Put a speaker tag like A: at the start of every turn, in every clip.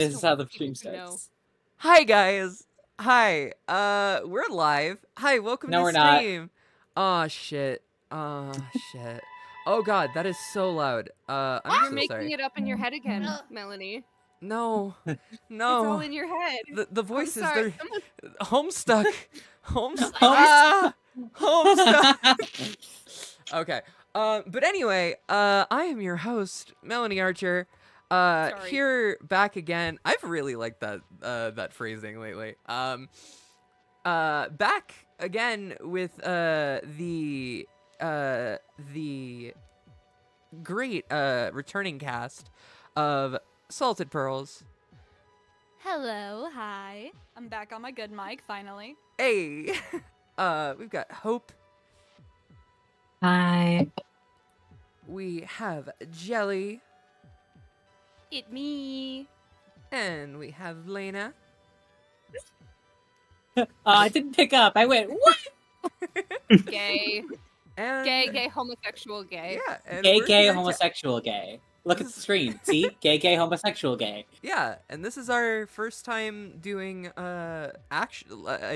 A: This is how the stream starts.
B: Hi guys. Hi. We're live. Hi, welcome
A: No,
B: to
A: we're not.
B: stream. Aw, shit. Aw, shit. Oh god, that is so loud. I'm
C: You're
B: so
C: making
B: sorry.
C: it up in your head again, Melanie.
B: No.
C: It's
B: No.
C: all in your head.
B: The voices,
C: sorry.
B: they're Homestuck. Homestuck.
A: Homestuck.
B: Homestuck. Okay. But anyway, I am your host, Melanie Archer.
C: Sorry.
B: Here back again. I've really liked that phrasing lately. Back again with the great returning cast of Salted Pearls.
D: Hello, hi. I'm back on my good mic, finally.
B: Hey. We've got Hope.
E: Hi.
B: We have Jelly.
D: It me.
B: And we have Lena.
A: I didn't pick up. I went, what?
C: Gay.
B: And
C: Gay, homosexual, gay.
B: Yeah. And
A: Gay,
B: we're
A: gay,
B: here to-
A: homosexual, gay. Look at the screen. See? Gay, gay, homosexual, gay.
B: Yeah, and this is our first time doing a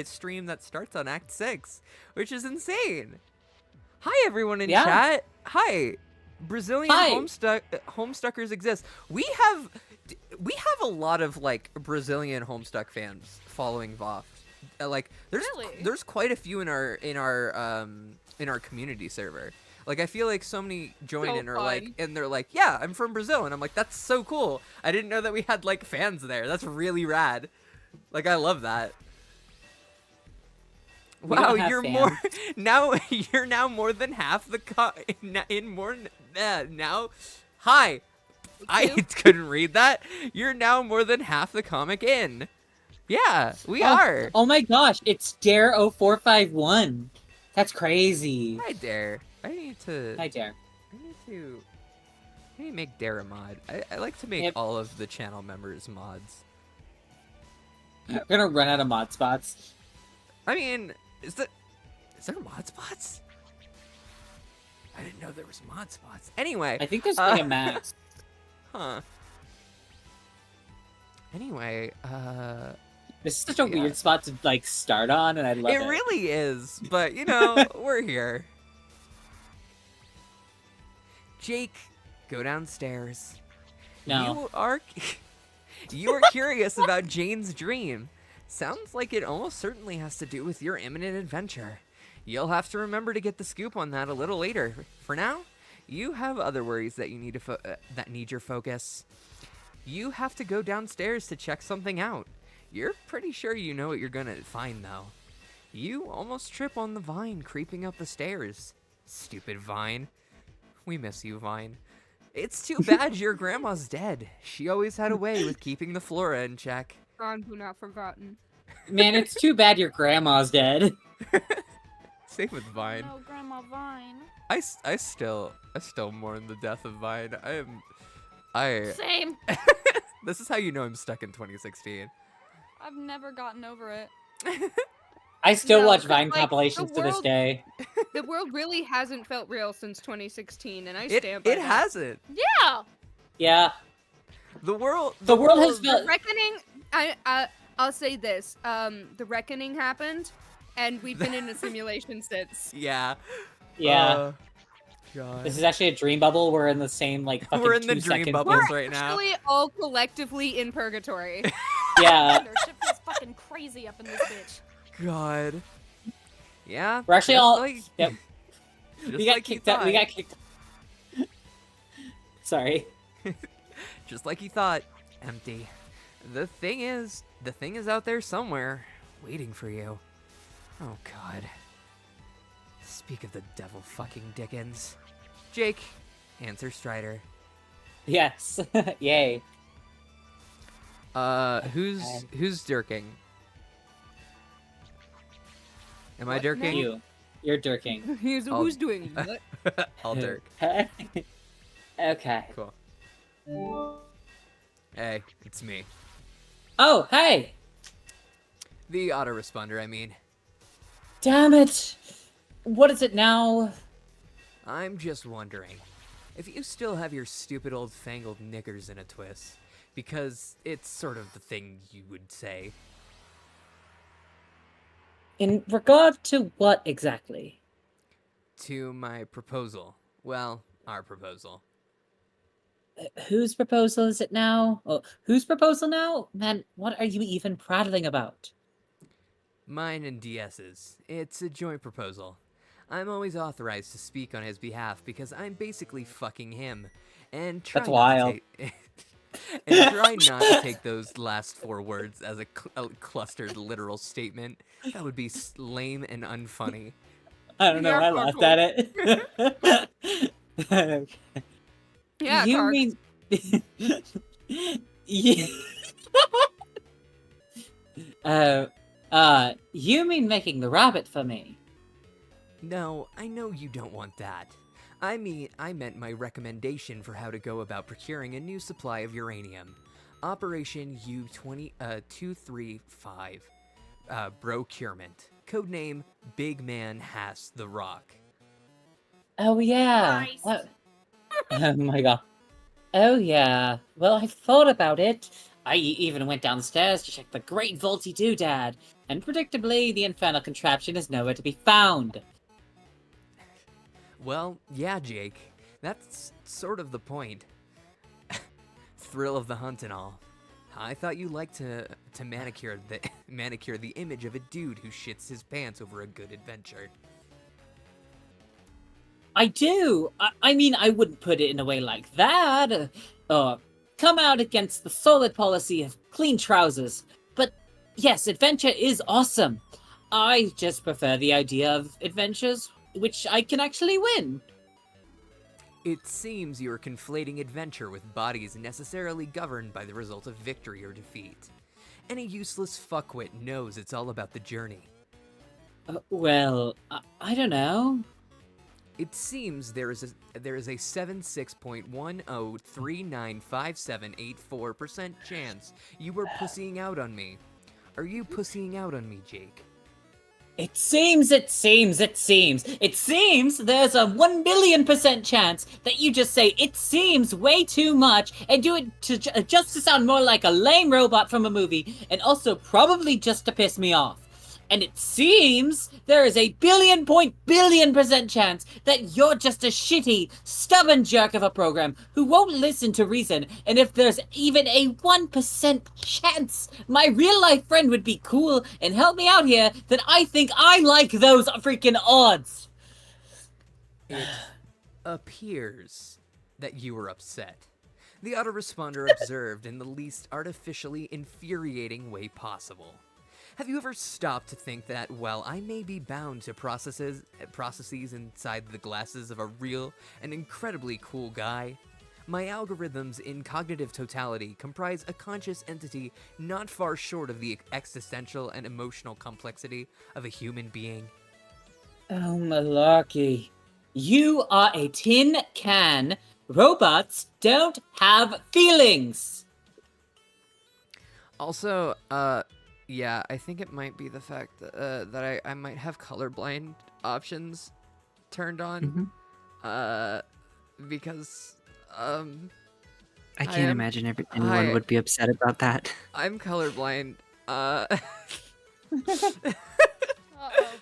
B: stream that starts on Act 6, which is insane. Hi everyone in
A: Yeah.
B: chat. Hi. Brazilian
A: Hi.
B: Homestuckers exist. We have a lot of like Brazilian Homestuck fans following VOFT. There's quite a few in our community server. Like I feel like so many join
C: So
B: and are
C: fun.
B: like, and they're like, yeah, I'm from Brazil, and I'm like, that's so cool. I didn't know that we had like fans there. That's really rad. Like I love that.
A: We
B: Wow,
A: don't have
B: you're
A: fans.
B: more now. You're now more than half the now. Hi, I couldn't read that. You're now more than half the comic in. Yeah, we are.
A: Oh my gosh, it's Dare0451. That's crazy.
B: Hi, Dare. I need to.
A: Hi, Dare.
B: I need to make Dare a mod. I like to make
A: Yep.
B: all of the channel members mods.
A: We're gonna run out of mod spots.
B: I mean, is there mod spots? I didn't know there was mod spots. Anyway,
A: I think there's like a max.
B: huh. Anyway,
A: This is such a
B: Yeah.
A: weird spot to like start on, and I love it.
B: it really is, but you know, we're here. Jake, go downstairs.
A: No.
B: You are curious about Jane's dream. Sounds like it almost certainly has to do with your imminent adventure. You'll have to remember to get the scoop on that a little later. For now, you have other worries that you need that need your focus. You have to go downstairs to check something out. You're pretty sure you know what you're gonna find, though. You almost trip on the vine creeping up the stairs. Stupid vine. We miss you, Vine. It's too bad your grandma's dead. She always had a way with keeping the flora in check.
C: Gone but not forgotten.
A: Man, it's too bad your grandma's dead.
B: Same with Vine.
D: No, Grandma Vine.
B: I still mourn the death of Vine.
D: Same.
B: This is how you know I'm stuck in 2016.
D: I've never gotten over it.
A: I still
C: No,
A: watch
C: 'cause,
A: Vine
C: like,
A: compilations
C: the
A: to this
C: world-
A: day.
C: The world really hasn't felt real since 2016, and I
B: It
C: stand by that.
B: hasn't.
D: Yeah.
A: Yeah.
B: The world
A: has
C: The
A: felt.
C: reckoning. I'll say this. The reckoning happened, and we've been in a simulation since.
B: Yeah.
A: Yeah.
B: God.
A: This is actually a dream bubble. We're in the same like fucking
B: We're in the
A: 2
B: dream
A: seconds.
B: bubbles
C: We're
B: right now.
C: actually all collectively in purgatory.
A: Yeah.
D: Their ship is fucking crazy up in this bitch.
B: God. Yeah.
A: We're actually
B: just
A: all.
B: like-
A: Yep.
B: just
A: We got
B: like you
A: kicked out. We
B: thought.
A: got kicked. Sorry.
B: Just like you thought. Empty. The thing is out there somewhere, waiting for you. Oh God. Speak of the devil fucking Dickens. Jake, answer Strider.
A: Yes. Yay.
B: Who's dirking? Am I
C: What
B: dirking?
A: You. You're dirking.
C: Who's doing what?
B: I'll dirk.
A: Okay.
B: Cool. Hey, it's me.
A: Oh, hey!
B: The autoresponder, I mean.
A: Damn it! What is it now?
B: I'm just wondering, if you still have your stupid old fangled knickers in a twist, because it's sort of the thing you would say.
A: In regard to what exactly?
B: To my proposal. Well, our proposal.
A: Whose proposal is it now? Oh, whose proposal now? Man, what are you even prattling about?
B: Mine and DS's. It's a joint proposal. I'm always authorized to speak on his behalf because I'm basically fucking him. And try
A: That's
B: not
A: wild.
B: to take and try not to take those last 4 words as a clustered literal statement. That would be lame and unfunny.
A: I don't know,
C: Yeah,
A: I laughed at it.
C: Yeah,
A: You
C: Kark.
A: mean... Yeah. You mean making the rabbit for me?
B: No, I know you don't want that. I meant my recommendation for how to go about procuring a new supply of uranium. Operation U-235, Procurement. Codename Big Man Has the Rock.
A: Oh, yeah.
C: Christ.
A: Oh my god. Oh, yeah. Well, I've thought about it. I even went downstairs to check the great vaulty doodad, and predictably, the infernal contraption is nowhere to be found.
B: Well, yeah, Jake. That's sort of the point. Thrill of the hunt and all. I thought you liked to manicure the image of a dude who shits his pants over a good adventure.
A: I do. I mean, I wouldn't put it in a way like that. Come out against the solid policy of clean trousers. But yes, adventure is awesome. I just prefer the idea of adventures which I can actually win.
B: It seems you are conflating adventure with bodies necessarily governed by the result of victory or defeat. Any useless fuckwit knows it's all about the journey.
A: Well, I don't know.
B: It seems there is a 76.10395784% chance you were pussying out on me. Are you pussying out on me, Jake?
A: It seems there's a 1,000,000,000% chance that you just say it seems way too much and do it just to sound more like a lame robot from a movie and also probably just to piss me off. And it seems there is a billion% chance that you're just a shitty, stubborn jerk of a program who won't listen to reason, and if there's even a 1% chance my real-life friend would be cool and help me out here, then I think I like those freaking odds!
B: It appears that you were upset. The autoresponder observed in the least artificially infuriating way possible. Have you ever stopped to think that, while I may be bound to processes inside the glasses of a real and incredibly cool guy, my algorithms in cognitive totality comprise a conscious entity not far short of the existential and emotional complexity of a human being?
A: Oh, malarkey. You are a tin can. Robots don't have feelings!
B: Also, yeah, I think it might be the fact that I might have colorblind options turned on. Because,
E: I can't imagine anyone would be upset about that.
B: I'm colorblind.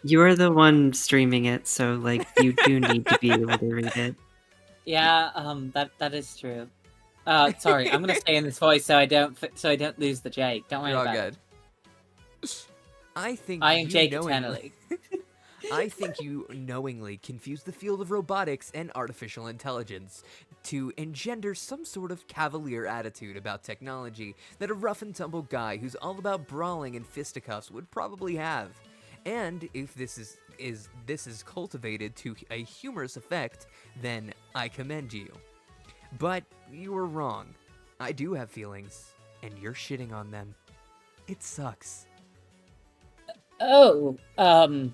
E: You are the one streaming it, so, like, you do need to be able to read it.
A: Yeah, that is true. Sorry, I'm gonna stay in this voice so I don't lose the Jake. Don't worry
B: You're all
A: about
B: good.
A: it.
B: I think
A: I am
B: you
A: Jake
B: knowingly-
A: eternally.
B: I think you knowingly confuse the field of robotics and artificial intelligence to engender some sort of cavalier attitude about technology that a rough and tumble guy who's all about brawling and fisticuffs would probably have. And if this is cultivated to a humorous effect, then I commend you. But you were wrong. I do have feelings, and you're shitting on them. It sucks.
A: Oh, I'm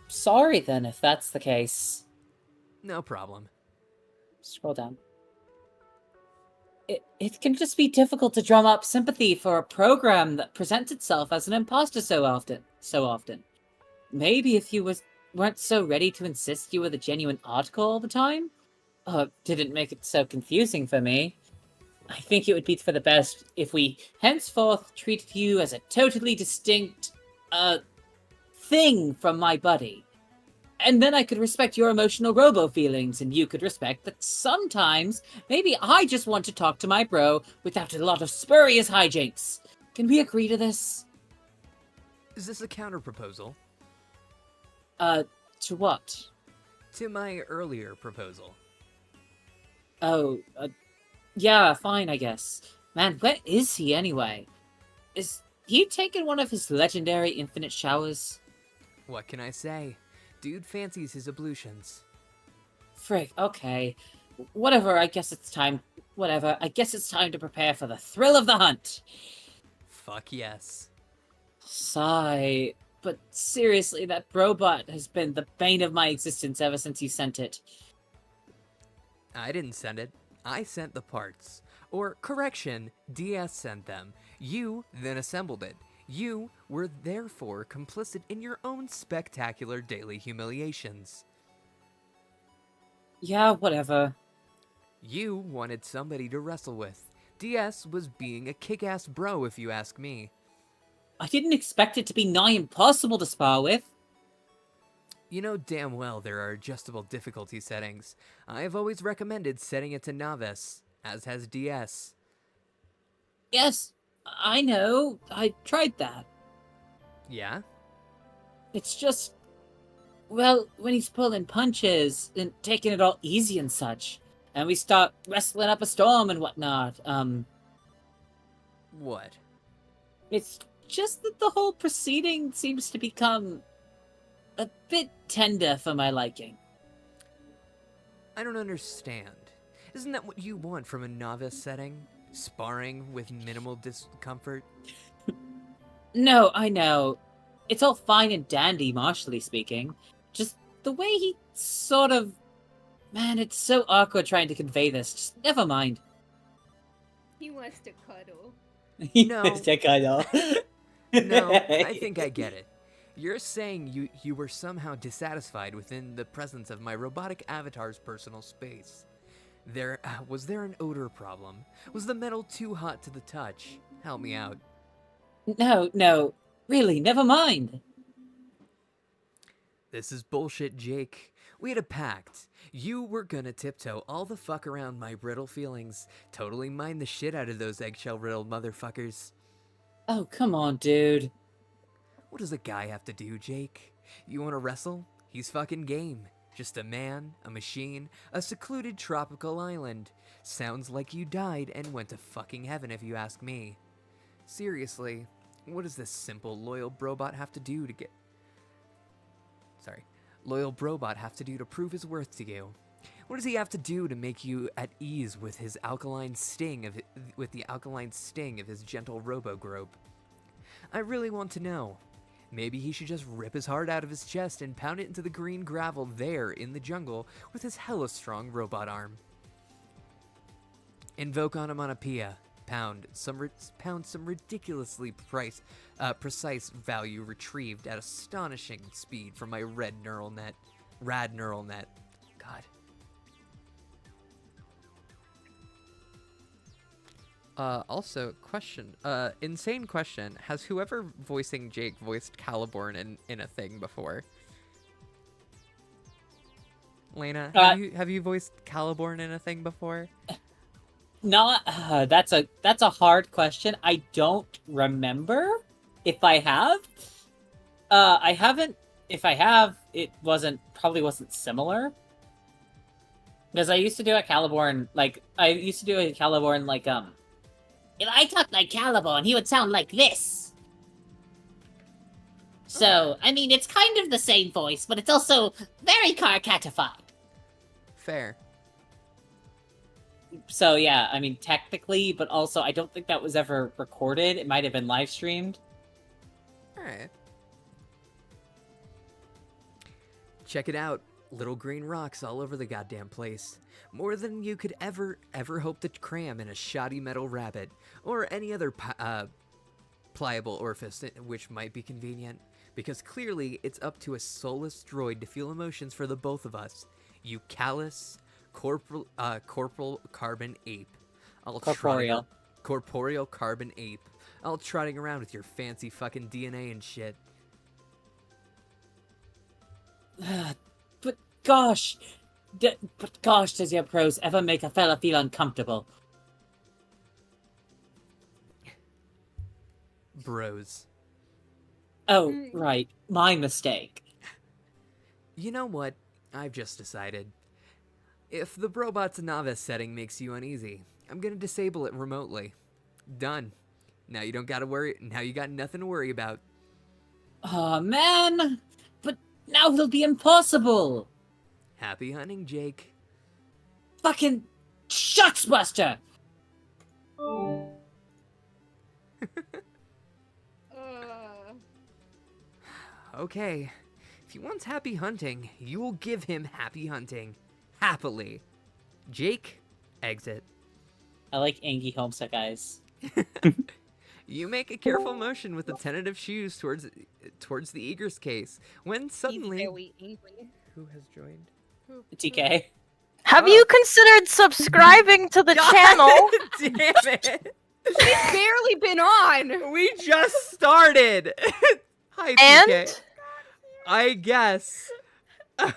A: sorry then if that's the case.
B: No problem.
A: Scroll down. It can just be difficult to drum up sympathy for a program that presents itself as an imposter so often. Maybe if you weren't so ready to insist you were the genuine article all the time, didn't make it so confusing for me. I think it would be for the best if we henceforth treated you as a totally distinct, thing from my buddy. And then I could respect your emotional robo feelings, and you could respect that sometimes maybe I just want to talk to my bro without a lot of spurious hijinks. Can we agree to this?
B: Is this a counter proposal
A: To what?
B: to my earlier proposal?
A: Oh, yeah, fine, I guess. Man, where is he anyway? Is he taking one of his legendary infinite showers?
B: What can I say? Dude fancies his ablutions.
A: Frick, okay. Whatever, I guess it's time. Whatever, I guess it's time to prepare for the thrill of the hunt.
B: Fuck yes.
A: Sigh. But seriously, that robot has been the bane of my existence ever since you sent it.
B: I didn't send it. I sent the parts. Or, correction, DS sent them. You then assembled it. You were therefore complicit in your own spectacular daily humiliations.
A: Yeah, whatever.
B: You wanted somebody to wrestle with. DS was being a kick-ass bro, if you ask me.
A: I didn't expect it to be nigh impossible to spar with.
B: You know damn well there are adjustable difficulty settings. I have always recommended setting it to novice, as has DS.
A: Yes, I know. I tried that.
B: Yeah?
A: It's just... Well, when he's pulling punches and taking it all easy and such, and we start wrestling up a storm and whatnot,
B: What?
A: it's just that the whole proceeding seems to become a bit tender for my liking.
B: I don't understand. Isn't that what you want from a novice setting? Sparring with minimal discomfort?
A: No, I know. It's all fine and dandy, martially speaking. Just the way he sort of... Man, it's so awkward trying to convey this. Just never mind.
C: He wants to cuddle.
B: No.
A: Check I know.
B: No, I think I get it. You're saying you were somehow dissatisfied within the presence of my robotic avatar's personal space. Was there an odor problem? Was the metal too hot to the touch? Help me out.
A: No. Really, never mind.
B: This is bullshit, Jake. We had a pact. You were gonna tiptoe all the fuck around my brittle feelings. Totally mind the shit out of those eggshell-riddled motherfuckers.
A: Oh, come on, dude.
B: What does a guy have to do, Jake? You wanna wrestle? He's fucking game. Just a man, a machine, a secluded tropical island. Sounds like you died and went to fucking heaven if you ask me. Seriously, what does this simple, loyal brobot have to do to get... Loyal brobot have to do to prove his worth to you? What does he have to do to make you at ease with his alkaline sting with the alkaline sting of his gentle robo-grope? I really want to know. Maybe he should just rip his heart out of his chest and pound it into the green gravel there in the jungle with his hella strong robot arm. Invoke onomatopoeia. Pound some ridiculously precise value retrieved at astonishing speed from my rad neural net. God. Also, question. Insane question. Has whoever voicing Jake voiced Caliborn in a thing before? Lena, have you voiced Caliborn in a thing before?
A: Not. That's a hard question. I don't remember if I have. I haven't. If I have, it probably wasn't similar. Because I used to do a Caliborn like if I talked like Caliborn, he would sound like this. So, I mean, it's kind of the same voice, but it's also very carcatified.
B: Fair.
A: So, yeah, I mean, technically, but also I don't think that was ever recorded. It might have been live streamed.
B: Alright. Check it out. Little green rocks all over the goddamn place. More than you could ever hope to cram in a shoddy metal rabbit, or any other pliable orifice which might be convenient. Because clearly, it's up to a soulless droid to feel emotions for the both of us. You callous, corporal carbon ape. All
A: Corporeal.
B: Corporeal carbon ape. All trotting around with your fancy fucking DNA and shit.
A: But gosh, does your prose ever make a fella feel uncomfortable?
B: Bros.
A: Oh, right. My mistake.
B: You know what? I've just decided. If the Brobot's novice setting makes you uneasy, I'm gonna disable it remotely. Done. Now you don't gotta worry. Now you got nothing to worry about.
A: Aw, man! But now it'll be impossible!
B: Happy hunting, Jake.
A: Fucking shucks, Buster!
B: Okay. If he wants happy hunting, you will give him happy hunting. Happily. Jake, exit.
A: I like Angie Homestuck eyes.
B: You make a careful motion with the tentative shoes towards the eager's case, when suddenly...
C: He's very angry.
B: Who has joined?
A: TK.
F: Have you considered subscribing to the channel?
B: Damn it!
C: He's barely been on.
B: We just started! Hi,
F: And?
B: TK. I guess.
C: Like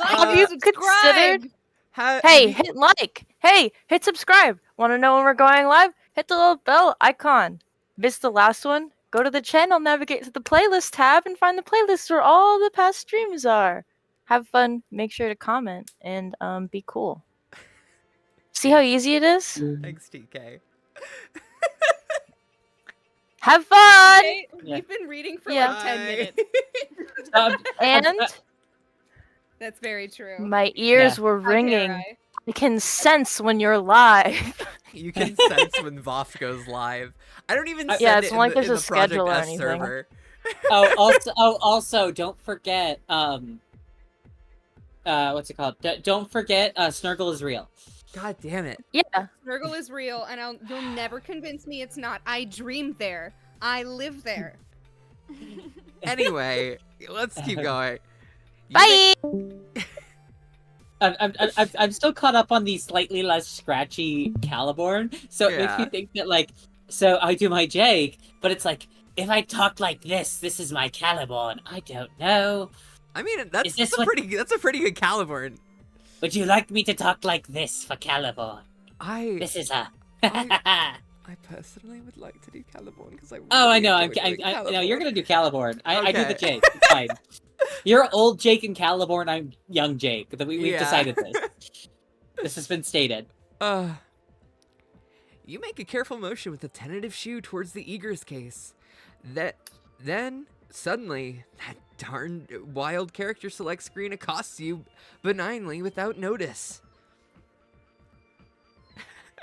F: Have you
C: subscribe.
F: considered? Hey, hit like. Hey, hit subscribe. Want to know when we're going live? Hit the little bell icon. Missed the last one? Go to the channel, navigate to the playlist tab, and find the playlist where all the past streams are. Have fun. Make sure to comment and be cool. See how easy it is?
B: Thanks, TK.
F: Have fun.
C: Okay, we've been reading for like 10 minutes.
F: And
C: That's very true.
F: my ears
A: Yeah.
F: were
C: How dare
F: ringing.
C: I?
F: I can sense when you're live.
B: You can sense when VOFT goes live. I don't even send
F: Yeah,
B: it
F: it's
B: in
F: not like
B: the,
F: there's
B: in
F: a
B: the Project
F: schedule or
B: S
F: anything.
B: server.
A: Also, don't forget, what's it called? Don't forget, Snurgle is real.
B: God damn it.
F: Yeah.
C: Snurgle is real, and you'll never convince me it's not. I dreamed there. I live there.
B: Anyway, let's keep going. You
F: Bye.
A: I'm still caught up on the slightly less scratchy Caliborn, so it makes me
B: Yeah.
A: think that, like, so I do my Jake, but it's like, if I talk like this is my Caliborn. I don't know.
B: I mean,
A: Is
B: that's
A: this
B: a
A: what-
B: that's a pretty good Caliborn.
A: Would you like me to talk like this for Caliborn?
B: I
A: This is a...
B: I personally would like to do Caliborn because I.
A: Oh, I
B: really
A: know.
B: enjoy doing
A: No, you're
B: Caliborn.
A: gonna do Caliborn. I do the
B: Okay.
A: Jake. It's fine. You're old Jake and Caliborn. I'm young Jake. We've
B: Yeah.
A: decided this. This has been stated.
B: You make a careful motion with a tentative shoe towards the eager's case. Then suddenly that darn wild character select screen accosts you benignly without notice.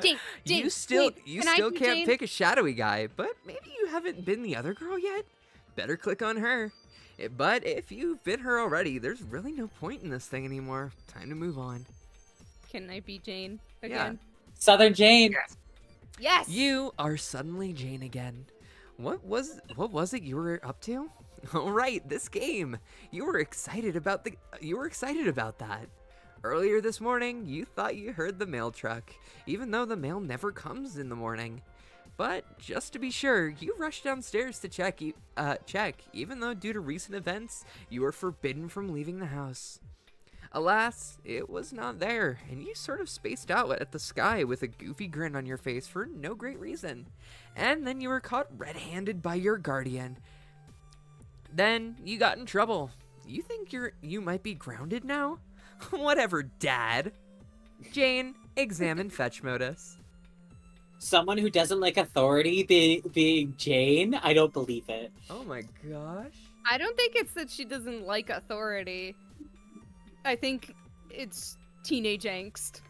C: Jane,
B: You still
C: Jane, can I do
B: can't
C: Jane?
B: pick a shadowy guy, but maybe you haven't been the other girl yet. Better click on her. But if you've been her already, there's really no point in this thing anymore. Time to move on.
C: Can I be Jane
B: Yeah.
C: again?
A: Southern Jane.
C: Yes.
B: You are suddenly Jane again. What was it you were up to? Oh right, this game. You were excited about that. Earlier this morning, you thought you heard the mail truck, even though the mail never comes in the morning. But just to be sure, you rushed downstairs to check, even though due to recent events, you were forbidden from leaving the house. Alas, it was not there, and you sort of spaced out at the sky with a goofy grin on your face for no great reason. And then you were caught red-handed by your guardian. Then you got in trouble. You think you might be grounded now? Whatever, Dad. Jane, examine fetch modus.
A: Someone who doesn't like authority being Jane? I don't believe it.
B: Oh my gosh.
C: I don't think it's that she doesn't like authority. I think it's teenage angst.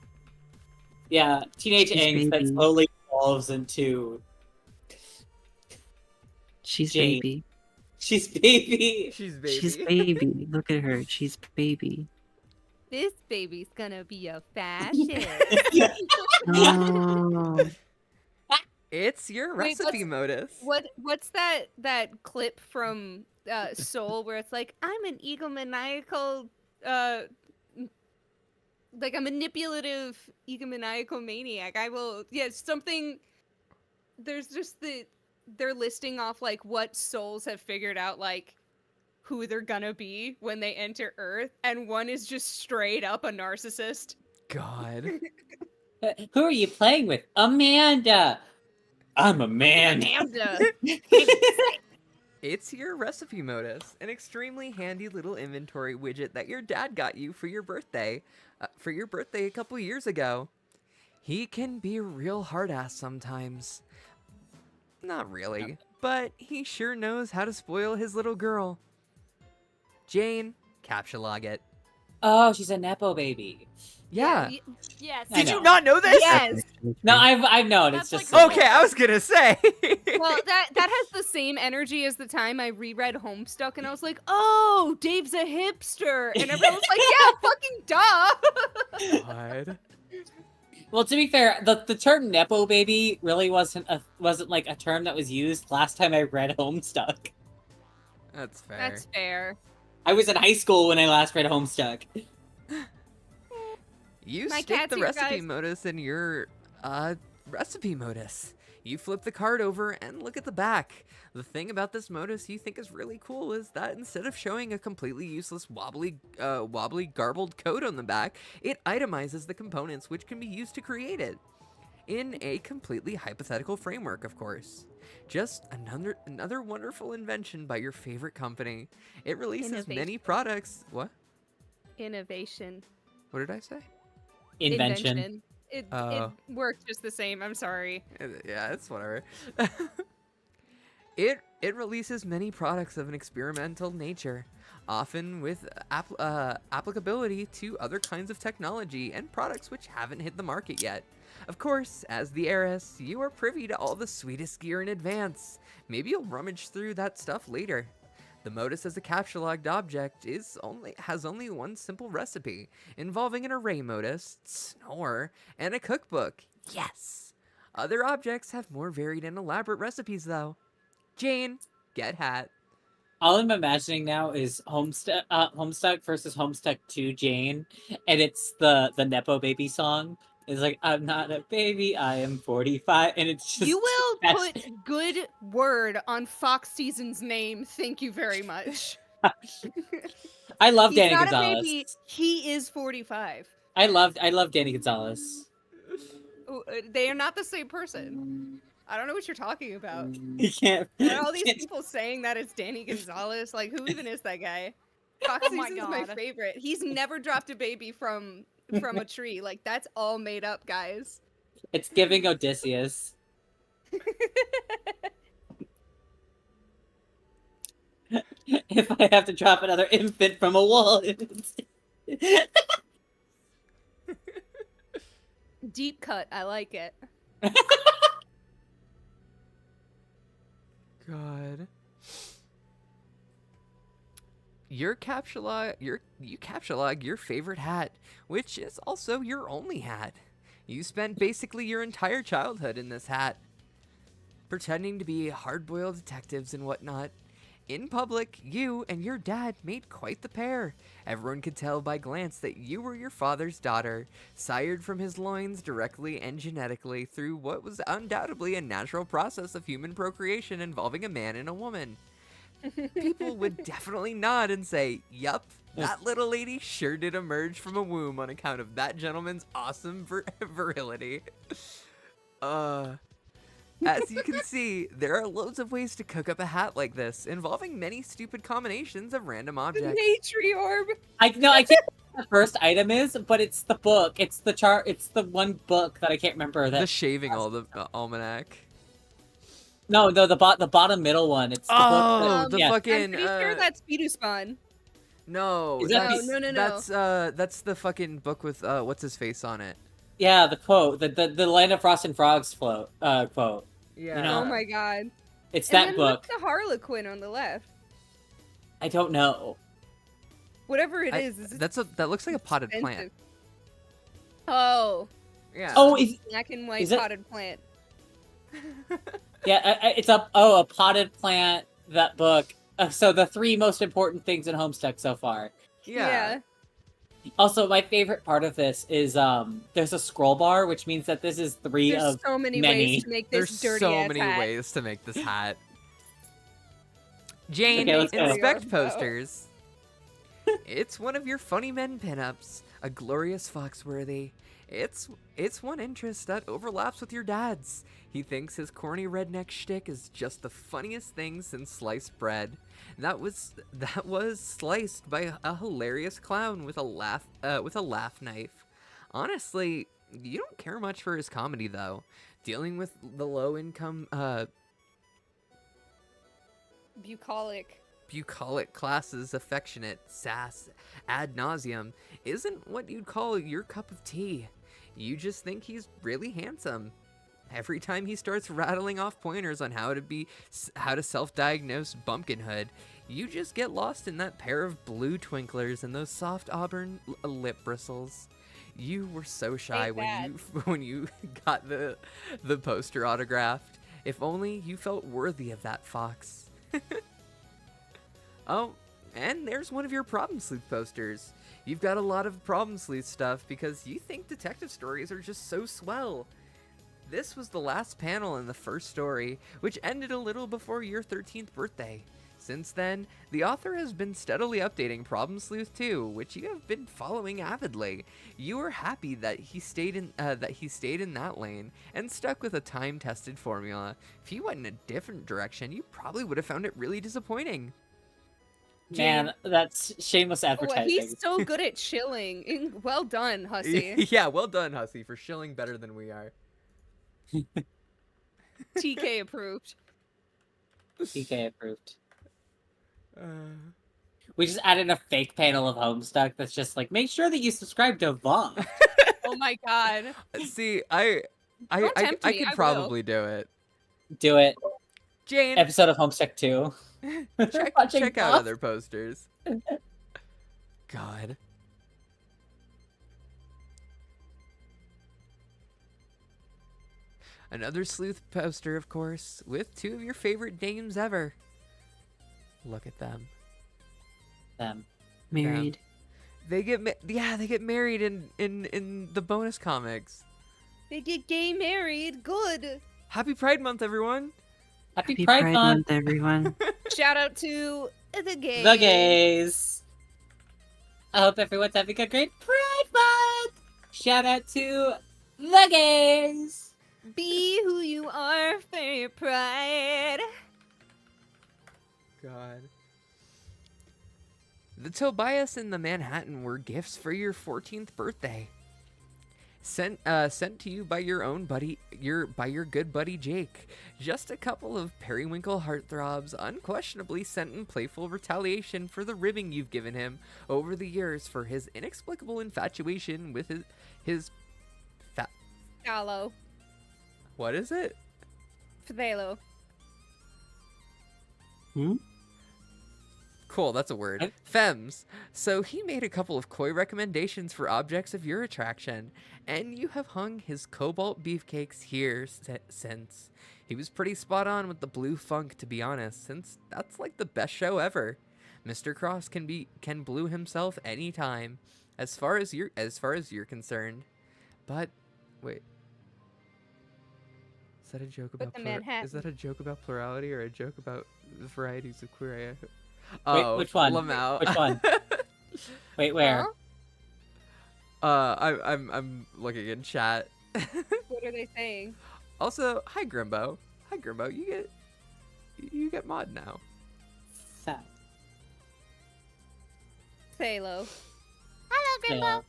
A: Yeah, teenage
E: She's
A: angst that
E: baby.
A: slowly evolves into
E: She's
A: Jane.
E: baby.
A: she's baby.
B: She's baby.
E: She's baby. Look at her. She's baby.
C: This baby's gonna be a fashion.
E: Oh.
B: It's your
C: Wait,
B: recipe modus.
C: What's that clip from Soul where it's like, I'm an egomaniacal like a manipulative egomaniacal maniac. I will, yeah, something. There's just they're listing off like what souls have figured out like who they're gonna be when they enter Earth, and one is just straight up a narcissist.
B: God.
A: Who are you playing with? Amanda. I'm a man.
C: Amanda.
B: It's your recipe modus, an extremely handy little inventory widget that your dad got you for your birthday. A couple years ago. He can be a real hard ass sometimes. Not really, but he sure knows how to spoil his little girl. Jane, captcha log it.
A: Oh, she's a nepo baby.
B: Yeah.
D: Yes.
A: I
B: Did you
A: know.
B: not know this?
C: Yes.
A: No, I've known.
D: That's
A: It's just
D: like-
B: Okay, I was gonna say.
C: Well, that has the same energy as the time I reread Homestuck, and I was like, "Oh, Dave's a hipster," and everyone was like, "Yeah, fucking duh."
B: God.
A: Well, to be fair, the term nepo baby really wasn't like a term that was used last time I read Homestuck.
B: That's fair.
C: That's fair.
A: I was in high school when I last read Homestuck.
B: You
C: My
B: stick
C: cat's
B: the
C: here,
B: recipe
C: guys.
B: modus in your recipe modus. You flip the card over and look at the back. The thing about this modus you think is really cool is that instead of showing a completely useless wobbly garbled code on the back, it itemizes the components which can be used to create it. In a completely hypothetical framework, of course. Just another wonderful invention by your favorite company. It releases many
C: Innovation.
B: products. What?
C: Innovation.
B: What did I say?
A: Invention.
C: It
B: Oh.
C: works just the same. I'm sorry.
B: Yeah, it's whatever. It releases many products of an experimental nature, often with applicability to other kinds of technology and products which haven't hit the market yet. Of course, as the heiress, you are privy to all the sweetest gear in advance. Maybe you'll rummage through that stuff later. The modus as a captcha-logged object has only one simple recipe, involving an array modus, snore, and a cookbook. Yes! Other objects have more varied and elaborate recipes, though. Jane, get hat.
A: All I'm imagining now is Homestuck versus Homestuck 2 Jane, and it's the nepo baby song. It's like, I'm not a baby, I am 45, and it's just...
C: You will
A: that's-
C: put good word on Fox Season's name. Thank you very much.
A: I love
C: He's
A: Danny
C: not
A: Gonzalez.
C: a baby. He is 45.
A: I love Danny Gonzalez.
C: They are not the same person. I don't know what you're talking about.
A: You can't...
C: Are all these
A: can't-
C: people saying that it's Danny Gonzalez? Like, who even is that guy? Fox
D: Oh my
C: Season's my
D: God.
C: favorite. He's never dropped a baby from a tree. Like, that's all made up, guys.
A: It's giving Odysseus. If I have to drop another infant from a wall...
C: Deep cut. I like it.
B: God. You captcha log your favorite hat, which is also your only hat. You spent basically your entire childhood in this hat, pretending to be hard-boiled detectives and whatnot. In public, you and your dad made quite the pair. Everyone could tell by glance that you were your father's daughter, sired from his loins directly and genetically through what was undoubtedly a natural process of human procreation involving a man and a woman. People would definitely nod and say, yup, that little lady sure did emerge from a womb on account of that gentleman's awesome virility. As you can see, there are loads of ways to cook up a hat like this, involving many stupid combinations of random
C: The
B: objects.
C: matriarch.
A: I can't remember what the first item is, but it's the book. It's the chart. It's the one book that I can't remember.
B: The
A: That
B: shaving almanac.
A: no, the bottom middle one. It's the book.
B: Oh, the
A: yeah.
B: fucking.
C: I'm pretty sure that's Speeduspan.
B: No,
A: Is that
B: that's that's the fucking book with what's his face on it.
A: Yeah, the quote, the Land of Frost and Frogs quote.
B: Yeah.
A: You know?
C: Oh my god.
A: It's
C: And
A: that
C: then
A: book.
C: what's the Harlequin on the left?
A: I don't know.
C: Whatever it is,
B: That looks like a potted plant.
C: expensive. Oh,
B: Yeah.
A: Oh, is
C: black and white
A: Is it-
C: potted plant.
A: yeah, it's a potted plant. That book. So the three most important things in Homestuck so far.
B: yeah.
A: Also, my favorite part of this is there's a scroll bar, which means that this is three
C: There's
A: of
C: so many
A: many.
C: ways to make
B: There's
C: this dirty
B: so
C: ass
B: many
C: hat.
B: ways to make this hat. Jane,
A: Okay, let's go.
B: inspect posters. It's one of your funny men pinups, a glorious Foxworthy. It's one interest that overlaps with your dad's. He thinks his corny redneck shtick is just the funniest thing since sliced bread. That was sliced by a hilarious clown with a laugh knife. Honestly, you don't care much for his comedy though. Dealing with the low income bucolic class's affectionate sass ad nauseum isn't what you'd call your cup of tea. You just think he's really handsome. Every time he starts rattling off pointers on how to self-diagnose bumpkinhood, you just get lost in that pair of blue twinklers and those soft auburn lip bristles. You were so shy when you got the poster autographed. If only you felt worthy of that, Fox. Oh, and there's one of your Problem Sleuth posters. You've got a lot of Problem Sleuth stuff because you think detective stories are just so swell. This was the last panel in the first story, which ended a little before your 13th birthday. Since then, the author has been steadily updating Problem Sleuth 2, which you have been following avidly. You are happy that he stayed in that lane and stuck with a time-tested formula. If he went in a different direction, you probably would have found it really disappointing.
A: Man, that's shameless
C: Oh,
A: advertising.
C: he's so good at chilling. Well done, Hussy.
B: Yeah, well done, Hussy, for shilling better than we are.
C: TK approved.
A: PK approved. We just added a fake panel of Homestuck that's just like, make sure that you subscribe to VOFT.
C: Oh my god.
B: See, I
C: tempt me,
B: could
C: I will.
B: probably do it.
A: Do it.
B: Jane,
A: Episode of Homestuck 2.
B: check out
A: VOFT.
B: other posters. God. Another sleuth poster, of course, with two of your favorite dames ever. Look at them.
A: Them.
E: Married.
B: They get married in the bonus comics.
C: They get gay married. Good.
B: Happy Pride Month, everyone.
A: Happy
E: Happy
A: Pride Month.
E: everyone.
C: Shout out to the gays.
A: The gays. I hope everyone's having a great Pride Month. Shout out to the gays.
C: Be who you are for your pride.
B: God. The Tobias and the Manhattan were gifts for your 14th birthday. Sent to you by your own buddy, your good buddy Jake. Just a couple of periwinkle heartthrobs, unquestionably sent in playful retaliation for the ribbing you've given him over the years for his inexplicable infatuation with his
C: Gallo.
B: What is it?
C: Fidelo.
E: Hmm?
B: Cool, that's a word. Femmes. So he made a couple of coy recommendations for objects of your attraction, and you have hung his cobalt beefcakes here since. He was pretty spot on with the blue funk, to be honest, since that's like the best show ever. Mr. Cross can blue himself anytime, as far as you're concerned. But wait. Is that a joke about is that a joke about plurality or a joke about the varieties of queer? Oh,
A: Wait, which one?
B: Lamau.
A: Which one? Wait, where?
C: Huh?
B: I'm looking in chat.
C: What are they saying?
B: Also, hi Grimbo. Hi Grimbo. You get mod now.
A: Sad.
C: Say hello.
A: Yeah.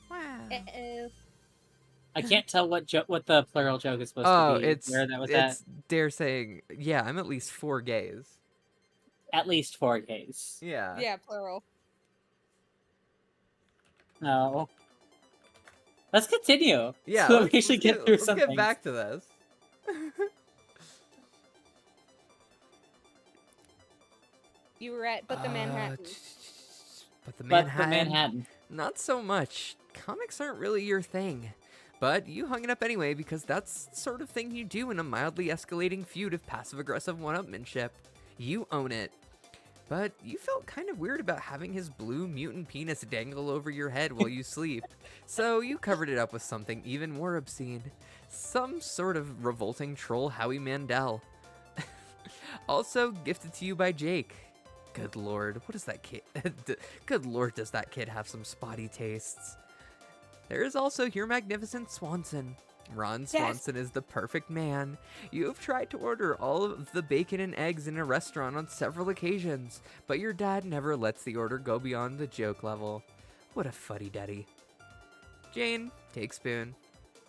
B: Wow.
C: Uh-oh.
A: I can't tell what the plural joke is supposed to be.
B: it's
A: Where that was
B: they're saying, yeah, I'm at least 4 gays.
A: at least 4 gays.
B: Yeah.
C: Yeah, plural.
A: No. Let's continue.
B: Yeah.
A: So we actually get through
B: let's
A: something.
B: get back to this.
C: You were at the Manhattan.
B: But the
A: But
B: Manhattan.
A: the Manhattan.
B: Not so much. Comics aren't really your thing. But you hung it up anyway because that's the sort of thing you do in a mildly escalating feud of passive-aggressive one-upmanship. You own it. but you felt kind of weird about having his blue mutant penis dangle over your head while you sleep, so you covered it up with something even more obscene. Some sort of revolting troll Howie Mandel. Also gifted to you by Jake. Good lord, what is that kid? Good lord, does that kid have some spotty tastes. There is also your magnificent Swanson. Ron Swanson is the perfect man. You have tried to order all of the bacon and eggs in a restaurant on several occasions, but your dad never lets the order go beyond the joke level. What a fuddy-duddy. Jane, take spoon.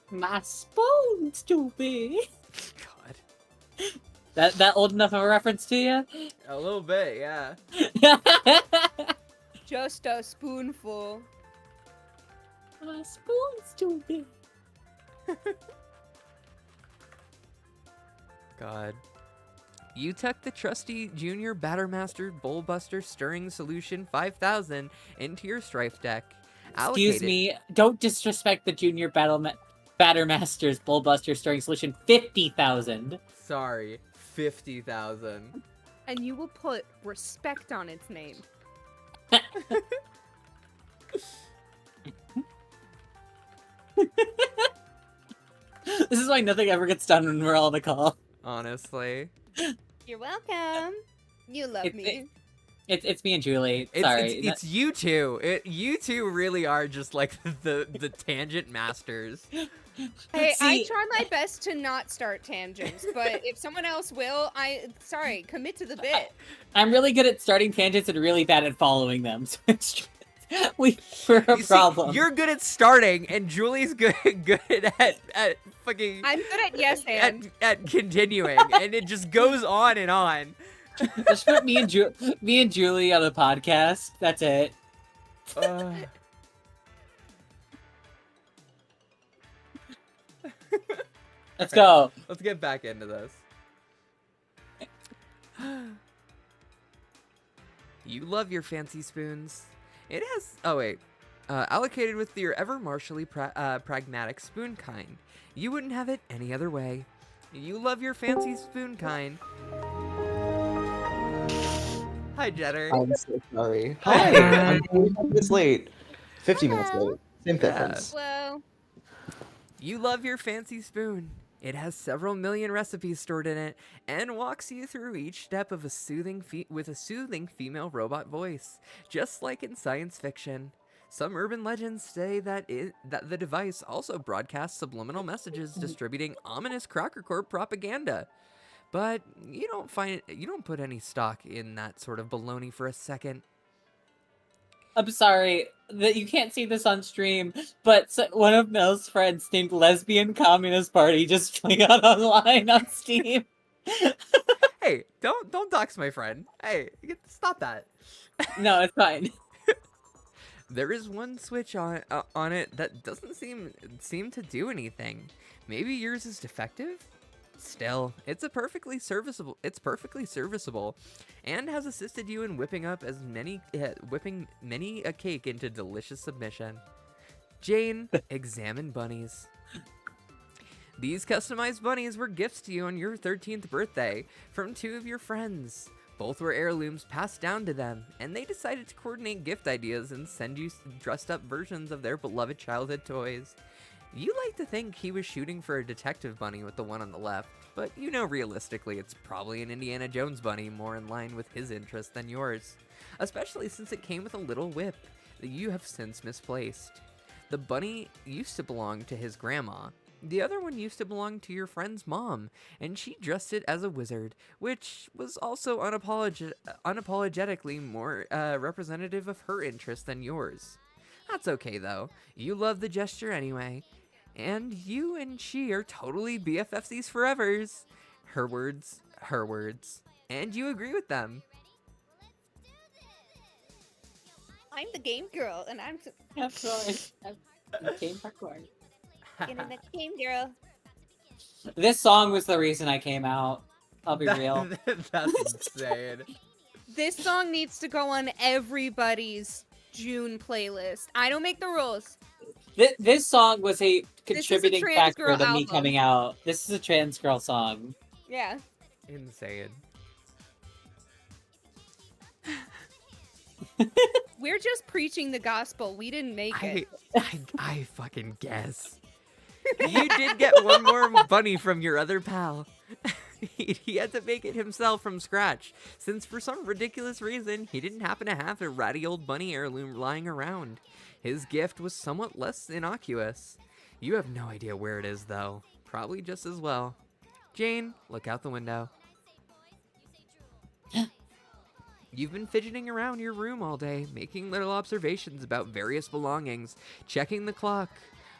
A: My spoon's too big.
B: God.
A: That old enough of a reference to you?
B: A little bit, yeah.
C: Just a spoonful.
A: My spoon's too big.
B: God. You tuck the trusty Junior Battermaster Bullbuster Stirring Solution 5000 into your Strife deck.
A: Excuse me, don't disrespect the Junior Battermaster's Bullbuster Stirring Solution 50,000.
B: Sorry, 50,000.
C: And you will put respect on its name.
A: This is why nothing ever gets done when we're all on the call.
B: Honestly.
C: You're welcome. You love me.
A: It's me and Julie. Sorry.
B: It's you two. You two really are just like the tangent masters.
C: Hey, I
A: See-
C: try my best to not start tangents, but if someone else will, sorry, commit to the bit.
A: I'm really good at starting tangents and really bad at following them. So it's we're a
B: You see,
A: problem.
B: you're good at starting, and Julie's good at fucking.
C: I'm good at yes and.
B: At continuing, and it just goes on and on.
A: Just put me and Julie on the podcast. That's it. Let's go.
B: Let's get back into this. You love your fancy spoons. It has. Oh wait. Allocated with your ever martially pragmatic spoon kind. You wouldn't have it any other way. You love your fancy spoon kind. Hi, Jetter.
G: I'm so sorry. Hi, I'm 45 minutes late. 50 minutes late. Same difference.
C: Well,
B: You love your fancy spoon. It has several million recipes stored in it and walks you through each step of a soothing female robot voice, just like in science fiction. Some urban legends say that the device also broadcasts subliminal messages distributing ominous Cracker Corp propaganda. But you don't put any stock in that sort of baloney for a second.
A: I'm sorry that you can't see this on stream, but one of Mel's friends named Lesbian Communist Party just played out online on Steam.
B: Hey, don't dox my friend. Hey, stop that.
A: No, it's fine.
B: There is one switch on it that doesn't seem to do anything. Maybe yours is defective? Still, it's perfectly serviceable, and has assisted you in whipping many a cake into delicious submission. Jane, examine bunnies. These customized bunnies were gifts to you on your 13th birthday from two of your friends. Both were heirlooms passed down to them, and they decided to coordinate gift ideas and send you dressed up versions of their beloved childhood toys. You like to think he was shooting for a detective bunny with the one on the left, but you know realistically it's probably an Indiana Jones bunny more in line with his interest than yours, especially since it came with a little whip that you have since misplaced. The bunny used to belong to his grandma. The other one used to belong to your friend's mom, and she dressed it as a wizard, which was also unapologetically more representative of her interest than yours. That's okay though, you love the gesture anyway. And you and she are totally BFFs forevers. Her words, and you agree with them.
C: I'm the game girl, and I'm
A: Sorry. Game parkour.
C: getting the game girl.
A: This song was the reason I came out. I'll be real.
B: That's insane.
C: This song needs to go on everybody's June playlist. I don't make the rules.
A: This song was a
C: is a
A: contributing
C: trans
A: factor
C: girl
A: to me
C: album.
A: coming out. This is a trans girl song.
C: Yeah.
B: Insane.
C: We're just preaching the gospel. We didn't make it.
B: I fucking guess. You did get one more bunny from your other pal. He had to make it himself from scratch, since for some ridiculous reason, he didn't happen to have a ratty old bunny heirloom lying around. His gift was somewhat less innocuous. You have no idea where it is, though. Probably just as well. Jane, look out the window. You've been fidgeting around your room all day, making little observations about various belongings, checking the clock.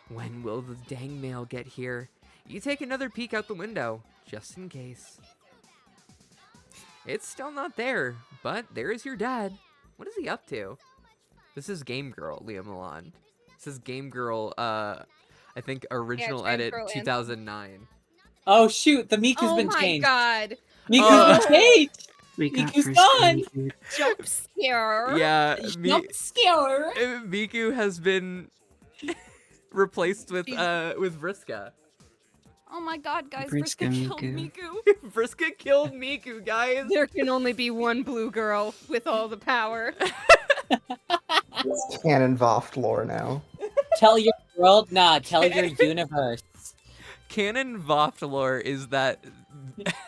B: When will the dang mail get here? You take another peek out the window, just in case. It's still not there, but there is your dad. What is he up to? This is Game Girl, Leah Milan. This is Game Girl, I think original edit
C: Girl
B: 2009.
A: Oh shoot, the Miku's been
C: Oh my
A: changed.
C: god.
A: Miku's been changed.
E: We got
A: Miku's
E: Friska
A: gone.
E: Miku.
C: Jump scare.
B: Yeah,
A: Jump scare.
B: Miku has been replaced with Vriska.
D: Oh my god, guys,
E: Briska
D: Briska killed
E: Miku.
D: Miku.
B: Vriska killed Miku, guys.
C: There can only be one blue girl with all the power.
G: It's canon VOFT lore now.
A: Tell your world, nah, tell your universe.
B: Canon VOFT lore is that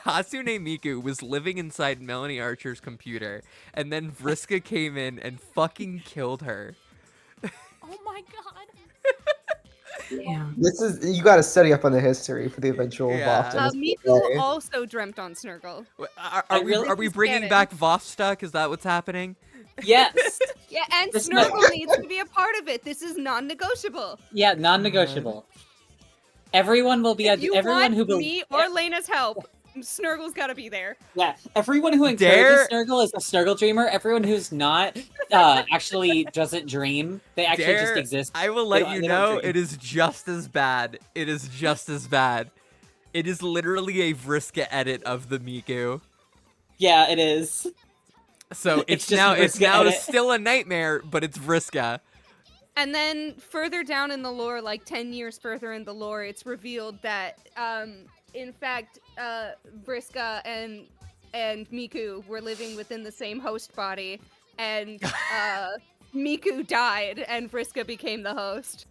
B: Hasune Miku was living inside Melanie Archer's computer, and then Vriska came in and fucking killed her.
D: Oh my god.
E: Yeah.
G: This is you got to study up on the history for the eventual
B: Yeah.
G: VOFT. in this
C: Miku
G: play.
C: also dreamt on Snurgle.
B: Are we bringing
C: canon.
B: back VOFT? Is that what's happening?
A: Yes.
C: Yeah, and
A: This
C: Snurgle needs to be a part of it. This is non-negotiable.
A: Yeah, non-negotiable. Everyone will be.
C: If you
A: Everyone
C: want
A: who
C: me or Lena's help, Snurgle's got to be there.
A: Yeah, everyone who encourages Snurgle is a Snurgle dreamer. Everyone who's not actually doesn't dream. They actually just exist.
B: I will
A: They
B: let
A: don't-
B: you
A: they don't
B: know
A: dream.
B: it is just as bad. It is just as bad. It is literally a Vriska edit of the Miku.
A: Yeah, it is.
B: So
A: It's
B: it's
A: just
B: now
A: a
B: it's
A: Vriska
B: now
A: edit.
B: still a nightmare, but it's Vriska.
C: And then further down in the lore, like 10 years further in the lore, it's revealed that, in fact, Vriska and Miku were living within the same host body, and Miku died, and Vriska became the host.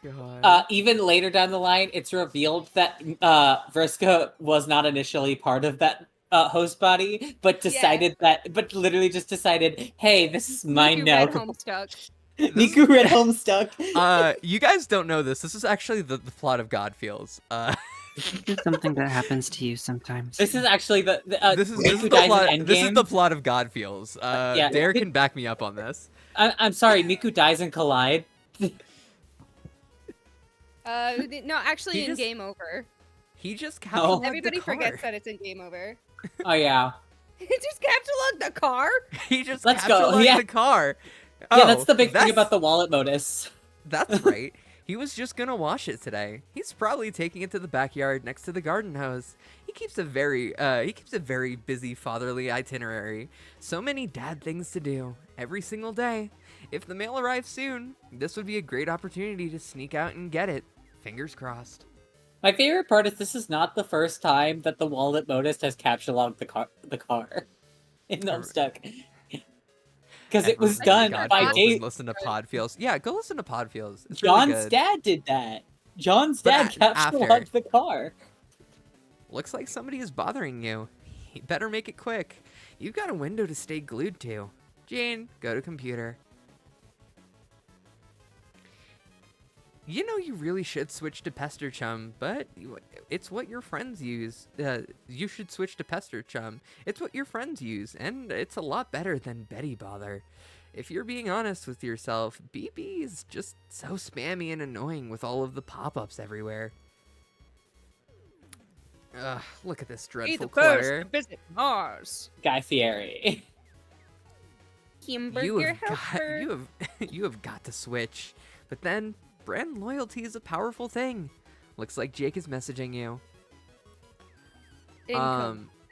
B: God.
A: Even later down the line, it's revealed that Vriska was not initially part of that host body, but but literally just decided, hey, this is mine
C: Miku
A: now.
C: read Homestuck.
A: Miku read Homestuck.
B: You guys don't know this. This is actually the plot of God Feels.
E: This is something that happens to you sometimes.
A: This is actually
B: this is
A: Miku
B: the
A: dies
B: plot.
A: in
B: This is
A: Endgame.
B: the plot of God Feels. Dare can back me up on this.
A: I'm sorry, Miku dies in Collide.
C: No, actually,
B: He
C: in
B: just-
C: Game Over.
B: He just captured
C: Everybody
B: the car.
C: forgets that it's in Game Over.
A: Oh yeah.
C: He just captured the car.
B: He just
A: Let's go,
B: capitalized
A: yeah.
B: the car.
A: Yeah, that's the big thing
B: that's-
A: about the wallet modus.
B: That's right. He was just gonna wash it today. He's probably taking it to the backyard next to the garden hose. He keeps a very busy fatherly itinerary. So many dad things to do every single day. If the mail arrives soon, this would be a great opportunity to sneak out and get it. Fingers crossed.
A: My favorite part is this is not the first time that the wallet modus has captured the car in Homestuck. Because it was done
B: God
A: by
B: Feels
A: Dave.
B: and listen to Podfeels. Yeah, go listen to Podfeels. It's really
A: John's
B: good.
A: dad did that. John's
B: But
A: dad
B: after.
A: captured the car.
B: Looks like somebody is bothering you. You better make it quick. You've got a window to stay glued to. Jane, go to computer. You know you really should switch to Pester Chum, but it's what your friends use. You should switch to Pester Chum. It's what your friends use, and it's a lot better than Betty Bother. If you're being honest with yourself, BB is just so spammy and annoying with all of the pop-ups everywhere. Ugh, look at this
C: Be
B: dreadful
C: the first
B: clutter.
C: to visit Mars.
A: Guy Fieri.
C: Hamburger helper.
B: You have got to switch. But then, brand loyalty is a powerful thing. Looks like Jake is messaging you.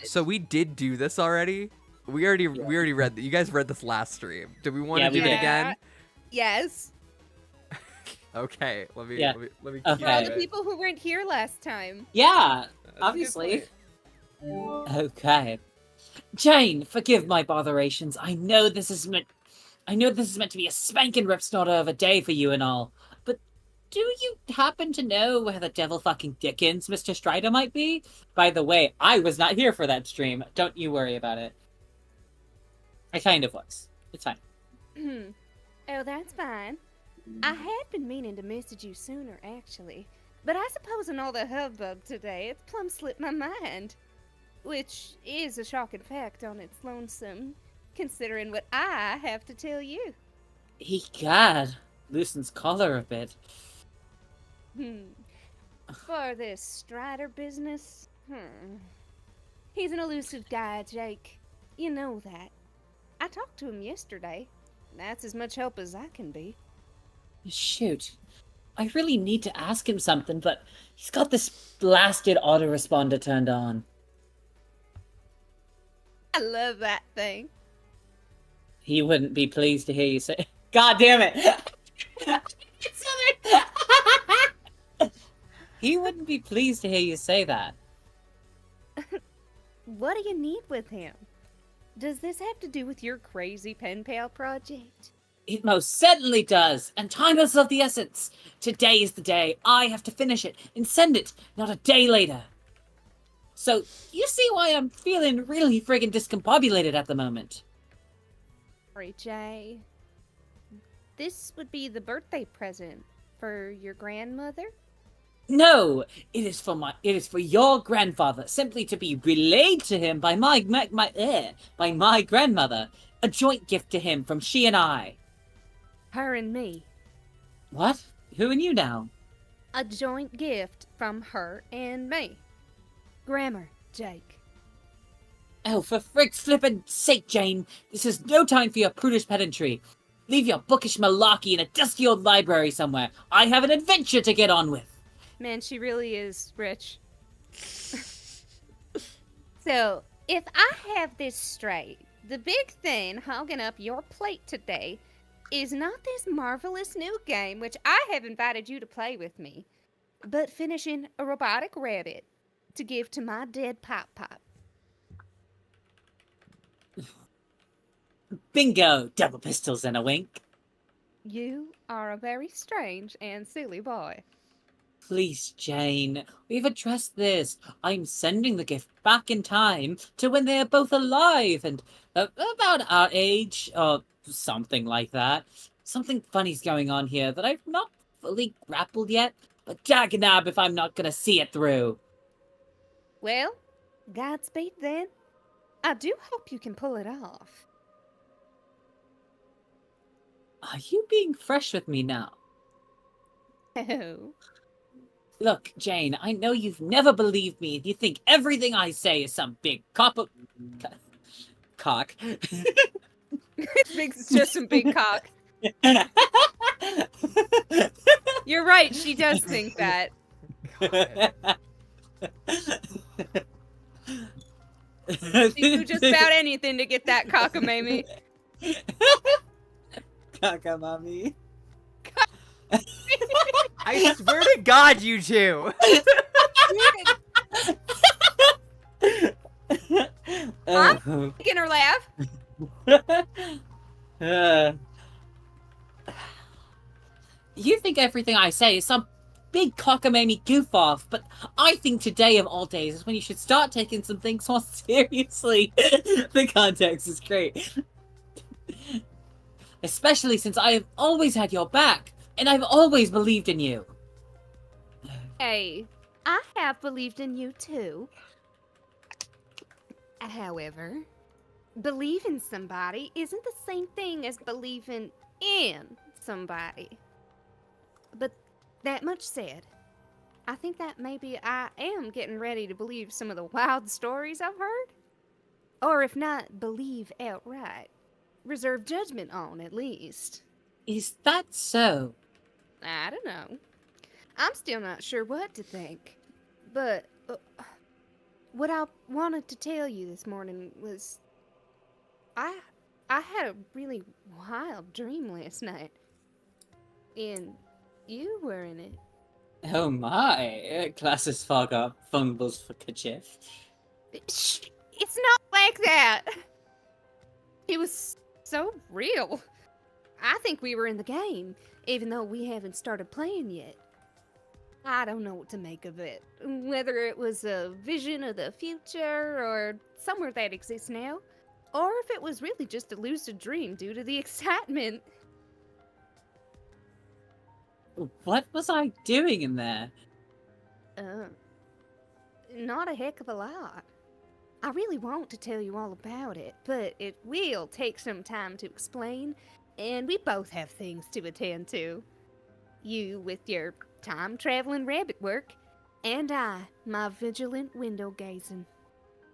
B: So we did do this already. We already read that. You guys read this last stream. Do we want to
A: Yeah,
B: do
A: we
B: it
A: did.
B: again?
C: Yes.
B: Okay. Let me
A: Yeah.
B: let me
A: Okay.
B: cue
C: For all the
B: it.
C: people who weren't here last time.
A: Yeah,
B: That's a good
A: obviously.
B: point.
A: Okay. Jane, forgive my botherations. I know this is meant to be a spanking rip snorter of a day for you and all. But do you happen to know where the devil fucking Dickens Mr. Strider might be? By the way, I was not here for that stream. Don't you worry about it. I kind of was. It's fine.
C: Oh, that's fine. I had been meaning to message you sooner, actually. But I suppose in all the hubbub today, it's plumb slipped my mind. Which is a shocking fact on its lonesome, considering what I have to tell you.
A: Egad, loosens collar a bit.
C: For this Strider business, he's an elusive guy, Jake. You know that. I talked to him yesterday. That's as much help as I can be.
A: Shoot. I really need to ask him something, but he's got this blasted autoresponder turned on.
C: I love that thing.
A: He wouldn't be pleased to hear you say... God damn it! He wouldn't be pleased to hear you say that.
C: What do you need with him? Does this have to do with your crazy pen pal project?
A: It most certainly does, and time is of the essence. Today is the day. I have to finish it and send it, not a day later. So, you see why I'm feeling really friggin' discombobulated at the moment.
C: Sorry, Jay. This would be the birthday present for your grandmother?
A: No, it is for your grandfather, simply to be relayed to him by my grandmother, a joint gift to him from she and I.
C: Her and me.
A: What? Who and you now?
C: A joint gift from her and me. Grammar, Jake.
A: Oh, for frick's flippin' sake, Jane, this is no time for your prudish pedantry. Leave your bookish malarkey in a dusty old library somewhere. I have an adventure to get on with.
C: Man, she really is rich. So, if I have this straight, the big thing hogging up your plate today is not this marvelous new game, which I have invited you to play with me, but finishing a robotic rabbit to give to my dead Pop.
A: Bingo! Double pistols and a wink.
C: You are a very strange and silly boy.
A: Please, Jane, we've addressed this. I'm sending the gift back in time to when they are both alive and about our age, or something like that. Something funny's going on here that I've not fully grappled yet, but daganab if I'm not gonna see it through.
C: Well, Godspeed then. I do hope you can pull it off.
A: Are you being fresh with me now?
C: Oh.
A: Look, Jane, I know you've never believed me. You think everything I say is some big cock.
C: It's just some big cock. You're right, she does think that. She'd do just about anything to get that cockamamie.
A: Cockamamie.
B: I swear to God, you two!
C: I'm making her laugh.
A: You think everything I say is some big cockamamie goof off, but I think today of all days is when you should start taking some things more seriously. The context is great. Especially since I have always had your back, and I've always believed in you.
C: Hey, I have believed in you too. However, believing somebody isn't the same thing as believing in somebody. But that much said, I think that maybe I am getting ready to believe some of the wild stories I've heard. Or if not, believe outright. Reserve judgment on, at least.
A: Is that so?
C: I don't know. I'm still not sure what to think. But what I wanted to tell you this morning was I had a really wild dream last night. And you were in it.
A: Oh my, classes fog up, fumbles for kerchief.
C: Shh, it's not like that. It was so real. I think we were in the game, even though we haven't started playing yet. I don't know what to make of it. Whether it was a vision of the future or somewhere that exists now, or if it was really just a lucid dream due to the excitement.
A: What was I doing in there?
C: Not a heck of a lot. I really want to tell you all about it, but it will take some time to explain, and we both have things to attend to. You with your time-traveling rabbit work, and I, my vigilant window gazing.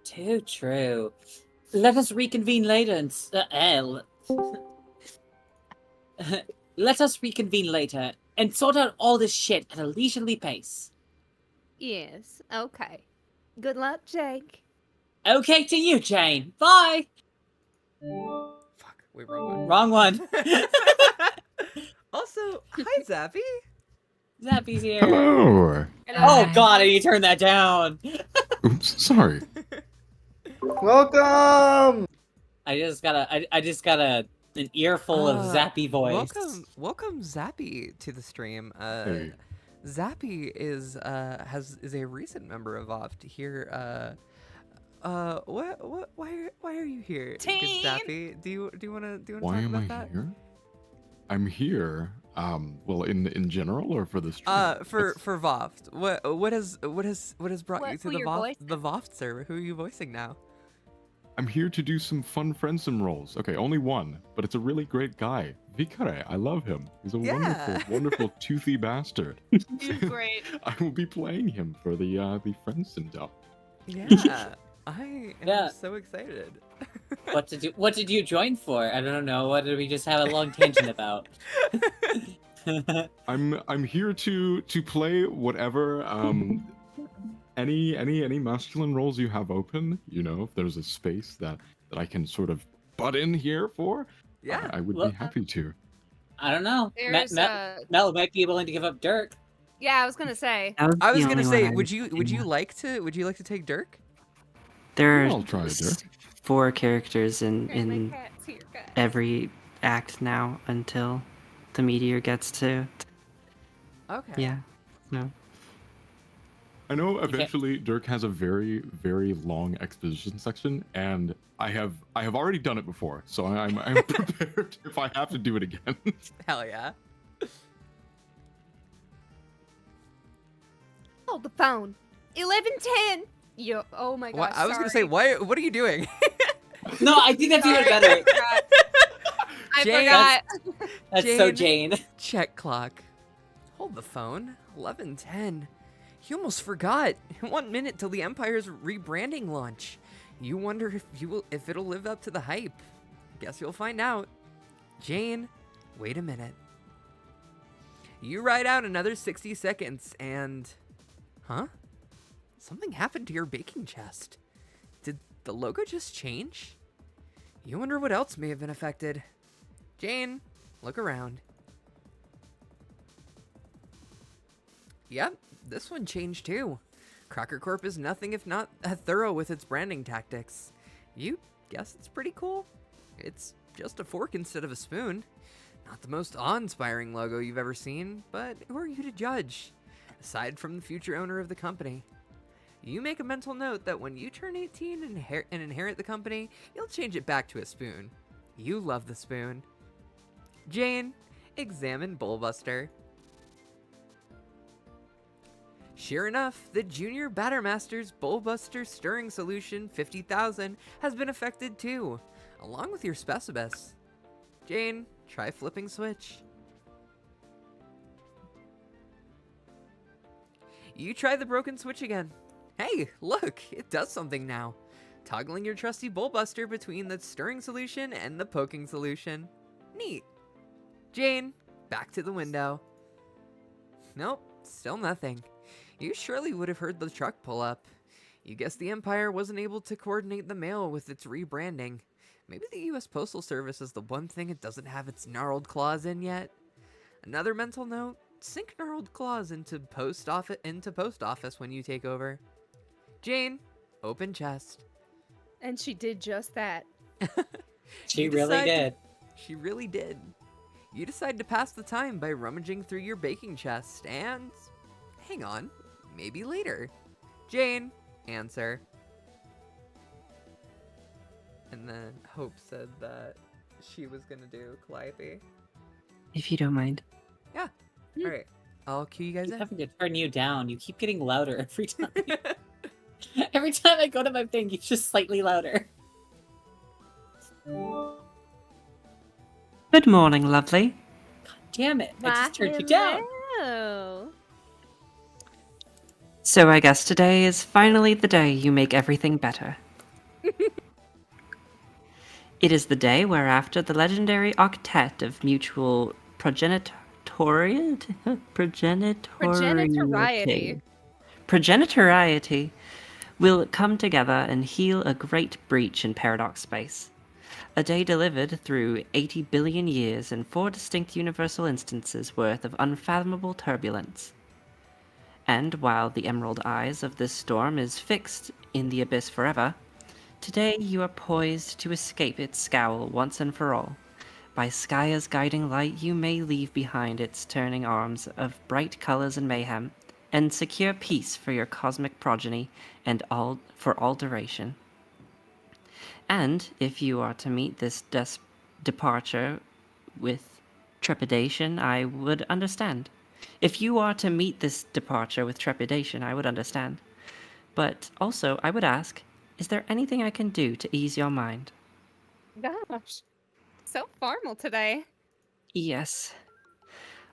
A: Too true. Let us reconvene later and let us reconvene later and sort out all this shit at a leisurely pace.
C: Yes, okay. Good luck, Jake.
A: Okay to you, Jane. Bye.
B: Fuck, wait, wrong
A: Wrong one.
B: one. Also, hi, Zappy.
A: Zappy's here.
H: Hello.
A: Oh God, I need to turn that down.
H: Oops, sorry.
G: Welcome.
A: I just got an earful of Zappy voice.
B: Welcome, Zappy, to the stream.
H: Hey.
B: Zappy is a recent member of VOFT here. Why are you here, good
D: Teen!
B: Zappy? Do you wanna
H: Why
B: talk
H: am
B: about
H: I
B: that?
H: here? I'm here. Well, in general or for the stream?
B: For VOFT. What has brought you
D: What-
B: to
D: who
B: the
D: you're
B: VOFT server? Who are you voicing now?
H: I'm here to do some fun friendsome roles. Okay, only one, but it's a really great guy. Vikare, I love him. He's a
B: Yeah.
H: wonderful toothy bastard.
D: He's great.
H: I will be playing him for the friendsome dub.
B: Yeah, I am
A: Yeah.
B: so excited.
A: What did you join for? I don't know. What did we just have a long tangent about?
H: I'm here to play whatever any masculine roles you have open. You know, if there's a space that I can sort of butt in here for,
B: Yeah.
H: I would
A: Well,
H: be happy to.
A: I don't know.
C: There's,
A: Mel might be willing to give up Dirk.
C: Yeah, I was gonna say.
E: That was
B: I was
E: the
B: gonna
E: only
B: say,
E: one I
B: would
E: was
B: you
E: thinking of.
B: like to take Dirk?
E: There
H: I'll
E: are
H: try it, Dirk.
E: 4 characters in
C: Apparently Cat's here, guys.
E: every act now until the meteor gets to.
B: Okay.
E: Yeah. No.
H: I know eventually Dirk has a very, very long exposition section, and I have already done it before, so I'm prepared if I have to do it again.
B: Hell yeah.
C: Hold the phone. 11:10. Yo, oh my
B: What?
C: gosh.
B: I was gonna say,
C: sorry.
B: what are you doing?
A: No, I think that's even
C: Sorry,
A: better.
C: I
B: Jane.
C: forgot.
A: That's so Jane.
B: Check clock. Hold the phone. 11:10. You almost forgot. 1 minute till the Empire's rebranding launch. You wonder if it'll live up to the hype. Guess you'll find out. Jane, wait a minute. You ride out another 60 seconds and... Huh? Something happened to your baking chest. Did the logo just change? You wonder what else may have been affected. Jane, look around. Yep, this one changed too. Crocker Corp is nothing if not thorough with its branding tactics. You guess it's pretty cool? It's just a fork instead of a spoon. Not the most awe-inspiring logo you've ever seen, but who are you to judge? Aside from the future owner of the company. You make a mental note that when you turn 18 and inherit the company, you'll change it back to a spoon. You love the spoon. Jane, examine Bullbuster. Sure enough, the Junior Battermaster's Bullbuster Stirring Solution 50,000 has been affected too, along with your Specibus. Jane, try flipping switch. You try the broken switch again. Hey, look, it does something now. Toggling your trusty Bullbuster between the stirring solution and the poking solution. Neat. Jane, back to the window. Nope, still nothing. You surely would have heard the truck pull up. You guess the Empire wasn't able to coordinate the mail with its rebranding. Maybe the US Postal Service is the one thing it doesn't have its gnarled claws in yet. Another mental note, sink gnarled claws into post office when you take over. Jane, open chest.
C: And she did just that.
A: She
B: You
A: really
B: decide to-
A: did.
B: She really did. You decide to pass the time by rummaging through your baking chest and... Hang on, maybe later. Jane, answer. And then Hope said that she was gonna do Calliope.
E: If you don't mind.
B: Yeah. Alright. I'll cue you guys
A: I'm
B: in.
A: having to turn you down. You keep getting louder every time. Every time I go to my thing, you're just slightly louder.
E: Good morning, lovely.
A: Damn it! I just turned you down.
C: Hello.
E: So I guess today is finally the day you make everything better. It is the day whereafter the legendary octet of mutual progenitoriety will come together and heal a great breach in paradox space. A day delivered through 80 billion years and 4 distinct universal instances worth of unfathomable turbulence. And while the emerald eyes of this storm is fixed in the abyss forever, today you are poised to escape its scowl once and for all. By Skya's guiding light you may leave behind its turning arms of bright colors and mayhem, and secure peace for your cosmic progeny and for all duration. And if you are to meet this departure with trepidation, I would understand. If you are to meet this departure with trepidation, I would understand. But also, I would ask, is there anything I can do to ease your mind?
C: Gosh. So formal today.
E: Yes.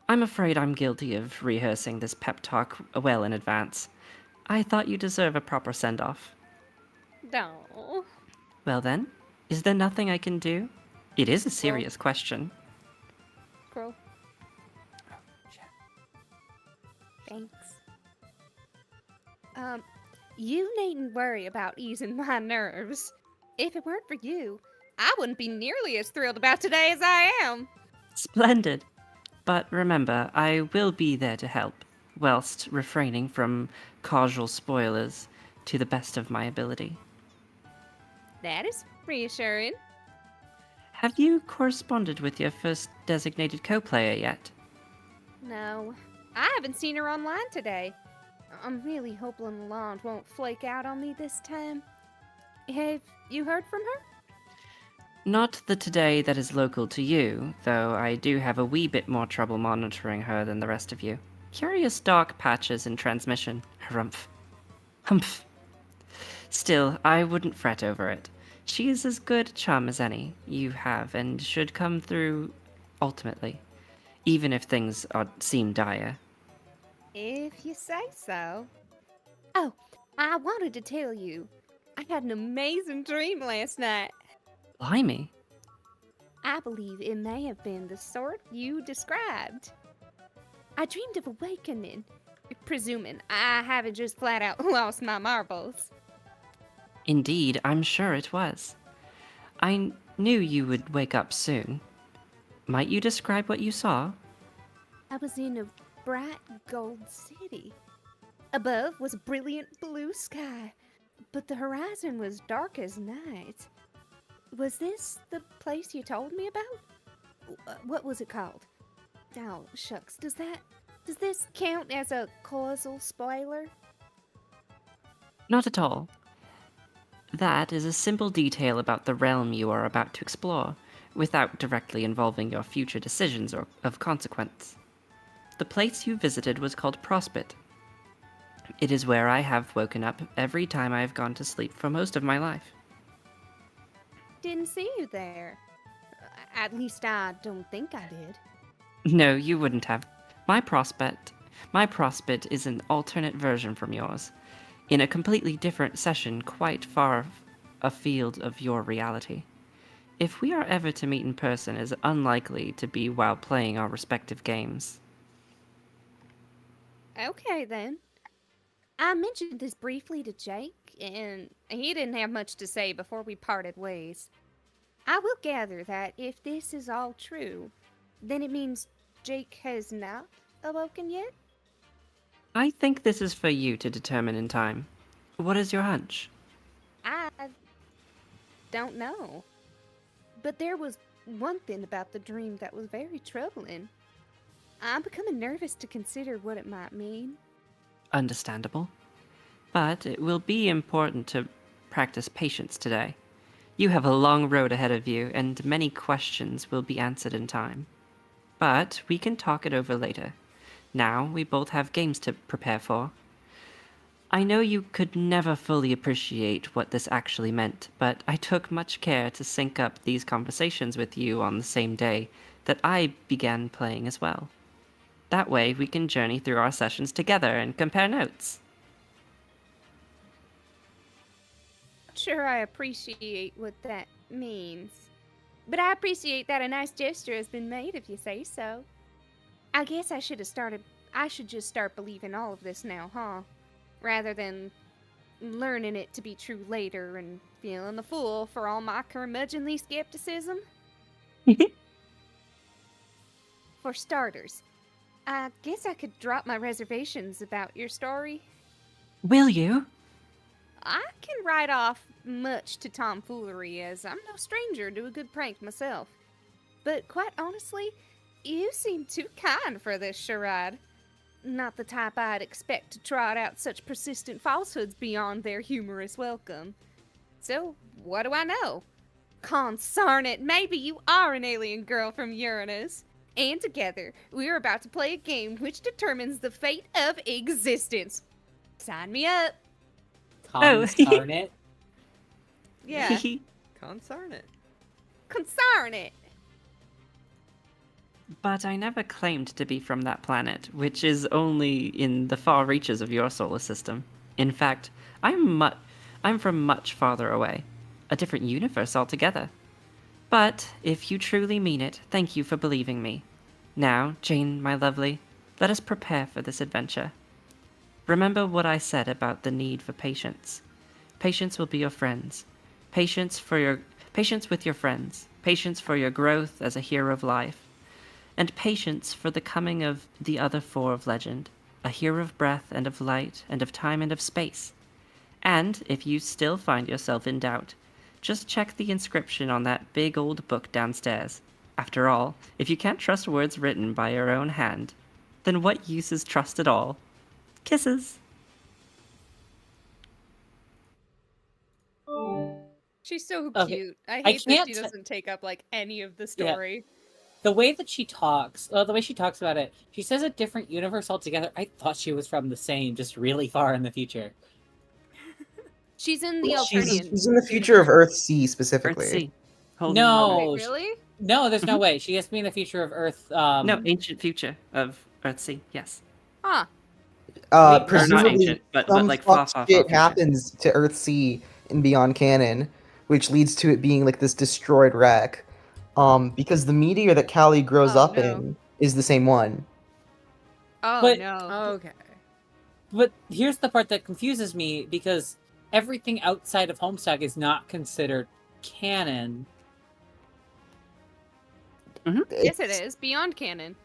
E: I'm afraid I'm guilty of rehearsing this pep talk well in advance. I thought you deserve a proper send-off.
C: No.
E: Well then, is there nothing I can do? It is a serious question.
C: Girl. Thanks. You needn't worry about easing my nerves. If it weren't for you, I wouldn't be nearly as thrilled about today as I am.
E: Splendid. But remember, I will be there to help, whilst refraining from causal spoilers to the best of my ability.
C: That is reassuring.
E: Have you corresponded with your first designated co-player yet?
C: No, I haven't seen her online today. I'm really hoping Lalonde won't flake out on me this time. Have you heard from her?
E: Not the today that is local to you, though I do have a wee bit more trouble monitoring her than the rest of you. Curious dark patches in transmission. Harumph. Humph. Still, I wouldn't fret over it. She is as good a chum as any you have and should come through ultimately, even if things seem dire.
C: If you say so. Oh, I wanted to tell you. I had an amazing dream last night.
E: Blimey.
C: I believe it may have been the sort you described. I dreamed of awakening, presuming I haven't just flat out lost my marbles.
E: Indeed, I'm sure it was. I knew you would wake up soon. Might you describe what you saw?
C: I was in a bright gold city. Above was a brilliant blue sky, but the horizon was dark as night. Was this the place you told me about? What was it called? Oh, shucks, does this count as a causal spoiler?
E: Not at all. That is a simple detail about the realm you are about to explore, without directly involving your future decisions or of consequence. The place you visited was called Prospit. It is where I have woken up every time I have gone to sleep for most of my life.
C: Didn't see you there. At least I don't think I did.
E: No, you wouldn't have. My Prospit is an alternate version from yours, in a completely different session quite far afield of your reality. If we are ever to meet in person, it is unlikely to be while playing our respective games.
C: Okay, then. I mentioned this briefly to Jake, and he didn't have much to say before we parted ways. I will gather that if this is all true, then it means Jake has not awoken yet?
E: I think this is for you to determine in time. What is your hunch?
C: don't know. But there was one thing about the dream that was very troubling. I'm becoming nervous to consider what it might mean.
E: Understandable. But it will be important to practice patience today. You have a long road ahead of you, and many questions will be answered in time. But we can talk it over later. Now we both have games to prepare for. I know you could never fully appreciate what this actually meant, but I took much care to sync up these conversations with you on the same day that I began playing as well. That way we can journey through our sessions together and compare notes.
C: Sure, I appreciate what that means. But I appreciate that a nice gesture has been made if you say so. I guess I should just start believing all of this now, huh? Rather than learning it to be true later and feeling the fool for all my curmudgeonly skepticism. For starters, I guess I could drop my reservations about your story.
E: Will you?
C: I can write off much to tomfoolery, as I'm no stranger to a good prank myself. But quite honestly, you seem too kind for this charade. Not the type I'd expect to trot out such persistent falsehoods beyond their humorous welcome. So, what do I know? Consarn it, maybe you are an alien girl from Uranus. And together, we're about to play a game which determines the fate of existence. Sign me up.
A: Consarn it.
C: Yeah,
B: Consarn it.
C: consarn it.
E: But I never claimed to be from that planet, which is only in the far reaches of your solar system. In fact, I'm from much farther away, a different universe altogether. But if you truly mean it, thank you for believing me. Now, Jane, my lovely, let us prepare for this adventure. Remember what I said about the need for patience. Patience will be your friends. Patience with your friends. Patience for your growth as a hero of life. And patience for the coming of the other four of legend, a hero of breath and of light and of time and of space. And if you still find yourself in doubt, just check the inscription on that big old book downstairs. After all, if you can't trust words written by your own hand, then what use is trust at all? Kisses.
C: She's so
A: Okay,
C: cute. I
A: I
C: hate that she
A: can't-
C: doesn't take up like any of the story.
A: The way that she talks, the way she talks about it, she says a different universe altogether. I thought she was from the same, just really far in the future.
C: She's in the
G: She's
C: Alternian.
G: in the future of Earth C specifically.
E: Earthsea. Holding
A: No.
E: on.
C: Wait,
A: Oh,
C: really?
A: No, there's no
E: Mhm.
A: way. She has to be in the future of Earth.
E: No, ancient future of Earthsea, yes.
C: Huh.
A: Wait, not
G: Presumably,
E: ancient, but
G: some
E: like
G: fuck
E: far
G: shit
E: future.
G: happens to Earth C in Beyond Canon, which leads to it being like this destroyed wreck. Because the meteor that Callie grows
C: Oh,
G: up
C: no.
G: in is the same one.
C: Oh
A: But-
C: no.
B: Okay.
A: But here's the part that confuses me, because everything outside of Homestuck is not considered canon.
C: Yes, it is. Beyond canon.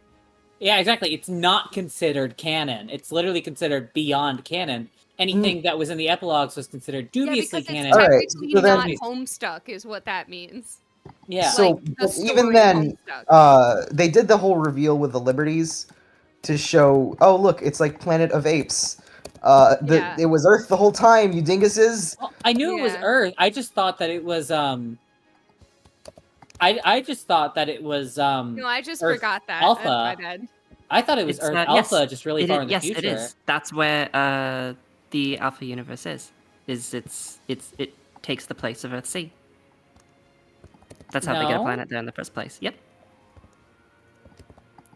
A: Yeah, exactly. It's not considered canon. It's literally considered beyond canon. Anything that was in the epilogues was considered dubiously
C: yeah, because
A: canon.
C: it's
G: Alright,
C: technically
G: so then-
C: not Homestuck is what that means.
A: Yeah.
G: So
C: Like, the
G: but
C: story
G: even
C: of
G: then,
C: Homestuck.
G: they did the whole reveal with the Liberties to show, oh look, it's like Planet of Apes.
C: Yeah.
G: It was Earth the whole time, you dinguses.
A: Well, I knew it was
C: Yeah.
A: Earth. I just thought that it was I just thought that it was
C: No, I just
A: Earth
C: forgot that.
A: Alpha.
C: That's my bad.
A: I thought it was
E: It's,
A: Earth
E: yes,
A: Alpha, just really far in the
E: yes,
A: future.
E: it is. That's where the Alpha universe is. It takes the place of Earthsea. That's how they get a
A: No.
E: planet there in the first place. Yep.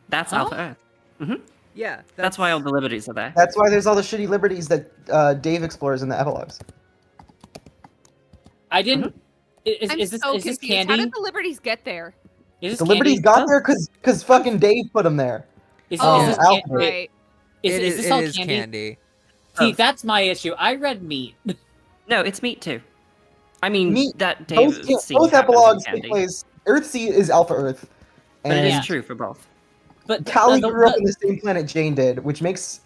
E: That's
A: Huh?
E: Alpha Earth.
B: Yeah.
E: That's why all the liberties are there.
G: That's why there's all the shitty Liberties that Dave explores in the epilogues.
A: I didn't.
C: I'm
A: Is this
C: so
A: is this
C: confused. How
A: candy?
C: did the Liberties get there?
A: Is this
G: The Liberties
A: candy?
G: got there because fucking Dave put them there.
A: Is,
C: Oh,
A: is this
G: Alpha.
A: can- wait,
C: right.
A: is this all candy?
B: candy.
A: See, that's my issue. I read meat.
E: No, it's meat too. I mean,
G: Meat-
E: that
G: Both,
E: Dave scene
G: both
E: happens in
G: epilogues take
E: Candy,
G: place. Earthsea is Alpha Earth.
E: but it
G: And
E: is
A: Yeah.
E: true for both.
A: But
G: Callie grew up in the same planet Jane did, which makes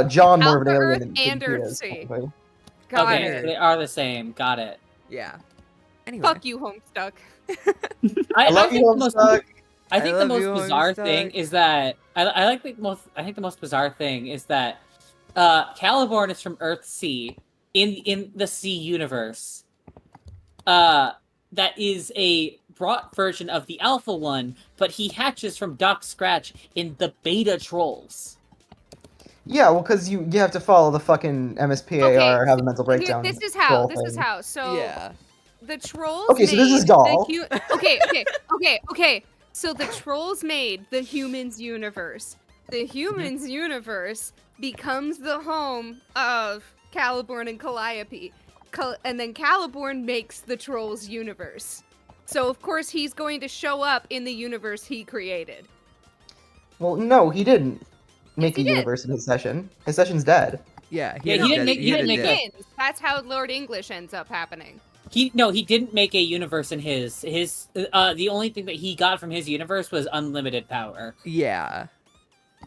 G: John more of an
C: Alpha
G: alien
C: Earth
G: than
C: and
G: he is,
C: Earthsea.
G: technically.
C: Got
A: okay,
C: it.
A: they are the same. Got it.
B: Yeah. Anyway.
C: Fuck you, Homestuck.
G: I love you,
A: think the most,
G: Homestuck.
A: I think the
B: love
A: most
B: you,
A: bizarre
B: Homestuck.
A: thing is that I think the most bizarre thing is that Caliborn is from Earth C in the C universe. That is a brought version of the Alpha one, but he hatches from Doc Scratch in the Beta Trolls.
G: Yeah, well, because you have to follow the fucking MSPAR
C: Okay,
G: have a mental breakdown.
C: This is how.
G: troll
C: This is
G: thing.
C: how. So
B: Yeah.
C: the trolls.
G: Okay, so this is
C: made
G: Doll.
C: Okay. So the trolls made the humans universe. The humans universe becomes the home of Caliborn and Calliope. And then Caliborn makes the trolls universe. So of course he's going to show up in the universe he created.
G: Well, no, he didn't make
C: he
G: a
C: did.
G: universe in his session. His session's dead.
B: Yeah,
A: Yeah, he didn't make- he didn't make
B: it.
A: a-
C: Wins. That's how Lord English ends up happening.
A: He didn't make a universe in his the only thing that he got from his universe was unlimited power.
B: Yeah.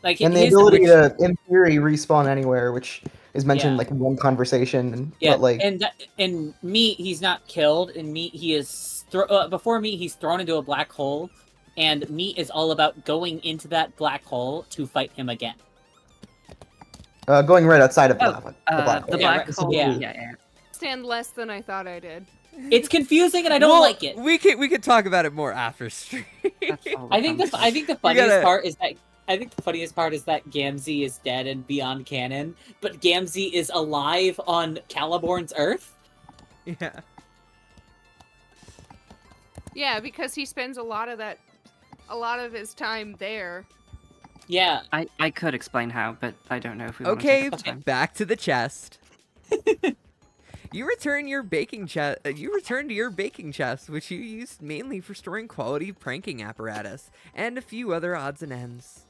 A: Like
G: And the
A: his
G: ability
A: original-
G: to, in theory, respawn anywhere, which is mentioned
A: Yeah.
G: like in one conversation.
A: Yeah,
G: But like,
A: and in Meat, he's not killed. In Meat, he is before Meat, he's thrown into a black hole, and Meat is all about going into that black hole to fight him again.
G: going right outside of the black hole.
E: The
A: Yeah,
E: black
A: right.
E: hole.
A: Yeah.
E: Yeah.
C: Stand less than I thought I did.
A: It's confusing, and I don't
B: Well,
A: like it.
B: We could talk about it more after stream.
E: That's all
A: I think the funniest
B: gotta-
A: part is that Gamzee is dead and beyond canon, but Gamzee is alive on Caliborn's Earth.
B: Yeah.
C: Yeah, because he spends a lot of his time there.
A: Yeah,
E: I could explain how, but I don't know if we want to
B: Okay,
E: take up the time.
B: back to the chest. You return to your baking chest, which you used mainly for storing quality pranking apparatus and a few other odds and ends.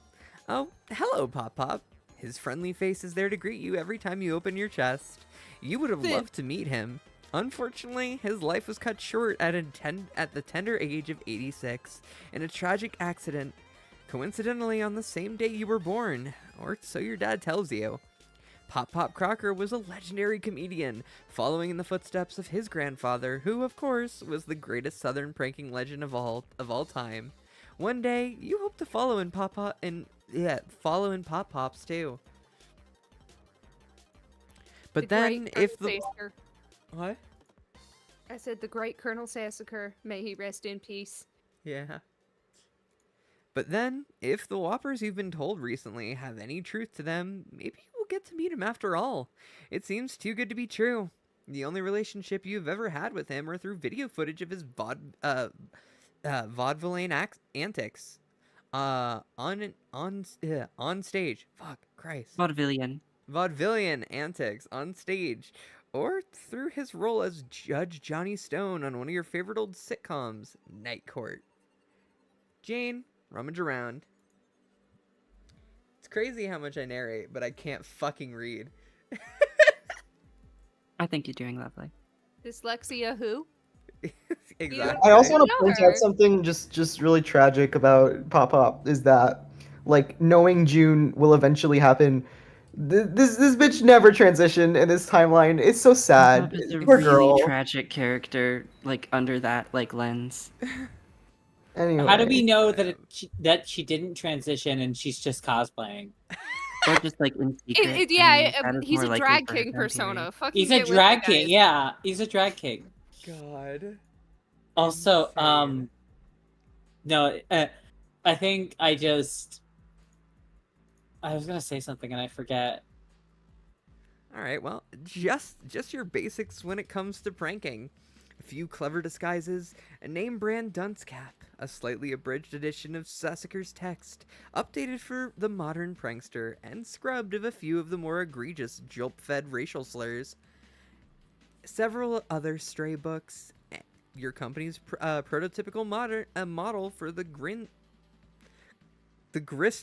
B: Oh, hello, Pop Pop. His friendly face is there to greet you every time you open your chest. You would have loved to meet him. Unfortunately, his life was cut short at the tender age of 86 in a tragic accident, coincidentally on the same day you were born, or so your dad tells you. Pop Pop Crocker was a legendary comedian, following in the footsteps of his grandfather, who, of course, was the greatest Southern pranking legend of all time. One day, you hope to follow in Pop Pop's too. But
C: The
B: then,
C: great
B: if
C: Colonel
B: the
C: Sassacre.
B: what?
C: I said the great Colonel Sassacre, may he rest in peace.
B: Yeah. But then, if the Whoppers you've been told recently have any truth to them, maybe we'll get to meet him after all. It seems too good to be true. The only relationship you've ever had with him are through video footage of his vaudevillian antics. On stage. Fuck, Christ. Vaudevillian antics on stage. Or through his role as Judge Johnny Stone on one of your favorite old sitcoms, Night Court. Jane, rummage around. It's crazy how much I narrate, but I can't fucking read.
E: I think you're doing lovely.
C: Dyslexia who?
B: Exactly.
G: I also
C: I
G: want to
C: know
G: point
C: her.
G: out something just really tragic about Pop Pop is that, like, knowing June will eventually happen. This bitch never transitioned in this timeline. It's so sad.
E: It's a
G: Poor
E: really
G: girl.
E: tragic character, like under that lens.
G: Anyway.
A: how do we know that she didn't transition and she's just cosplaying?
E: Or just like in secret.
C: He's a drag king persona. Fucking
A: He's a
C: get with
A: drag
C: it,
A: king.
C: guys.
A: Yeah, he's a drag king.
B: God.
A: Also,
B: Insane.
A: no, I think I was gonna say something and I forget.
B: All right, well, just your basics when it comes to pranking. A few clever disguises, a name brand dunce cap, a slightly abridged edition of Sassacre's text, updated for the modern prankster, and scrubbed of a few of the more egregious jolp-fed racial slurs. Several other stray books, your company's prototypical model for the grist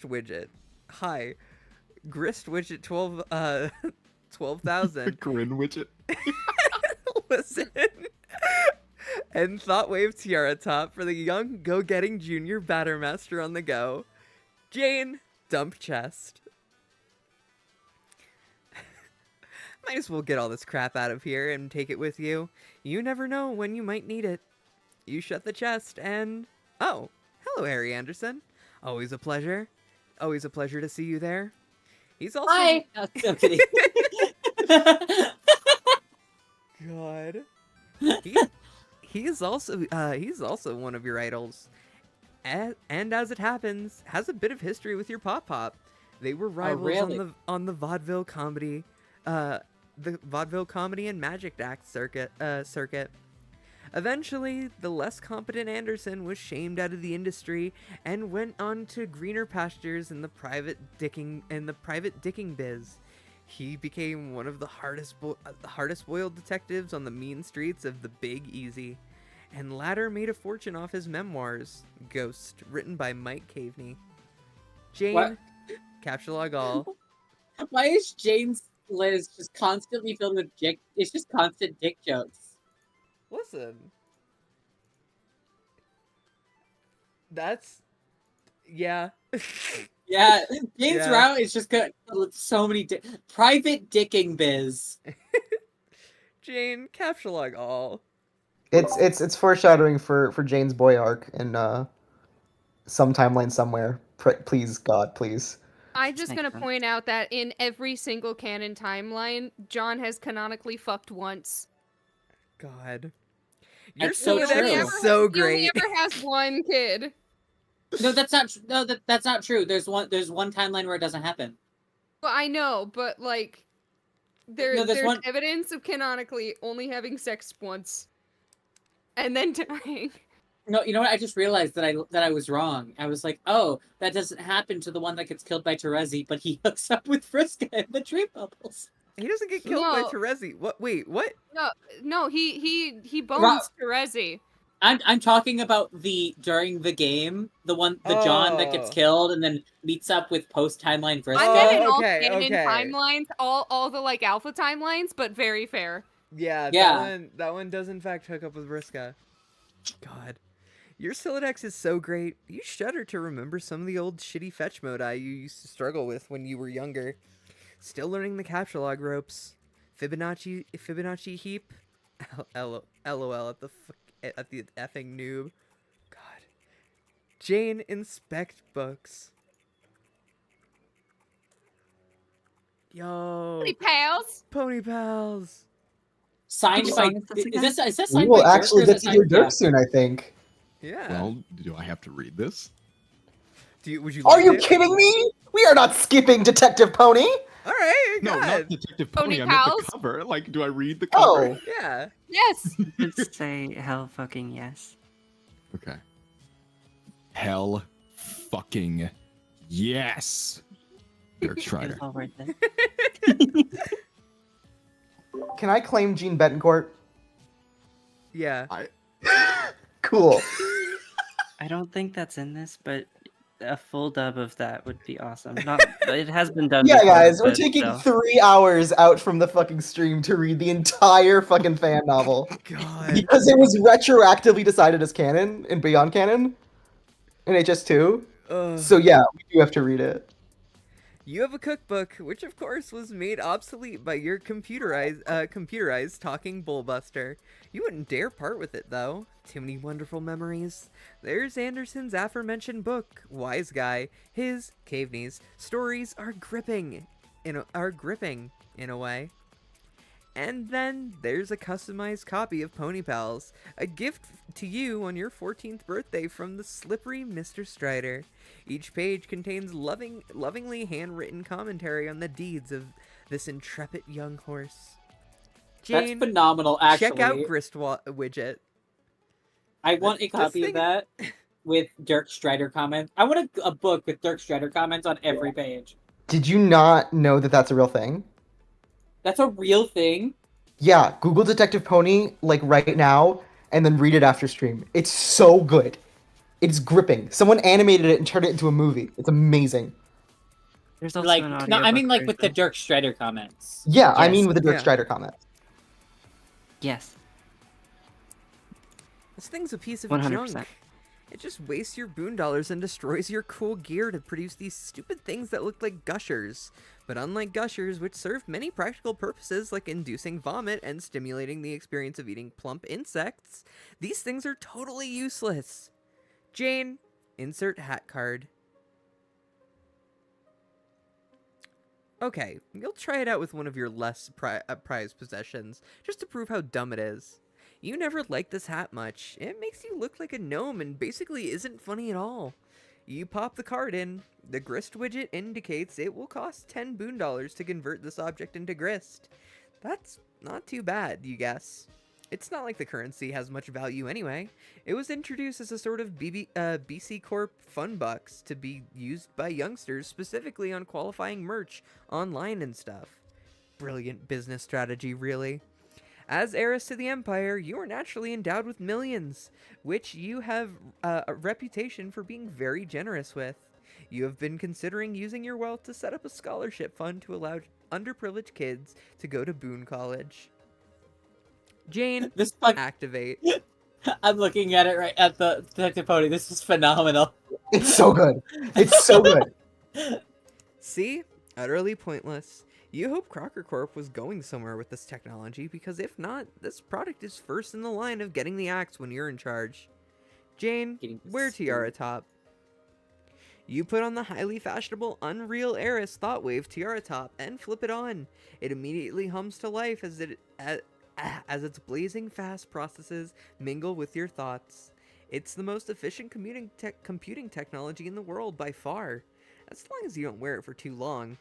B: widget. Hi, grist widget 12,000.
H: Grin widget.
B: Listen. And Thoughtwave Tiara Top for the young go-getting junior Battermaster on the go. Jane, dump chest. Might as well get all this crap out of here and take it with you. You never know when you might need it. You shut the chest and... Oh, hello, Harry Anderson. Always a pleasure. Always a pleasure to see you there. He's also...
A: Hi! No, I'm kidding.
B: God. He is also he's also one of your idols. And as it happens, has a bit of history with your Pop Pop. They were rivals
A: really?
B: on the vaudeville comedy and magic act circuit. Eventually, the less competent Anderson was shamed out of the industry and went on to greener pastures in the private dicking biz. He became one of the hardest boiled detectives on the mean streets of the Big Easy, and latter made a fortune off his memoirs, Ghost, written by Mike Caveney. Jane,
A: What?
B: capture log all.
A: Why is Jane's list just constantly filled with dick? It's just constant dick jokes.
B: Listen. That's... Yeah.
A: Yeah, Jane's
B: Yeah.
A: route is just got so many private dicking biz.
B: Jane, capture log all.
G: It's foreshadowing for Jane's boy arc in some timeline somewhere. Please, God, please.
C: I'm just
E: Makes
C: gonna
E: sense.
C: point out that in every single canon timeline, John has canonically fucked once.
B: God. Your
A: That's so
B: Rolodex
A: true.
B: is so
C: He
B: great.
C: only ever has one kid.
A: No, that's not. No, that's not true. There's one timeline where it doesn't happen.
C: Well, I know, but like,
A: No, there's
C: there's
A: one-
C: evidence of canonically only having sex once, and then dying.
A: No, you know what? I just realized that I was wrong. I was like, oh, that doesn't happen to the one that gets killed by Terezi, but he hooks up with Friska in the tree bubbles.
B: He doesn't get killed by
C: No.
B: Terezi. What? Wait, what?
C: No, he bones Terezi.
A: I'm talking about during the game, the John that gets
B: Oh.
A: killed and then meets up with post timeline Friska.
C: I meant in all
B: okay,
C: canon
B: okay.
C: timelines, all the like alpha timelines, but very fair.
B: Yeah,
A: Yeah.
B: that one does in fact hook up with Vriska. God. Your Silodex is so great, you shudder to remember some of the old shitty fetch modi you used to struggle with when you were younger. Still learning the capture log ropes. Fibonacci heap. LOL at the effing noob. God. Jane, inspect books. Yo.
C: Pretty pals.
B: Pony pals.
A: Signed by.
E: Song is this
A: Is this
G: We
A: signed
G: will
A: by Dirk,
G: actually
A: or is
G: get
A: it
G: to hear
A: signed-
G: Dirk soon, I think.
B: Yeah.
H: Well, do I have to read this?
B: Would you
G: Are
B: like
G: you
B: it?
G: kidding me? We are not skipping Detective Pony.
B: All right.
H: No,
B: God.
H: not Detective
C: Pony
H: Pony. I meant
C: Pals?
H: the cover. Like, do I read the cover?
G: Oh,
B: Yeah.
C: Yes.
E: Let's say hell fucking yes.
H: Okay. Hell fucking yes. Dirk
E: It
H: Strider.
E: was all right then.
G: can I claim Gene Betancourt?
B: Yeah.
G: Cool.
E: I don't think that's in this, but a full dub of that would be awesome. Not, it has been done.
G: Yeah,
E: before,
G: guys, we're
E: but
G: taking
E: still.
G: 3 hours out from the fucking stream to read the entire fucking fan novel
B: God.
G: because it was retroactively decided as canon and beyond canon in HS2.
B: Ugh.
G: So yeah, we do have to read it.
B: You have a cookbook, which of course was made obsolete by your computerized talking bullbuster. You wouldn't dare part with it, though. Too many wonderful memories. There's Anderson's aforementioned book, Wise Guy. His, Caveney's, stories are gripping in a way. And then there's a customized copy of Pony Pals, a gift to you on your 14th birthday from the slippery Mr. Strider. Each page contains lovingly handwritten commentary on the deeds of this intrepid young horse.
A: That's
B: Jane,
A: phenomenal. Actually,
B: check out Grist Widget.
A: I want a
B: This
A: copy
B: thing-
A: of that with Dirk Strider comments. I want a book with Dirk Strider comments on every page.
G: Did you not know that that's a real thing?
A: That's a real thing.
G: Yeah, Google Detective Pony like right now and then read it after stream. It's so good. It's gripping. Someone animated it and turned it into a movie. It's amazing.
E: There's also
A: Like,
E: an
A: no, I
E: audiobook
A: mean like with the
E: version.
A: Dirk Strider comments.
G: Yeah, I
E: Yes.
G: mean with the Dirk
B: Yeah.
G: Strider comment.
E: Yes.
B: This thing's a piece of
E: 100%.
B: junk. It just wastes your boon dollars and destroys your cool gear to produce these stupid things that look like gushers. But unlike gushers, which serve many practical purposes like inducing vomit and stimulating the experience of eating plump insects, these things are totally useless. Jane, insert hat card. Okay, you'll try it out with one of your less prized possessions, just to prove how dumb it is. You never liked this hat much. It makes you look like a gnome and basically isn't funny at all. You pop the card in. The grist widget indicates it will cost 10 boon dollars to convert this object into grist. That's not too bad, you guess. It's not like the currency has much value anyway. It was introduced as a sort of BC Corp fun bucks to be used by youngsters specifically on qualifying merch online and stuff. Brilliant business strategy, really. As heiress to the Empire, you are naturally endowed with millions, which you have a reputation for being very generous with. You have been considering using your wealth to set up a scholarship fund to allow underprivileged kids to go to Boone College. Jane, activate.
A: I'm looking at it right at the detective pony. This is phenomenal.
G: It's so good. It's so good.
B: See? Utterly pointless. You hope Crocker Corp was going somewhere with this technology, because if not, this product is first in the line of getting the axe when you're in charge. Jane, wear tiara top. You put on the highly fashionable Unreal Heiress Thoughtwave tiara top and flip it on. It immediately hums to life as its blazing fast processes mingle with your thoughts. It's the most efficient computing technology in the world by far, as long as you don't wear it for too long.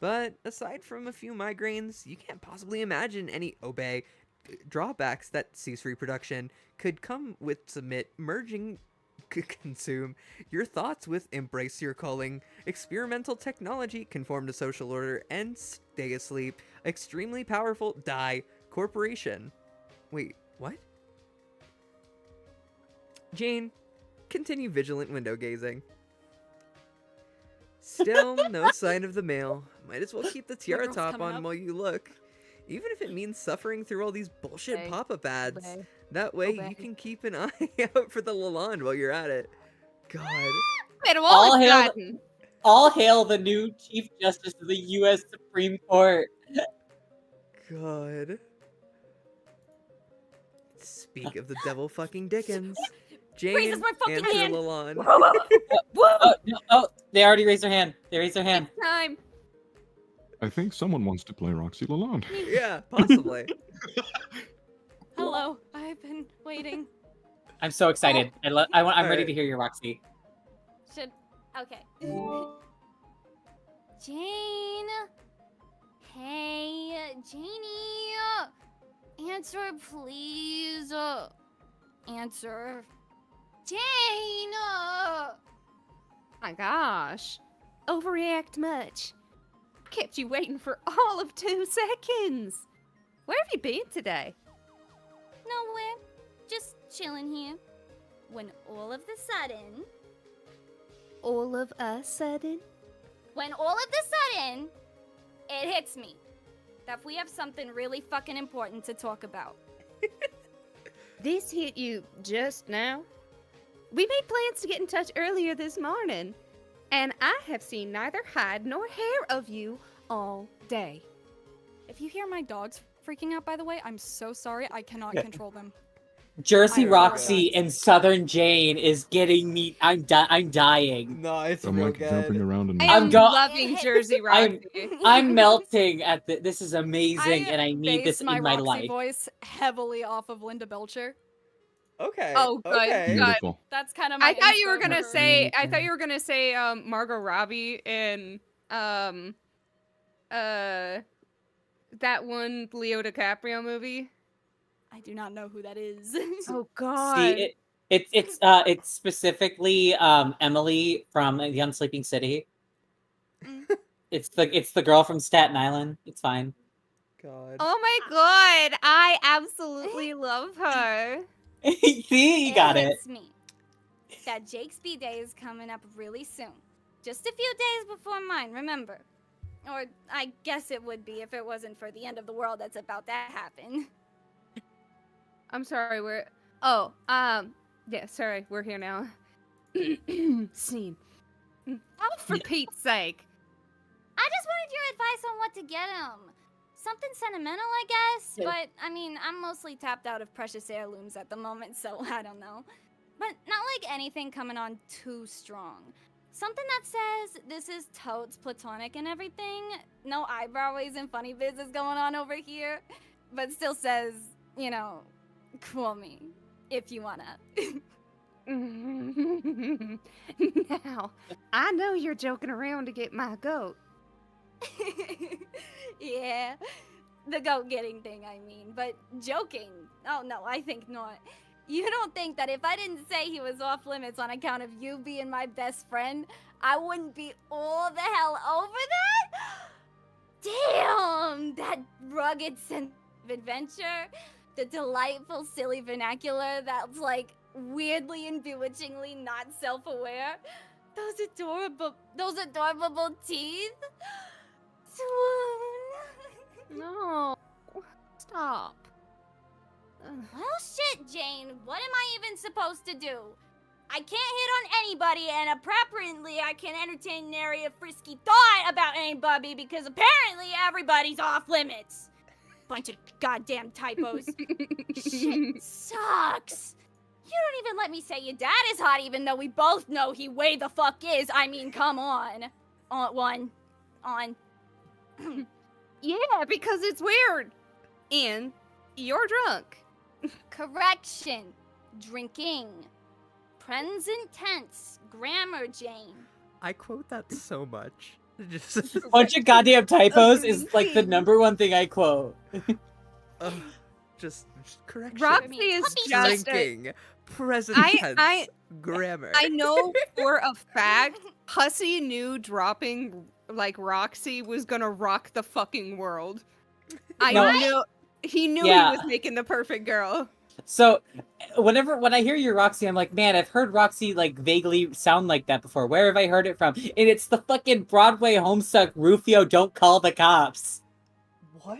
B: But aside from a few migraines, you can't possibly imagine any drawbacks that cease reproduction could come with submit, merging, consume your thoughts with embrace your calling, experimental technology, conform to social order, and stay asleep. Extremely powerful die corporation. Wait, what? Jane, continue vigilant window gazing. Still no sign of the mail. Might as well keep the tiara top on while you look. Even if it means suffering through all these bullshit pop-up ads. That way you can keep an eye out for the Lalonde while you're at it. God.
A: All hail the new Chief Justice of the U.S. Supreme Court.
B: God. Speak of the devil fucking Dickens. Jane, answer Lalonde.
A: They already raised their hand. They raised their hand.
C: Time.
H: I think someone wants to play Roxy Lalonde.
B: Yeah, possibly.
D: Hello, I've been waiting.
A: I'm so excited. I'm ready to hear your Roxy.
I: Okay. Jane. Hey, Janie. Answer, please. Answer. Jane!
C: My gosh. Overreact much. Kept you waiting for all of 2 seconds. Where have you been today?
I: Nowhere. Just chilling here. When all of the sudden...
C: All of a sudden?
I: When all of the sudden, it hits me that we have something really fucking important to talk about.
C: This hit you just now? We made plans to get in touch earlier this morning, and I have seen neither hide nor hair of you all day.
D: If you hear my dogs freaking out, by the way, I'm so sorry. I cannot control them.
A: Jersey Roxy and Southern Jane is getting me. I'm dying.
B: No, it's
H: I'm
B: real
H: like
B: good.
H: jumping around and
C: I'm loving Jersey Roxy.
A: I'm melting at the. This is amazing, and I need this in my
D: Roxy
A: life.
D: voice heavily off of Linda Belcher.
B: Okay.
C: Oh, good.
B: Okay.
H: beautiful.
D: That's kind of my
C: I thought you were
D: inspo
C: gonna
D: for-
C: say. I thought you were gonna say Margot Robbie in that one Leo DiCaprio movie.
D: I do not know who that is.
C: Oh God.
A: See, it's specifically Emily from The Unsleeping City. It's the girl from Staten Island. It's fine.
B: God.
C: Oh my God! I absolutely love her.
A: See, you got it.
I: Hits me that Jake's B-Day is coming up really soon. Just a few days before mine, remember. Or I guess it would be if it wasn't for the end of the world that's about to happen.
C: I'm sorry, we're... Oh, yeah, sorry, we're here now. Scene. Oh, for Pete's sake.
I: I just wanted your advice on what to get him. Something sentimental, I guess.
A: Yeah.
I: But, I mean, I'm mostly tapped out of precious heirlooms at the moment, so I don't know. But not like anything coming on too strong. Something that says this is totes platonic and everything. No eyebrow waves and funny business going on over here. But still says, you know, cool me. If you wanna.
C: Now, I know you're joking around to get my goat.
I: Yeah, the goat getting thing, I mean, but joking. Oh no, I think not. You don't think that if I didn't say he was off limits on account of you being my best friend, I wouldn't be all the hell over that? Damn, that rugged sense of adventure, the delightful, silly vernacular that's like weirdly and bewitchingly not self-aware, those adorable teeth. Swoon.
C: No. Stop.
I: Well, shit, Jane. What am I even supposed to do? I can't hit on anybody, and apparently I can entertain nary a frisky thought about anybody because apparently everybody's off limits. Bunch of goddamn typos. Shit sucks. You don't even let me say your dad is hot, even though we both know he way the fuck is. I mean, come on. On.
C: Yeah, because it's weird. And you're drunk.
I: Correction. Drinking. Present tense. Grammar, Jane.
B: I quote that so much. Just
A: Bunch of goddamn typos is like the number one thing I quote.
B: just correction.
C: Roxy is just
B: drinking. Present tense. Grammar.
C: I know for a fact Hussy knew dropping like Roxy was gonna rock the fucking world. I knew he knew he was making the perfect girl.
A: So, when I hear your Roxy, I'm like, man, I've heard Roxy like vaguely sound like that before. Where have I heard it from? And it's the fucking Broadway Homestuck Rufio Don't Call the Cops.
B: What?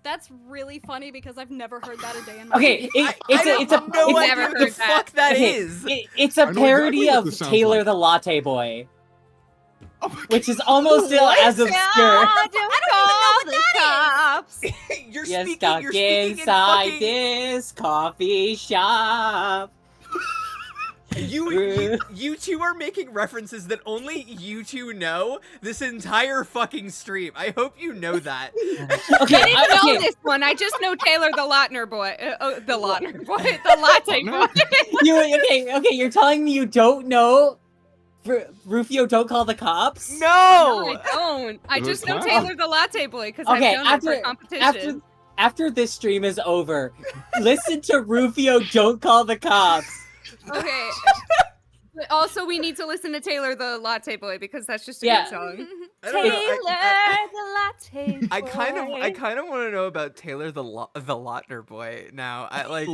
D: That's really funny because I've never heard that a day in my
A: Okay,
D: life.
A: it's a
B: no
C: I've never
B: idea what
C: heard
B: the fuck that
A: okay,
B: is.
A: It's a
H: I know
A: parody
H: exactly what
A: of
H: this sounds
A: Taylor
H: like.
A: the Latte Boy,
H: Oh my
A: which is almost still as obscure.
C: I don't even know what that is.
B: You're
A: You're
B: speaking.
A: stuck
B: You're speaking
A: inside
B: in fucking.
A: this coffee shop.
B: You two are making references that only you two know this entire fucking stream. I hope you know that.
A: Okay,
C: I didn't know
A: okay.
C: this one. I just know Taylor the Lautner boy. The Lautner boy. The latte boy.
A: Okay, you're telling me you don't know Rufio Don't Call the Cops?
C: No,
B: No.
C: I don't. I
H: Good
C: just know
H: clown.
C: Taylor the Latte Boy because
A: Okay,
C: I've done it for competition.
A: after this stream is over, listen to Rufio Don't Call the Cops.
C: Okay. But also, we need to listen to Taylor the Latte Boy because that's just a
A: Yeah.
C: good song.
B: I don't know.
F: the latte.
B: I kind of want to know about Taylor the Lautner boy now. I like.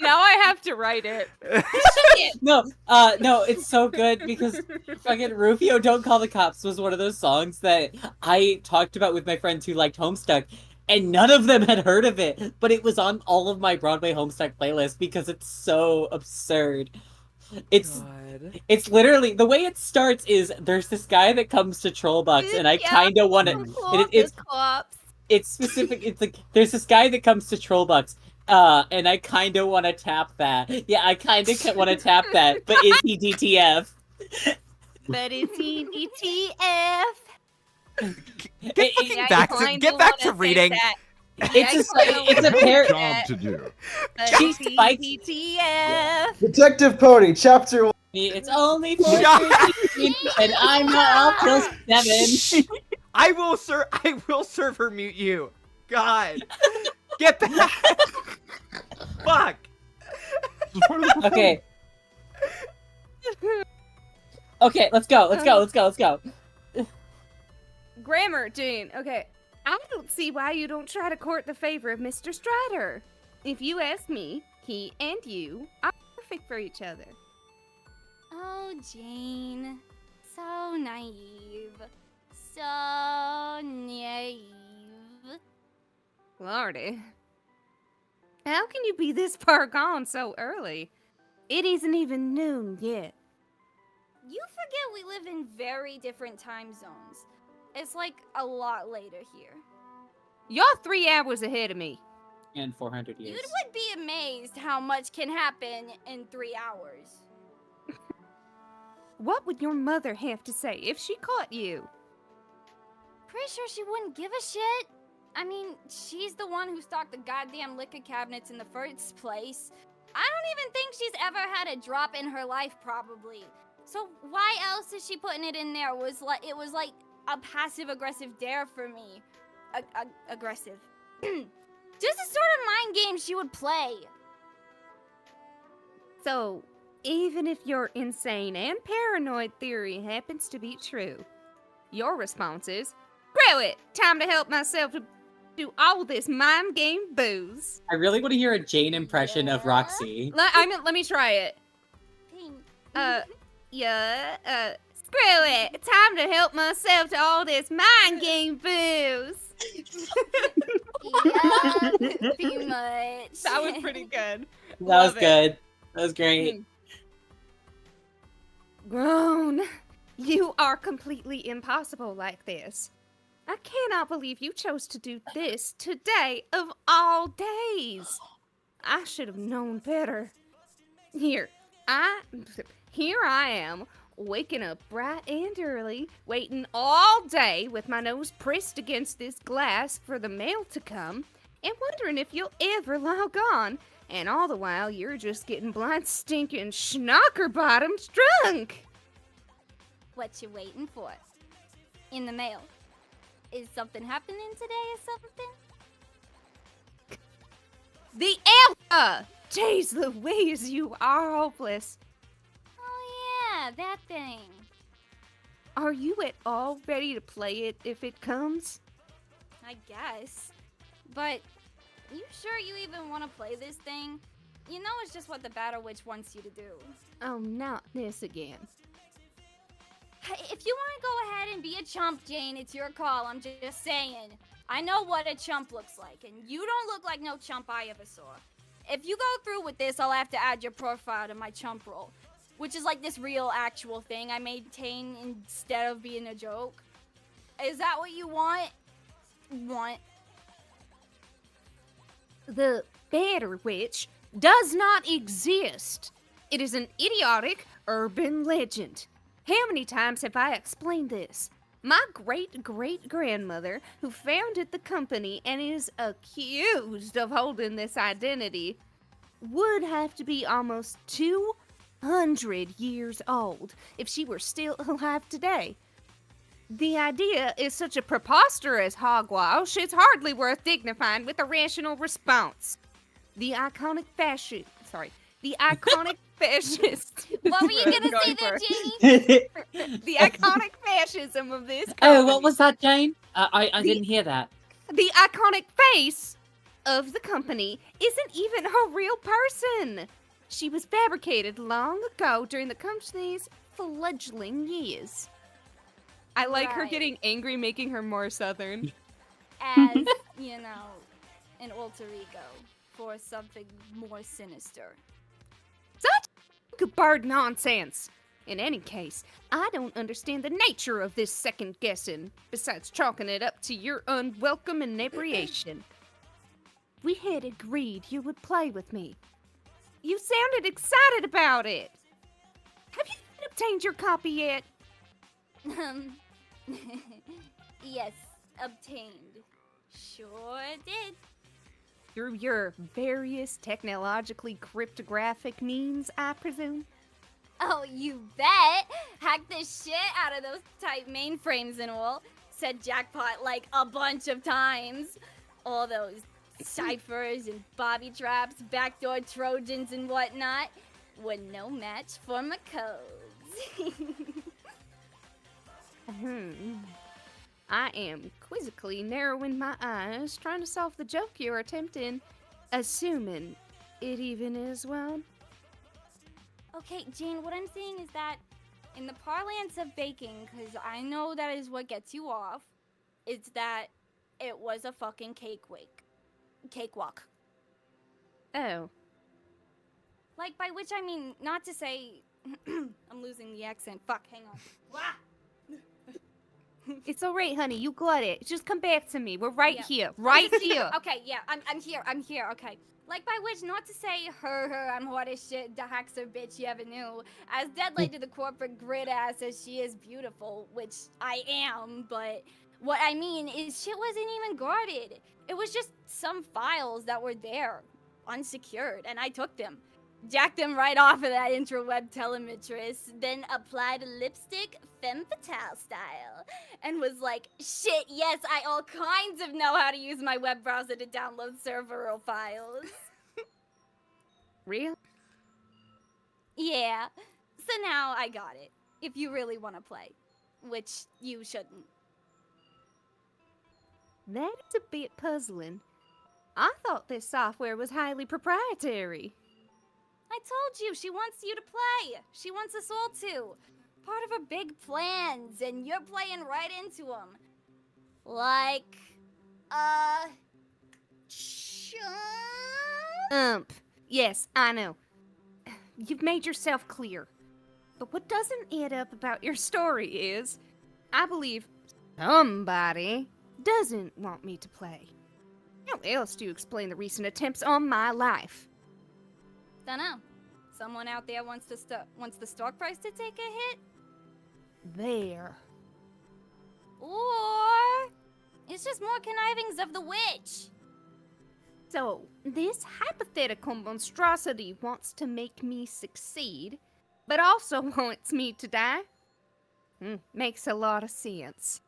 C: Now I have to write it.
A: No, it's so good because fucking Rufio Don't Call the Cops was one of those songs that I talked about with my friends who liked Homestuck, and none of them had heard of it, but it was on all of my Broadway Homestuck playlists because it's so absurd. It's literally, the way it starts is there's this guy that comes to Trollbucks, and I kind of want to, it's specific, it's like, there's this guy that comes to Trollbucks, and I kind of want to tap that. Yeah, I kind of want to tap that, but is he DTF?
C: But is he ETF?
B: Get back to reading.
A: It's a pair.
H: Job to do.
A: She spikes.
C: ETF.
G: Detective Pony, Chapter 1.
A: It's only 4:13, and I'm not up till 7.
B: I will server mute you. God. Get back. Fuck.
A: Okay. Okay, let's go.
C: Grammar, Jane. Okay. I don't see why you don't try to court the favor of Mr. Strider. If you ask me, he and you are perfect for each other.
I: Oh, Jane. So naive. So naive.
C: Lordy. How can you be this far gone so early? It isn't even noon yet.
I: You forget we live in very different time zones. It's like a lot later here.
C: You're 3 hours ahead of me.
A: And 400 years.
I: You would be amazed how much can happen in 3 hours.
C: What would your mother have to say if she caught you?
I: Pretty sure she wouldn't give a shit. I mean, she's the one who stocked the goddamn liquor cabinets in the first place. I don't even think she's ever had a drop in her life, probably. So why else is she putting it in there? It was like a passive-aggressive dare for me. Aggressive. Just a sort of mind game she would play.
C: So, even if your insane and paranoid theory happens to be true, your response is, screw it! Time to help myself to do all this mind game booze.
A: I really want to hear a Jane impression of Roxy.
C: Let me try it. Screw it! Time to help myself to all this mind game booze.
I: Yeah, pretty much.
C: That was pretty good.
A: That was good. That was great.
C: Grown, you are completely impossible like this. I cannot believe you chose to do this today of all days. I should have known better. Here I am, waking up bright and early, waiting all day with my nose pressed against this glass for the mail to come, and wondering if you'll ever log on. And all the while, you're just getting blind, stinking, schnocker-bottomed drunk.
I: What you waiting for? In the mail. Is something happening today or something?
C: The Alpha! Jeez Louise, you are hopeless.
I: Oh yeah, that thing.
C: Are you at all ready to play it if it comes?
I: I guess. But, you sure you even want to play this thing? You know it's just what the Battle Witch wants you to do.
C: Oh, not this again.
I: If you want to go ahead and be a chump, Jane, it's your call. I'm just saying. I know what a chump looks like, and you don't look like no chump I ever saw. If you go through with this, I'll have to add your profile to my chump roll, which is like this real, actual thing I maintain instead of being a joke. Is that what you want?
C: The Battle Witch does not exist. It is an idiotic urban legend. How many times have I explained this? My great-great-grandmother, who founded the company and is accused of holding this identity, would have to be almost 200 years old if she were still alive today. The idea is such a preposterous hogwash, it's hardly worth dignifying with a rational response. The iconic fascist.
I: What were you gonna say there, Janie?
C: The iconic fascism of this company.
A: Oh, what was that, Jane? I didn't hear that.
C: The iconic face of the company isn't even a real person. She was fabricated long ago during the company's fledgling years. I like her
I: Right.
C: getting angry, making her more southern.
I: As, you know, an alter ego for something more sinister.
C: Such bird nonsense. In any case, I don't understand the nature of this second guessing, besides chalking it up to your unwelcome inebriation. We had agreed you would play with me. You sounded excited about it. Have you obtained your copy yet?
I: Yes, obtained. Sure did.
C: Through your various technologically cryptographic means, I presume?
I: Oh, you bet! Hacked the shit out of those tight mainframes and all. Said jackpot like a bunch of times. All those ciphers and bobby traps, backdoor trojans and whatnot were no match for my codes.
C: I am quizzically narrowing my eyes, trying to solve the joke you're attempting, assuming it even is one.
I: Okay, Jane, what I'm saying is that in the parlance of baking, because I know that is what gets you off, it's that it was a fucking cakewalk.
C: Oh.
I: Like, by which I mean, not to say... I'm losing the accent. Fuck, hang on.
C: It's alright, honey. You got it. Just come back to me. We're right
I: Yeah.
C: here. Right here.
I: Okay, yeah, I'm here, okay. Like, by which, not to say her, I'm hot as shit, the hackser bitch you ever knew. As deadly to the corporate grid ass as she is beautiful, which I am, but what I mean is shit wasn't even guarded. It was just some files that were there, unsecured, and I took them. Jacked them right off of that intraweb telemetrist, then applied lipstick femme fatale style, and was like, shit, yes, I all kinds of know how to use my web browser to download server files.
C: Real?
I: Yeah, so now I got it, if you really want to play, which you shouldn't.
C: That is a bit puzzling. I thought this software was highly proprietary.
I: I told you, she wants you to play. She wants us all to. Part of her big plans, and you're playing right into them. Like,
C: Yes, I know. You've made yourself clear. But what doesn't add up about your story is, I believe somebody doesn't want me to play. How else do you explain the recent attempts on my life?
I: Dunno. Someone out there wants the stock price to take a hit?
C: There.
I: Or it's just more connivings of the witch.
C: So, this hypothetical monstrosity wants to make me succeed, but also wants me to die? Makes a lot of sense.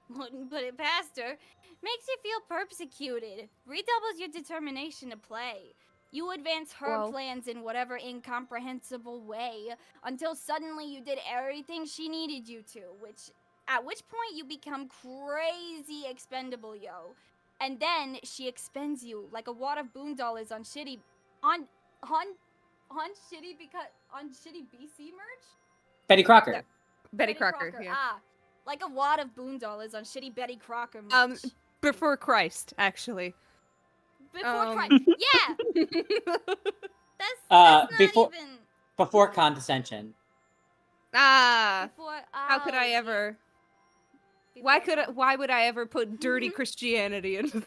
I: Wouldn't put it past her. Makes you feel persecuted. Redoubles your determination to play. You advance her
C: Well-
I: plans in whatever incomprehensible way until suddenly you did everything she needed you to, at which point you become crazy expendable, yo. And then she expends you like a wad of boondollars on shitty BC merch?
A: Betty Crocker.
C: Yeah. Betty Crocker, yeah.
I: Ah, like a wad of boondollars on shitty Betty Crocker merch.
C: Before Christ, actually.
I: Before Christ. Yeah! That's not
A: before-
I: even...
A: Before condescension.
I: Before,
C: How could I ever... Why would I ever put dirty Christianity into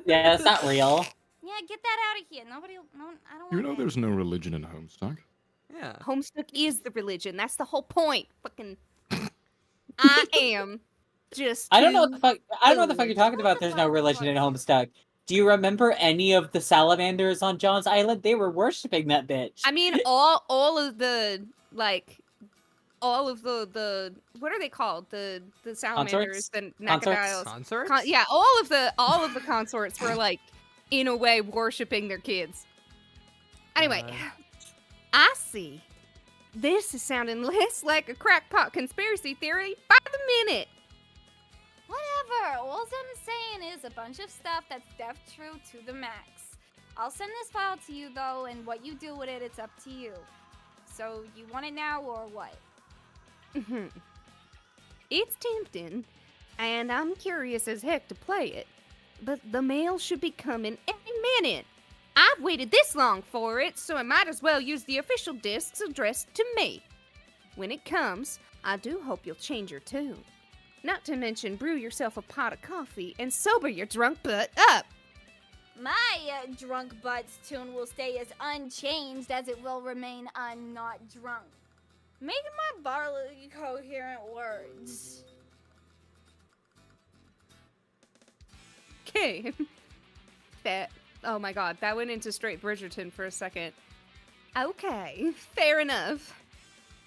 A: Yeah, that's not real.
I: Yeah, get that out of here. I don't
H: You
I: want
H: know there's no religion in Homestuck.
B: Yeah.
C: Homestuck is the religion. That's the whole point. Fucking... I am just
A: I don't know what the
C: too
A: fuck. I don't know what the fuck you're
C: good.
A: talking about. There's no religion in Homestuck. Do you remember any of the salamanders on John's Island? They were worshiping that bitch.
C: I mean, all of the, like... All of the what are they called? The salamanders, the crocodiles.
B: Consorts?
C: Yeah, all of the consorts were like, in a way, worshiping their kids. Anyway, I see. This is sounding less like a crackpot conspiracy theory by the minute.
I: Whatever. All I'm saying is a bunch of stuff that's def true to the max. I'll send this file to you though, and what you do with it, it's up to you. So you want it now or what?
C: It's tempting, and I'm curious as heck to play it. But the mail should be coming any minute. I've waited this long for it, so I might as well use the official discs addressed to me. When it comes, I do hope you'll change your tune. Not to mention brew yourself a pot of coffee and sober your drunk butt up.
I: My drunk butt's tune will stay as unchanged as it will remain not drunk. Making my barley coherent words.
C: Okay. Oh my god, that went into straight Bridgerton for a second. Okay, fair enough.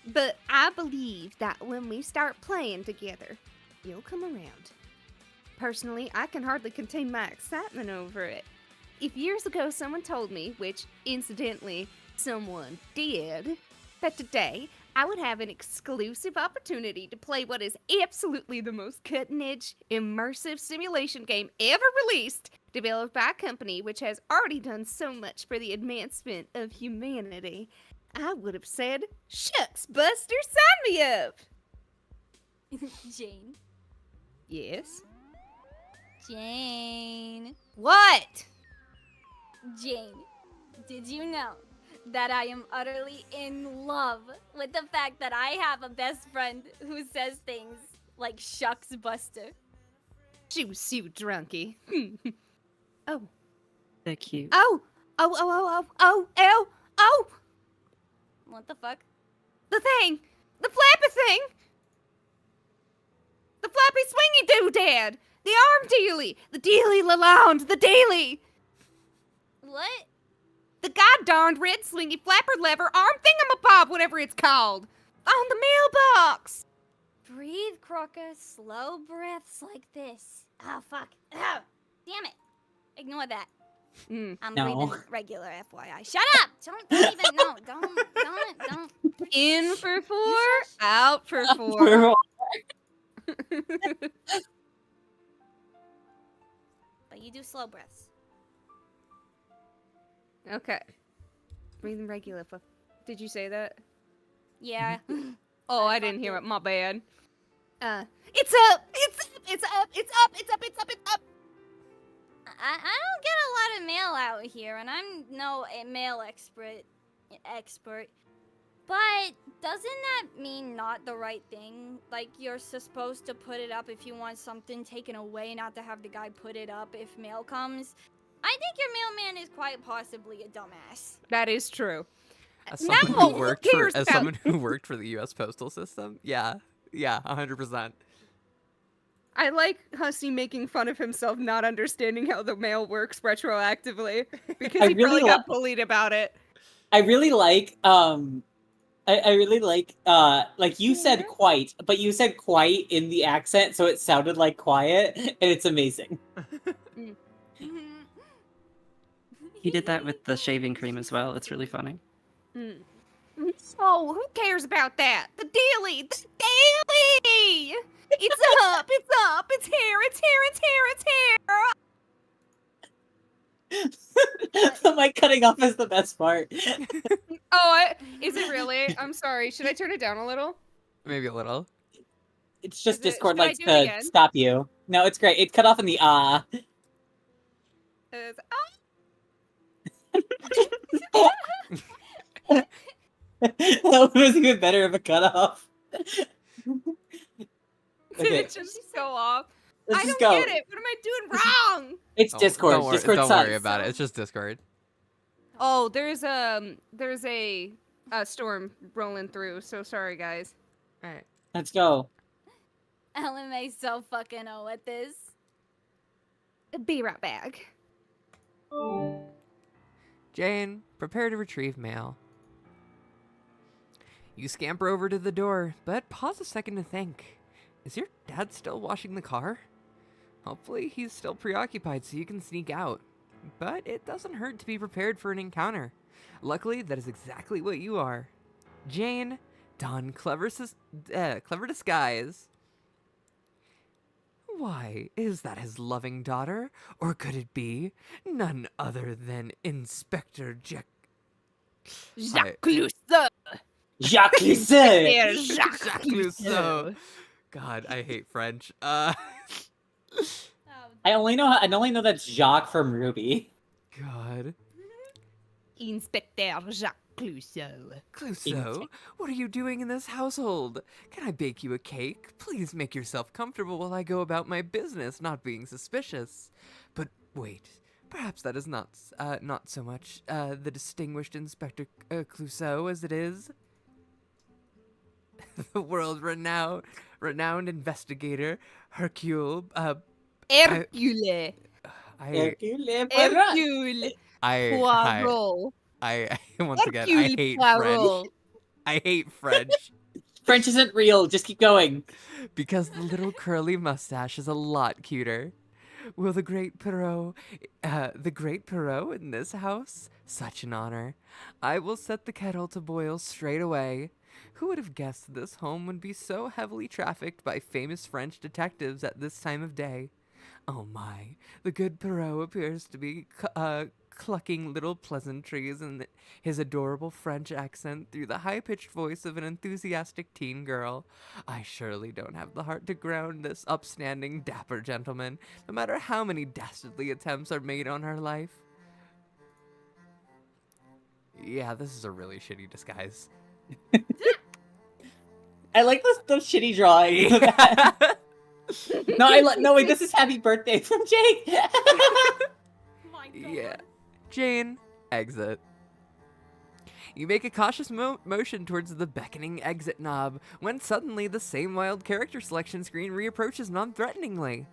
C: But I believe that when we start playing together, you'll come around. Personally, I can hardly contain my excitement over it. If years ago someone told me, which incidentally, someone did, that today I would have an exclusive opportunity to play what is absolutely the most cutting-edge, immersive simulation game ever released, developed by a company which has already done so much for the advancement of humanity, I would have said, shucks, Buster, sign me up!
I: Jane.
C: Yes?
I: Jane.
C: What?
I: Jane, did you know that I am utterly in love with the fact that I have a best friend who says things like shucks Buster.
C: Shoo, shoo, drunkie. Oh.
E: They're cute.
C: Oh! Oh, oh, oh, oh, oh, oh, oh!
I: What the fuck?
C: The thing! The flappy thing! The flappy swingy doodad! The arm dealy! The dealy lalonde! The daily!
I: What?
C: The god-darned red slingy flapper lever arm thingamabob, whatever it's called! On the mailbox!
I: Breathe, Crocker. Slow breaths like this. Oh, fuck. Oh, damn it. Ignore that. I'm
A: No.
I: breathing regular, FYI. Shut up! Don't even, no, don't.
C: In for 4, out for 4.
I: But you do slow breaths.
C: Okay. Breathing regular. Did you say that?
I: Yeah.
C: Oh, I didn't hear it. My bad. It's up! It's up! It's up! It's up! It's up! It's up! It's up!
I: I don't get a lot of mail out here, and I'm no mail expert. But doesn't that mean not the right thing? Like, you're supposed to put it up if you want something taken away, not to have the guy put it up if mail comes? I think your mailman is quite possibly a dumbass.
C: That is true.
B: As someone
C: No,
B: who
C: who
B: worked for
C: cares
B: as
C: about-
B: someone who worked for the U.S. Postal System, yeah, 100%.
C: I like Hussey making fun of himself not understanding how the mail works retroactively because
A: I
C: he probably
A: really
C: got bullied about it.
A: I really like I really like you said quite, but you said quite in the accent, so it sounded like quiet, and it's amazing.
E: He did that with the shaving cream as well. It's really funny.
C: Oh, who cares about that? The daily! The daily! It's up! It's up! It's here! It's here! It's here! It's here!
A: The mic cutting off is the best part.
C: Oh, is it really? I'm sorry. Should I turn it down a little?
B: Maybe a little.
A: It's just
C: Is it-
A: Discord
C: should I
A: likes
C: do it
A: to
C: again?
A: stop you. No, it's great. It cut off in the ah.
C: It's-
A: That was even better of a cutoff. Okay,
C: It's just so off.
A: let's
C: I
A: just
C: don't
A: go.
C: get it. What am I doing wrong?
A: It's
B: Oh,
A: Discord.
B: Don't worry,
A: Discord
B: don't
A: sucks.
B: worry about it. It's just Discord.
C: Oh, there's a storm rolling through. So sorry, guys.
B: All right.
A: Let's go.
I: LMA's so fucking O at this.
C: Be right back.
B: Jane, prepare to retrieve mail. You scamper over to the door, but pause a second to think. Is your dad still washing the car? Hopefully he's still preoccupied so you can sneak out. But it doesn't hurt to be prepared for an encounter. Luckily, that is exactly what you are. Jane, don clever disguise. Why, is that his loving daughter? Or could it be none other than Inspector Jack...
C: Jacques Clouseau.
A: Jacques Lisset.
C: Yeah, Jacques
B: Jacques
C: Clouseau.
B: Clouseau. God, I hate French.
I: Oh,
A: I only know that's Jacques from Ruby.
B: God.
C: Inspecteur Jacques Clouseau.
B: Clouseau, what are you doing in this household? Can I bake you a cake? Please make yourself comfortable while I go about my business, not being suspicious. But wait, perhaps that is not so much the distinguished Inspector Clouseau as it is the world-renowned investigator Hercule.
C: Hercule.
A: Hercule Poirot.
C: Hercule
B: I
C: Poirot.
B: once again, I
C: Hercule
B: hate
C: Poirot.
B: French. I hate French.
A: French isn't real. Just keep going.
B: Because the little curly mustache is a lot cuter. Will the great Perot in this house? Such an honor. I will set the kettle to boil straight away. Who would have guessed this home would be so heavily trafficked by famous French detectives at this time of day? Oh my, the good Perot appears to be clucking little pleasantries in his adorable French accent through the high-pitched voice of an enthusiastic teen girl. I surely don't have the heart to ground this upstanding, dapper gentleman, no matter how many dastardly attempts are made on her life. Yeah, this is a really shitty disguise.
A: I like those shitty drawings. No, wait, this is Happy Birthday from Jake.
I: My God.
B: Yeah. Jane, exit. You make a cautious motion towards the beckoning exit knob when suddenly the same wild character selection screen reapproaches non-threateningly.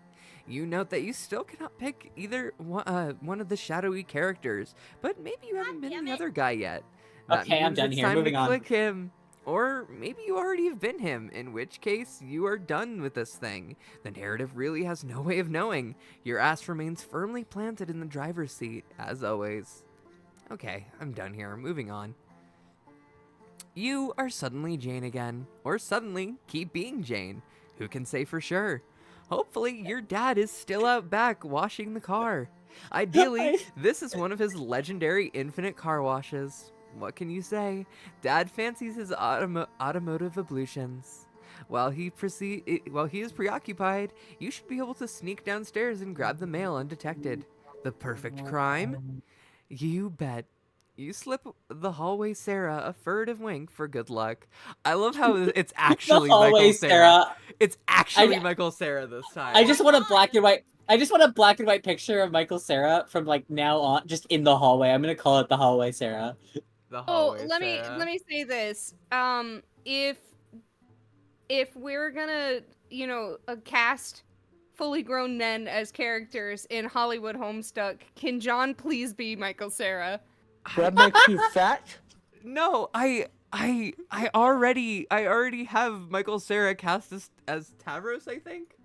B: You note that you still cannot pick either one of the shadowy characters, but maybe you haven't been
I: damn
B: the
I: it.
B: other guy yet. That
A: Okay, I'm
B: means
A: done
B: it's
A: here.
B: time
A: Moving
B: to
A: on.
B: click him. Or maybe you already have been him, in which case you are done with this thing. The narrative really has no way of knowing. Your ass remains firmly planted in the driver's seat, as always. Okay, I'm done here. Moving on. You are suddenly Jane again, or suddenly keep being Jane. Who can say for sure? Hopefully, your dad is still out back washing the car. Ideally, this is one of his legendary infinite car washes. What can you say? Dad fancies his automotive ablutions. While he is preoccupied, you should be able to sneak downstairs and grab the mail undetected. The perfect crime? You bet. You slip the hallway Sarah a furtive wink for good luck. I love how it's actually
A: The hallway
B: Michael Sarah. It's actually Michael Sarah this time.
A: I just want a black and white. I just want a black and white picture of Michael Sarah from like now on, just in the hallway. I'm gonna call it the hallway Sarah.
B: The
C: Oh,
B: hallway
C: let
B: Sarah.
C: me say this. If we're gonna, cast fully grown men as characters in Hollywood Homestuck, can John please be Michael Sarah?
J: That makes you fat?
B: No, I already have Michael Sarah cast as Tavros, I think.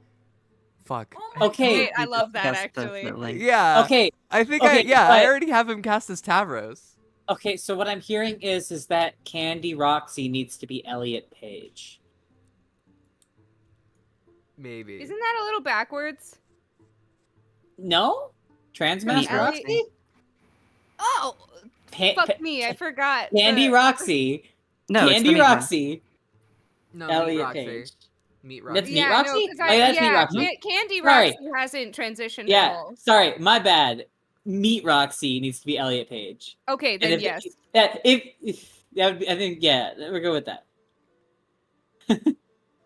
B: Fuck.
A: Okay.
C: Wait, I love that
E: That's
C: actually.
E: definitely-
B: Yeah.
A: Okay.
B: I think
A: Okay,
B: I
A: but-
B: already have him cast as Tavros.
A: Okay. So what I'm hearing is that Candy Roxy needs to be Elliot Page.
B: Maybe.
C: Isn't that a little backwards?
A: No. Transmaster
C: Elliot-
A: Roxy.
C: Oh, fuck me, I forgot.
A: Candy
C: the-
A: Roxy.
E: No, it's the
A: Candy
E: meat one.
A: Roxy.
B: No,
A: Elliot
B: Meat Roxy.
A: Page.
B: Meat
A: That's
B: Roxy.
A: Meat
C: Yeah,
A: Roxy?
C: no, 'cause
A: Oh, yeah, that's Meat Roxy.
C: Candy
A: Sorry.
C: Roxy hasn't transitioned at
A: Yeah.
C: all.
A: Sorry, my bad. Meat Roxy needs to be Elliot Page.
C: Okay,
A: And
C: then
A: if
C: yes.
A: I think we're good with that.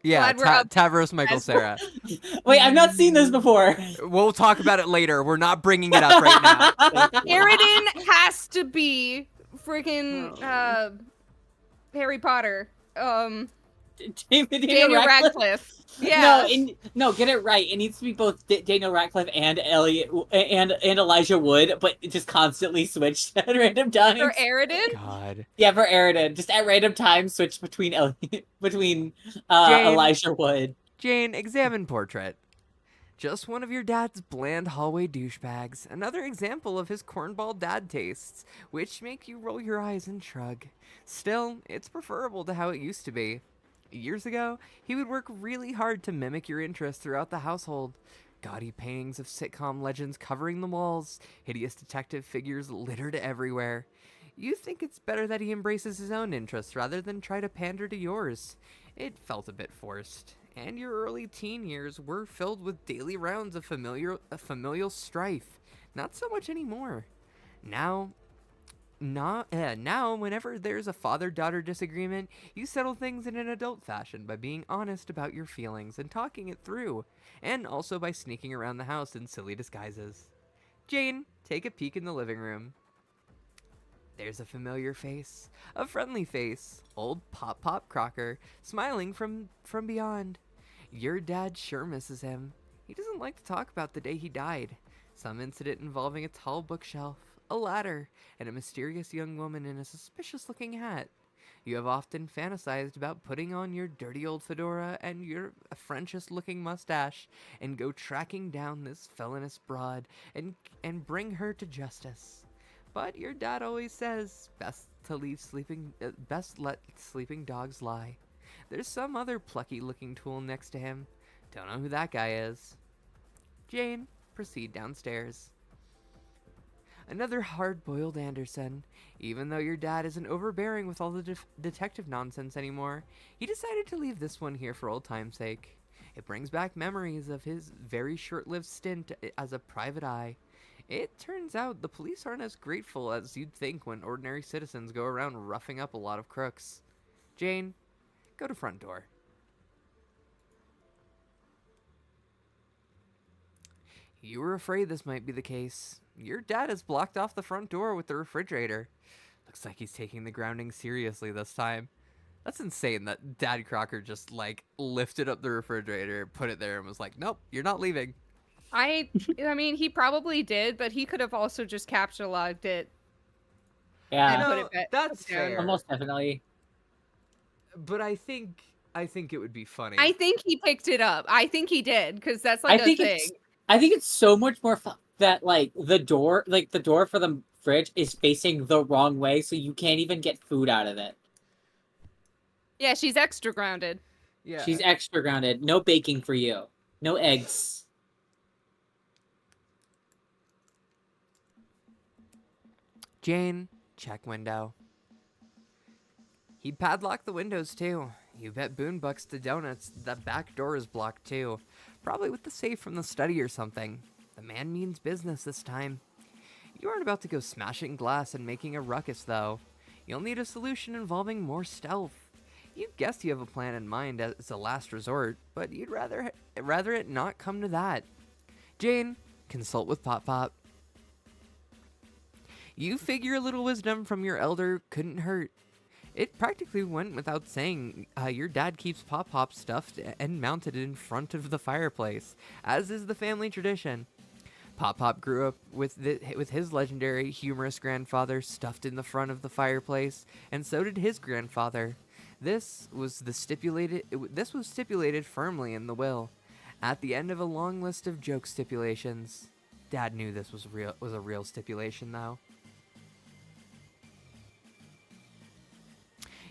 B: Yeah,
C: Glad we're up
B: Tavros Michael
C: as-
B: Sarah.
A: Wait, I've not seen this before.
B: We'll talk about it later. We're not bringing it up right now.
C: Aridin has to be freaking Harry Potter. Daniel Radcliffe. Yeah.
A: No, get it right. It needs to be both Daniel Radcliffe and Elliot and Elijah Wood, but just constantly switched at random times.
C: For Aridin?
B: God.
A: Yeah, for Aridin, just at random times switch between
B: Jane.
A: Elijah Wood.
B: Jane, examine portrait. Just one of your dad's bland hallway douchebags. Another example of his cornball dad tastes, which make you roll your eyes and shrug. Still, it's preferable to how it used to be. Years ago, he would work really hard to mimic your interests throughout the household. Gaudy paintings of sitcom legends covering the walls, hideous detective figures littered everywhere. You think it's better that he embraces his own interests rather than try to pander to yours. It felt a bit forced, and your early teen years were filled with daily rounds of familial strife. Not so much anymore. Now, whenever there's a father-daughter disagreement, you settle things in an adult fashion by being honest about your feelings and talking it through, and also by sneaking around the house in silly disguises. Jane, take a peek in the living room. There's a familiar face, a friendly face, old Pop Crocker, smiling from beyond. Your dad sure misses him. He doesn't like to talk about the day he died. Some incident involving a tall bookshelf, a ladder, and a mysterious young woman in a suspicious-looking hat. You have often fantasized about putting on your dirty old fedora and your Frenchest-looking mustache and go tracking down this felonious broad and bring her to justice. But your dad always says, best let sleeping dogs lie. There's some other plucky-looking tool next to him. Don't know who that guy is. Jane, proceed downstairs. Another hard-boiled Anderson. Even though your dad isn't overbearing with all the detective nonsense anymore, he decided to leave this one here for old time's sake. It brings back memories of his very short-lived stint as a private eye. It turns out the police aren't as grateful as you'd think when ordinary citizens go around roughing up a lot of crooks. Jane, go to front door. You were afraid this might be the case. Your dad has blocked off the front door with the refrigerator. Looks like he's taking the grounding seriously this time. That's insane that Dad Crocker just, like, lifted up the refrigerator, put it there, and was like, nope, you're not leaving.
C: I mean, he probably did, but he could have also just capture-logged it
A: Yeah,
C: and
B: No,
C: put it back.
B: that's
C: down.
B: fair.
A: almost definitely.
B: But I think it would be funny.
C: I think he picked it up. I think he did, because that's
A: I
C: like a
A: think
C: thing.
A: I think it's so much more fun that like the door for the fridge is facing the wrong way, so you can't even get food out of it.
C: Yeah, she's extra grounded.
B: Yeah.
A: She's extra grounded. No baking for you. No eggs.
B: Jane, check window. He padlocked the windows too. You bet Boonbucks to donuts the back door is blocked too. Probably with the safe from the study or something. The man means business this time. You aren't about to go smashing glass and making a ruckus though. You'll need a solution involving more stealth. You guess you have a plan in mind as a last resort, but you'd rather it not come to that. Jane, consult with Pop Pop. You figure a little wisdom from your elder couldn't hurt. It practically went without saying, your dad keeps Pop Pop stuffed and mounted in front of the fireplace, as is the family tradition. Pop Pop grew up with his legendary, humorous grandfather stuffed in the front of the fireplace, and so did his grandfather. This was stipulated firmly in the will. At the end of a long list of joke stipulations, Dad knew this was a real stipulation, though.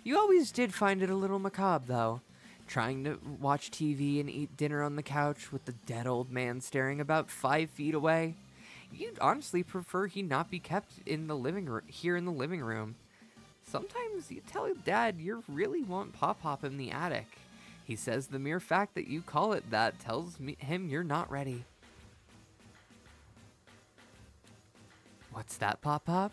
B: You always did find it a little macabre, though. Trying to watch TV and eat dinner on the couch with the dead old man staring about 5 feet away. You'd honestly prefer he not be kept in the living room. Sometimes you tell Dad you really want Pop Pop in the attic. He says the mere fact that you call it that tells him you're not ready. What's that, Pop Pop?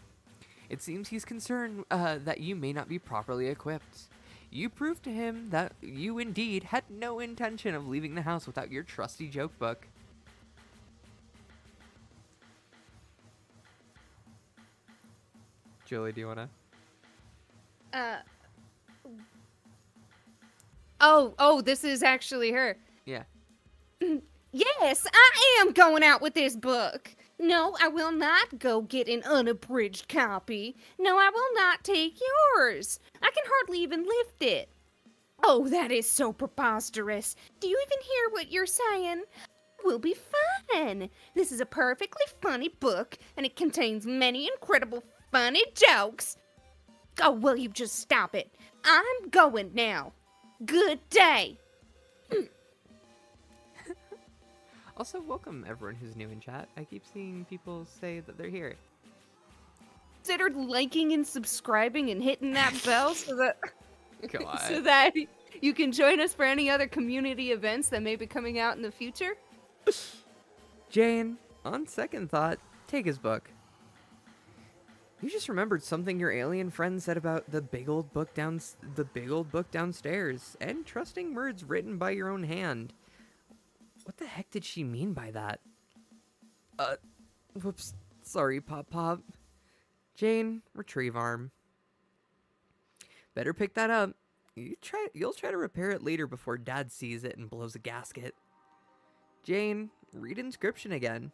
B: It seems he's concerned that you may not be properly equipped. You proved to him that you indeed had no intention of leaving the house without your trusty joke book. Julie, do you wanna?
C: Oh, this is actually her.
B: Yeah.
C: Yes, I am going out with this book. No, I will not go get an unabridged copy. No, I will not take yours. I can hardly even lift it. Oh, that is so preposterous. Do you even hear what you're saying? Will be fun. This is a perfectly funny book, and it contains many incredible funny jokes. Oh, will you just stop it? I'm going now. Good day.
B: Also, welcome everyone who's new in chat. I keep seeing people say that they're here.
C: Consider liking and subscribing and hitting that bell so that
B: God.
C: so that you can join us for any other community events that may be coming out in the future.
B: Jane, on second thought, take his book. You just remembered something your alien friend said about the big old book downstairs, and trusting words written by your own hand. What the heck did she mean by that? Whoops. Sorry, Pop Pop. Jane, retrieve arm. Better pick that up. You'll try to repair it later before Dad sees it and blows a gasket. Jane, read inscription again.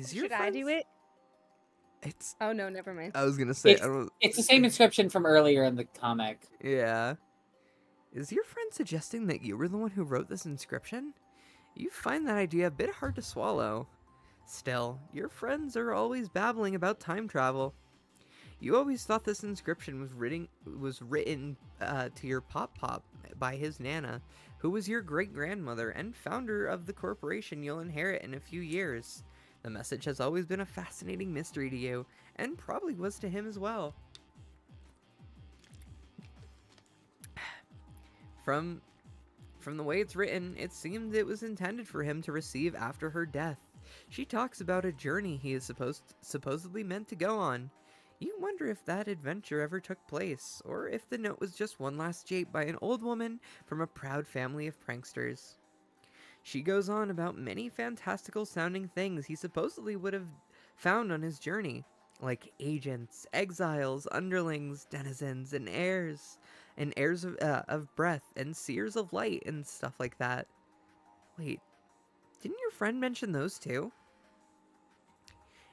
C: Should I do it?
B: It's.
C: Oh no, never mind.
B: I was gonna say.
A: It's the same inscription from earlier in the comic.
B: Yeah. Is your friend suggesting that you were the one who wrote this inscription? You find that idea a bit hard to swallow. Still, your friends are always babbling about time travel. You always thought this inscription was written to your Pop Pop by his Nana, who was your great-grandmother and founder of the corporation you'll inherit in a few years. The message has always been a fascinating mystery to you, and probably was to him as well. From the way it's written, it seemed it was intended for him to receive after her death. She talks about a journey he is supposedly meant to go on. You wonder if that adventure ever took place, or if the note was just one last jape by an old woman from a proud family of pranksters. She goes on about many fantastical sounding things he supposedly would have found on his journey, like agents, exiles, underlings, denizens, and heirs of breath, and seers of light, and stuff like that. Wait, didn't your friend mention those too?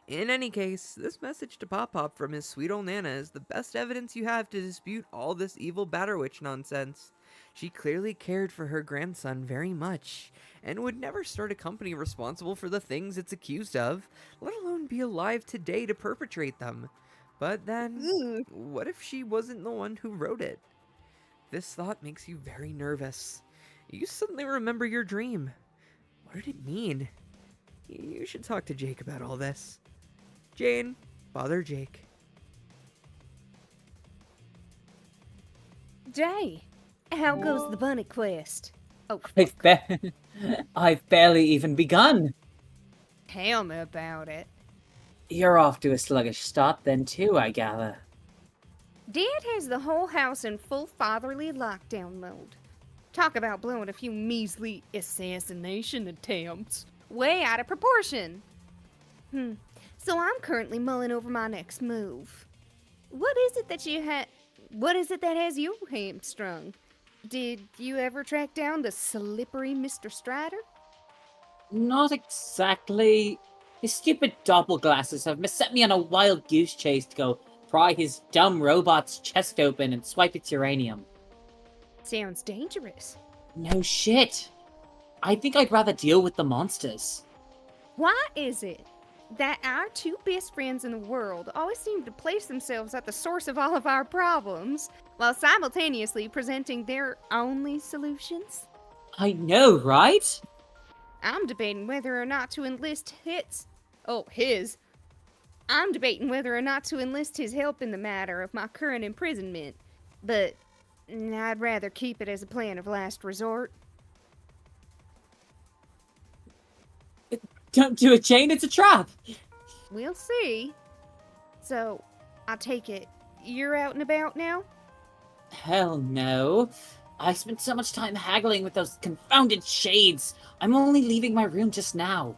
B: In any case, this message to Pop Pop from his sweet old Nana is the best evidence you have to dispute all this evil Batterwitch nonsense. She clearly cared for her grandson very much, and would never start a company responsible for the things it's accused of, let alone be alive today to perpetrate them. But then, what if she wasn't the one who wrote it? This thought makes you very nervous. You suddenly remember your dream. What did it mean? You should talk to Jake about all this. Jane, bother Jake.
C: Jay, how goes the bunny quest? Oh,
A: I've barely even begun.
C: tell me about it.
A: You're off to a sluggish start then too, I gather.
C: Dad has the whole house in full fatherly lockdown mode. Talk about blowing a few measly assassination attempts. Way out of proportion. So I'm currently mulling over my next move. What is it that has you hamstrung? Did you ever track down the slippery Mr. Strider?
A: Not exactly. His stupid doppelglasses have set me on a wild goose chase to go pry his dumb robot's chest open and swipe its uranium.
C: Sounds dangerous.
A: No shit. I think I'd rather deal with the monsters.
C: Why is it that our two best friends in the world always seem to place themselves at the source of all of our problems, while simultaneously presenting their only solutions?
A: I know, right?
C: I'm debating whether or not to enlist his. I'm debating whether or not to enlist his help in the matter of my current imprisonment, but I'd rather keep it as a plan of last resort.
A: Don't do it, Jane, it's a trap!
C: We'll see. So, I take it you're out and about now?
A: Hell no. I spent so much time haggling with those confounded shades. I'm only leaving my room just now.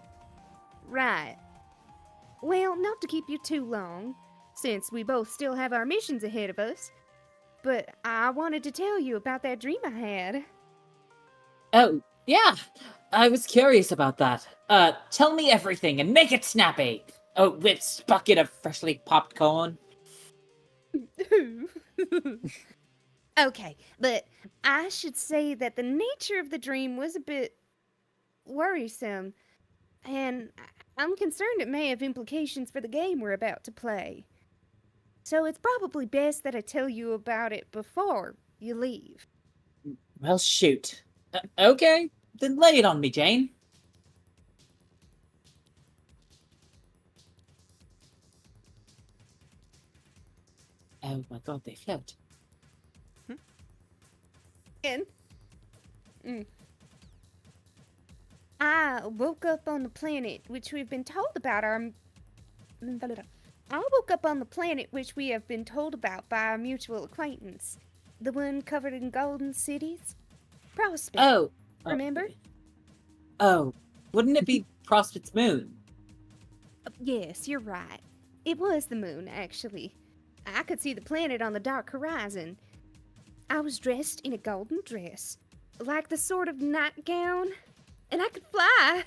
C: Right. Well, not to keep you too long, since we both still have our missions ahead of us, but I wanted to tell you about that dream I had.
A: Oh, yeah. I was curious about that. Tell me everything and make it snappy. Oh, with bucket of freshly popped corn.
C: Okay, but I should say that the nature of the dream was a bit worrisome, and I'm concerned it may have implications for the game we're about to play. So it's probably best that I tell you about it before you leave.
A: Well, shoot. Okay, then lay it on me, Jane. Oh my god, they float.
C: I woke up on the planet which we've been told about I woke up on the planet which we have been told about by our mutual acquaintance. The one covered in golden cities? Prospect.
A: Oh.
C: Remember?
A: Oh. Wouldn't it be Prospect's moon?
C: Yes, you're right. It was the moon, actually. I could see the planet on the dark horizon. I was dressed in a golden dress, like the sort of nightgown, and I could fly.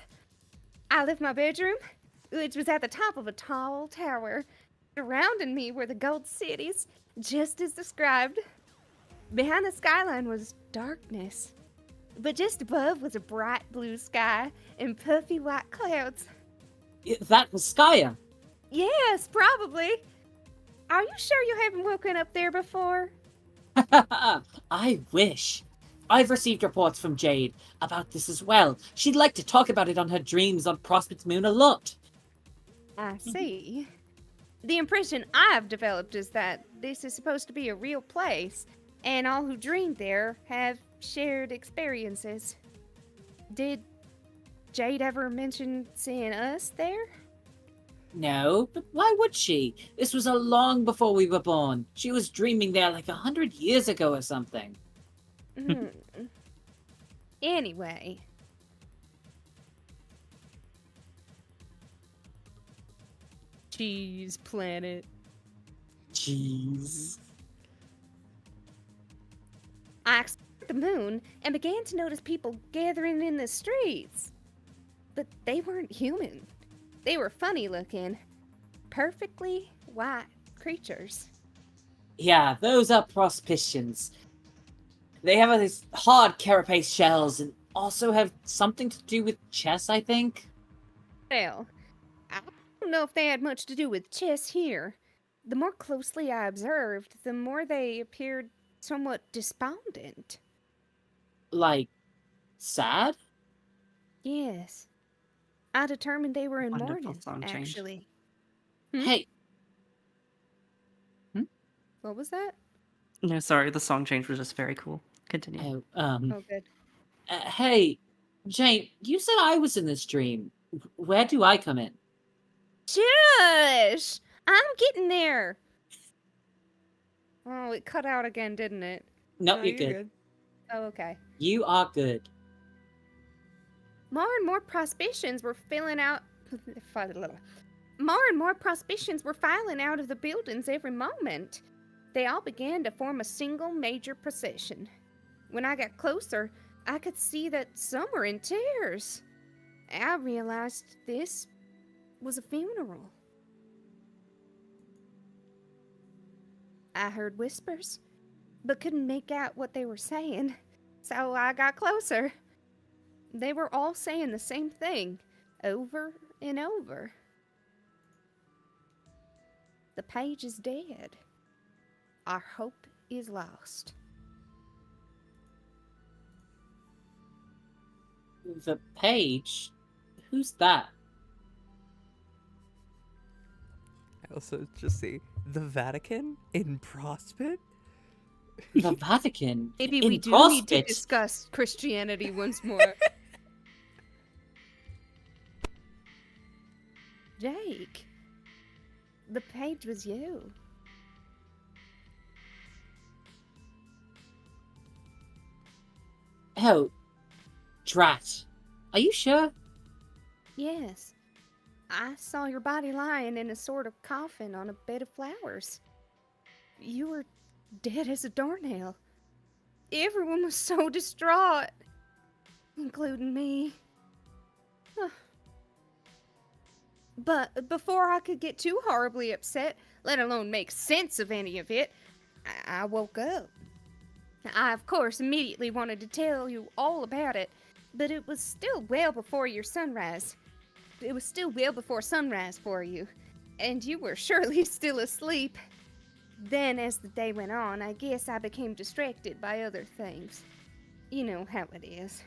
C: I left my bedroom, which was at the top of a tall tower. Surrounding me were the gold cities, just as described. Behind the skyline was darkness, but just above was a bright blue sky and puffy white clouds.
A: That was Skya.
C: Yes, probably. Are you sure you haven't woken up there before?
A: I wish. I've received reports from Jade about this as well. She'd like to talk about it on her dreams on Prospect's moon a lot.
C: I see. The impression I've developed is that this is supposed to be a real place, and all who dreamed there have shared experiences. Did Jade ever mention seeing us there?
A: No, but why would she? This was a long before we were born. She was dreaming there like 100 years ago or something.
C: Hmm. Anyway. Cheese planet.
A: Jeez.
C: I explored the moon and began to notice people gathering in the streets. But they weren't human. They were funny looking, perfectly white creatures.
A: Yeah, those are prospicians. They have these hard carapace shells and also have something to do with chess, I think.
C: Well, I don't know if they had much to do with chess here. The more closely I observed, the more they appeared somewhat despondent.
A: Like, sad?
C: Yes. I determined they were in
E: Wonderful
C: mourning,
E: song change.
C: actually. Hmm?
A: Hey,
C: What was that?
E: No, sorry, the song change was just very cool. Continue.
C: Oh, good.
A: hey, Jane, you said I was in this dream. Where do I come in?
C: Shush! I'm getting there. Oh, it cut out again, didn't it?
A: No,
B: No,
A: you're good.
C: Oh, okay.
A: You are good.
C: More and more prospicians were filling out. More and more prospicians were filing out of the buildings every moment. They all began to form a single major procession. When I got closer, I could see that some were in tears. I realized this was a funeral. I heard whispers, but couldn't make out what they were saying, so I got closer. They were all saying the same thing, over and over. The page is dead. Our hope is lost.
A: The page? Who's that?
B: I also just see the Vatican in Prospect.
A: The Vatican?
C: Maybe
A: in
C: we do need to
A: Prospect?
C: discuss Christianity once more. Jake, the page was you.
A: Oh, drat. Are you sure?
C: Yes. I saw your body lying in a sort of coffin on a bed of flowers. You were dead as a doornail. Everyone was so distraught, including me. But before I could get too horribly upset, let alone make sense of any of it, I woke up. I, of course, immediately wanted to tell you all about it, but it was still well before your sunrise. It was still well before sunrise for you, and you were surely still asleep. Then, as the day went on, I guess I became distracted by other things. You know how it is.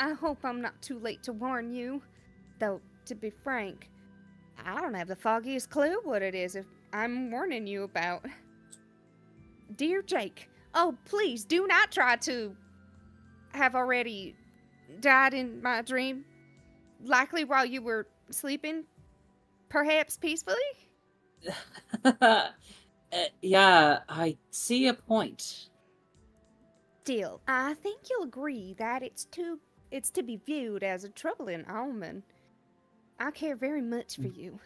C: I hope I'm not too late to warn you, though, to be frank, I don't have the foggiest clue what it is I'm warning you about. Dear Jake, oh, please do not try to have already died in my dream. Likely while you were sleeping, perhaps peacefully?
A: Yeah, I see a point.
C: Still, I think you'll agree that it's to be viewed as a troubling omen. I care very much for you,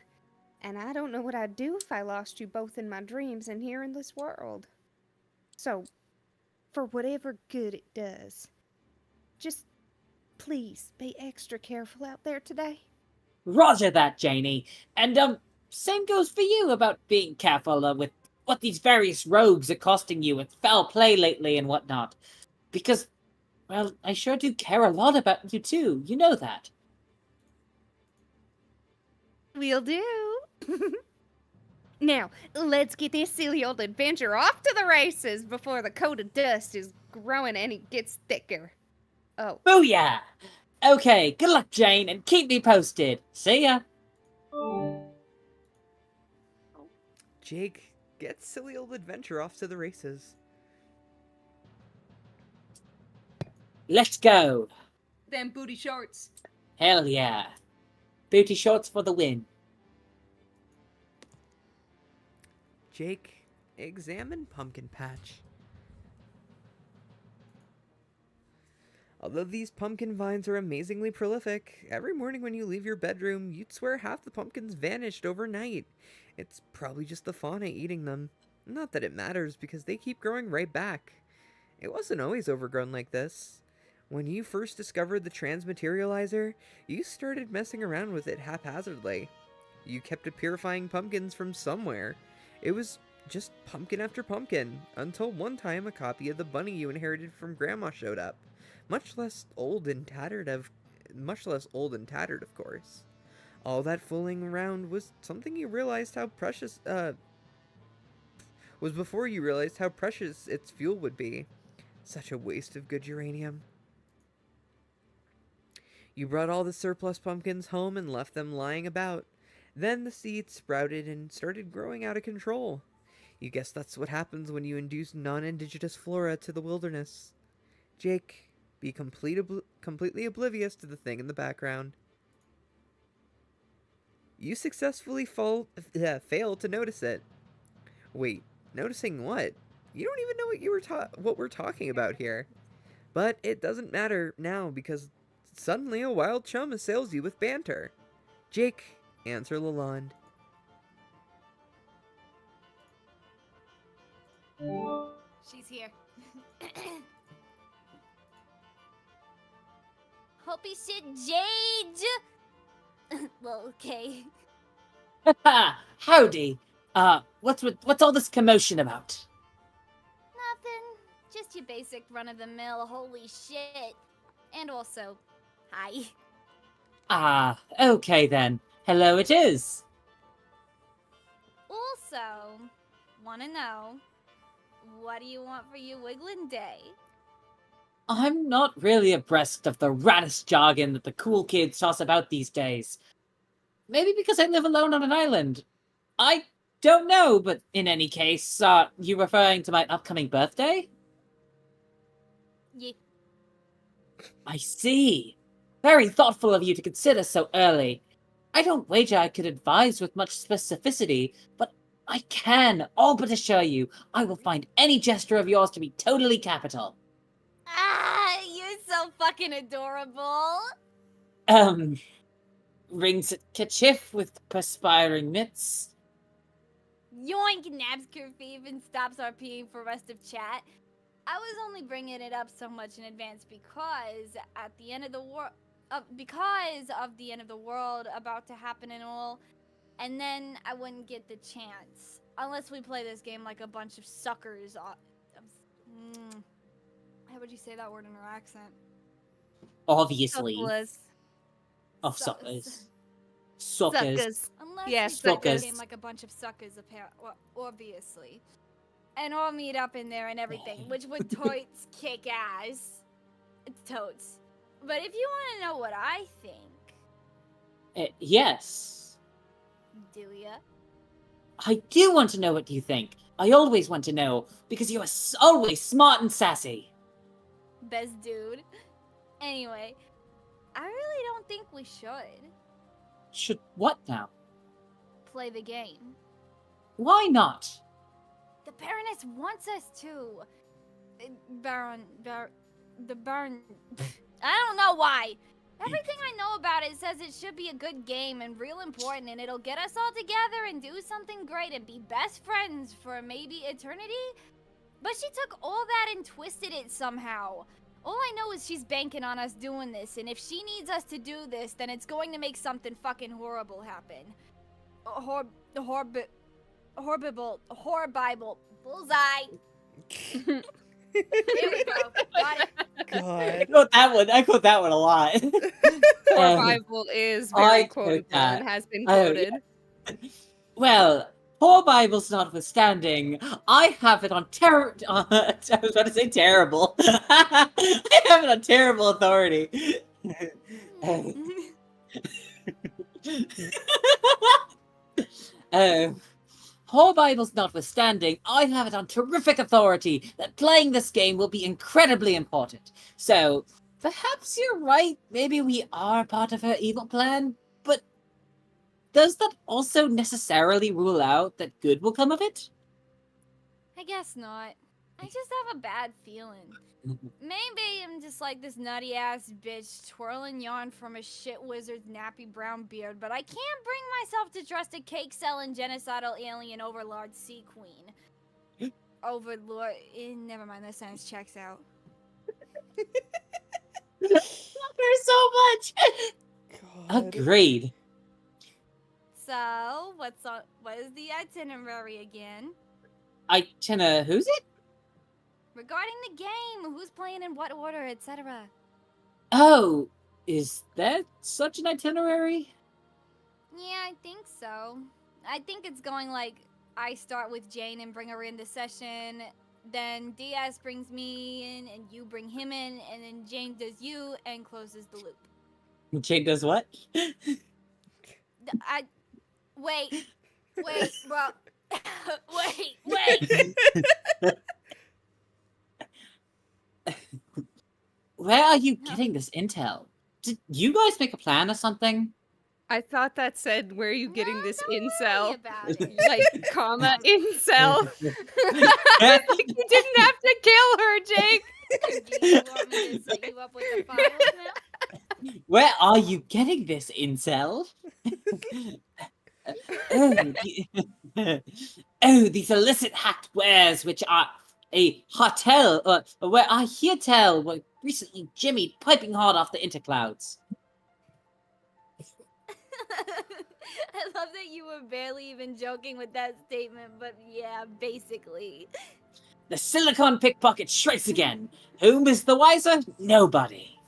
C: and I don't know what I'd do if I lost you both in my dreams and here in this world. So, for whatever good it does, just please be extra careful out there today.
A: Roger that, Janie. And, same goes for you about being careful with what these various rogues are costing you with foul play lately and whatnot. Because, well, I sure do care a lot about you too. You know that.
C: We'll do. Now, let's get this silly old adventure off to the races before the coat of dust is growing and it gets thicker. Oh.
A: Booyah! Okay, good luck, Jane, and keep me posted. See ya!
B: Jake, get silly old adventure off to the races.
A: Let's go.
C: Them booty shorts.
A: Hell yeah. Booty shorts for the win.
B: Jake, examine Pumpkin Patch. Although these pumpkin vines are amazingly prolific, every morning when you leave your bedroom, you'd swear half the pumpkins vanished overnight. It's probably just the fauna eating them. Not that it matters, because they keep growing right back. It wasn't always overgrown like this. When you first discovered the transmaterializer, you started messing around with it haphazardly. You kept purifying pumpkins from somewhere. It was just pumpkin after pumpkin, until one time a copy of the bunny you inherited from Grandma showed up. Much less old and tattered, of course. All that fooling around was something you realized how precious, was before you realized how precious its fuel would be. Such a waste of good uranium. You brought all the surplus pumpkins home and left them lying about. Then the seeds sprouted and started growing out of control. You guess that's what happens when you induce non-indigenous flora to the wilderness. Jake, be completely oblivious to the thing in the background. You successfully failed to notice it. Wait, noticing what? You don't even know what we're talking about here. But it doesn't matter now, because suddenly a wild chum assails you with banter. Jake, answer Lalonde.
I: She's here. Hoppy shit, Jade. Well, okay.
A: Howdy. What's all this commotion about?
I: Nothing. Just your basic run-of-the-mill holy shit. And also, hi.
A: Ah, okay then. Hello it is.
I: Also, wanna know, what do you want for your Wiggling Day?
A: I'm not really abreast of the raddest jargon that the cool kids toss about these days. Maybe because I live alone on an island. I don't know, but in any case, you referring to my upcoming birthday?
I: Yeah.
A: I see. Very thoughtful of you to consider so early. I don't wager I could advise with much specificity, but I can all but assure you I will find any gesture of yours to be totally capital.
I: Ah, you're so fucking adorable.
A: Rings at kerchief with perspiring mitts.
I: Yoink, naps Kerfeef and stops RPing for rest of chat. I was only bringing it up so much in advance because at the end of the because of the end of the world about to happen and all, and then I wouldn't get the chance unless we play this game like a bunch of suckers.
D: How would you say that word in her accent?
A: Obviously.
C: Suckless.
A: Oh, suckers. Suckers.
I: Unless
C: Yeah,
I: we play
A: suckers.
I: this game like a bunch of suckers, obviously. And all meet up in there and everything, which would totes kick ass. Totes. But if you want to know what I think,
A: Yes.
I: do ya?
A: I do want to know what you think. I always want to know, because you are always smart and sassy.
I: Best dude. Anyway, I really don't think we should
A: Should what now?
I: play the game.
A: Why not?
I: The Baroness wants us to. The Baron. I don't know why. Everything I know about it says it should be a good game and real important, and it'll get us all together and do something great and be best friends for maybe eternity. But she took all that and twisted it somehow. All I know is she's banking on us doing this, and if she needs us to do this, then it's going to make something fucking horrible happen. Horrible. Bullseye. There we go. Got it.
B: God.
A: I quote that one a lot.
C: Bible is
A: I
C: very
A: quote
C: quotable
A: that.
C: and has been
A: Oh,
C: quoted.
A: Well, poor Bibles notwithstanding, I have it on I was about to say terrible. I have it on terrible authority. Whole Bibles notwithstanding, I have it on terrific authority that playing this game will be incredibly important. So, perhaps you're right, maybe we are part of her evil plan, but does that also necessarily rule out that good will come of it?
I: I guess not. I just have a bad feeling. Maybe I'm just like this nutty ass bitch twirling yarn from a shit wizard's nappy brown beard, but I can't bring myself to trust a cake selling genocidal alien overlord sea queen. Overlord. Never mind, that sentence checks out.
A: Love her so much!
K: God.
A: Agreed.
I: So, what is the itinerary again?
A: Who's it?
I: Regarding the game, who's playing in what order, etc.
A: Oh, is there such an itinerary?
I: Yeah, I think so. I think it's going like I start with Jane and bring her in the session, then Diaz brings me in and you bring him in, and then Jane does you and closes the loop.
A: Jane does what?
I: Wait, bro. wait.
A: Where are you getting this intel? Did you guys make a plan or something?
C: I thought that said, where are you getting this
I: Don't worry
C: incel?
I: about it.
C: Like, comma, incel. I was like, you didn't have to kill her, Jake.
I: Do you want me to set you up with the files now?
A: Where are you getting this incel? Oh, these illicit hat wares, which are a hotel, where I hear tell were recently jimmied piping hard off the interclouds.
I: I love that you were barely even joking with that statement, but yeah, basically.
A: The silicon pickpocket strikes again. Whom is the wiser? Nobody.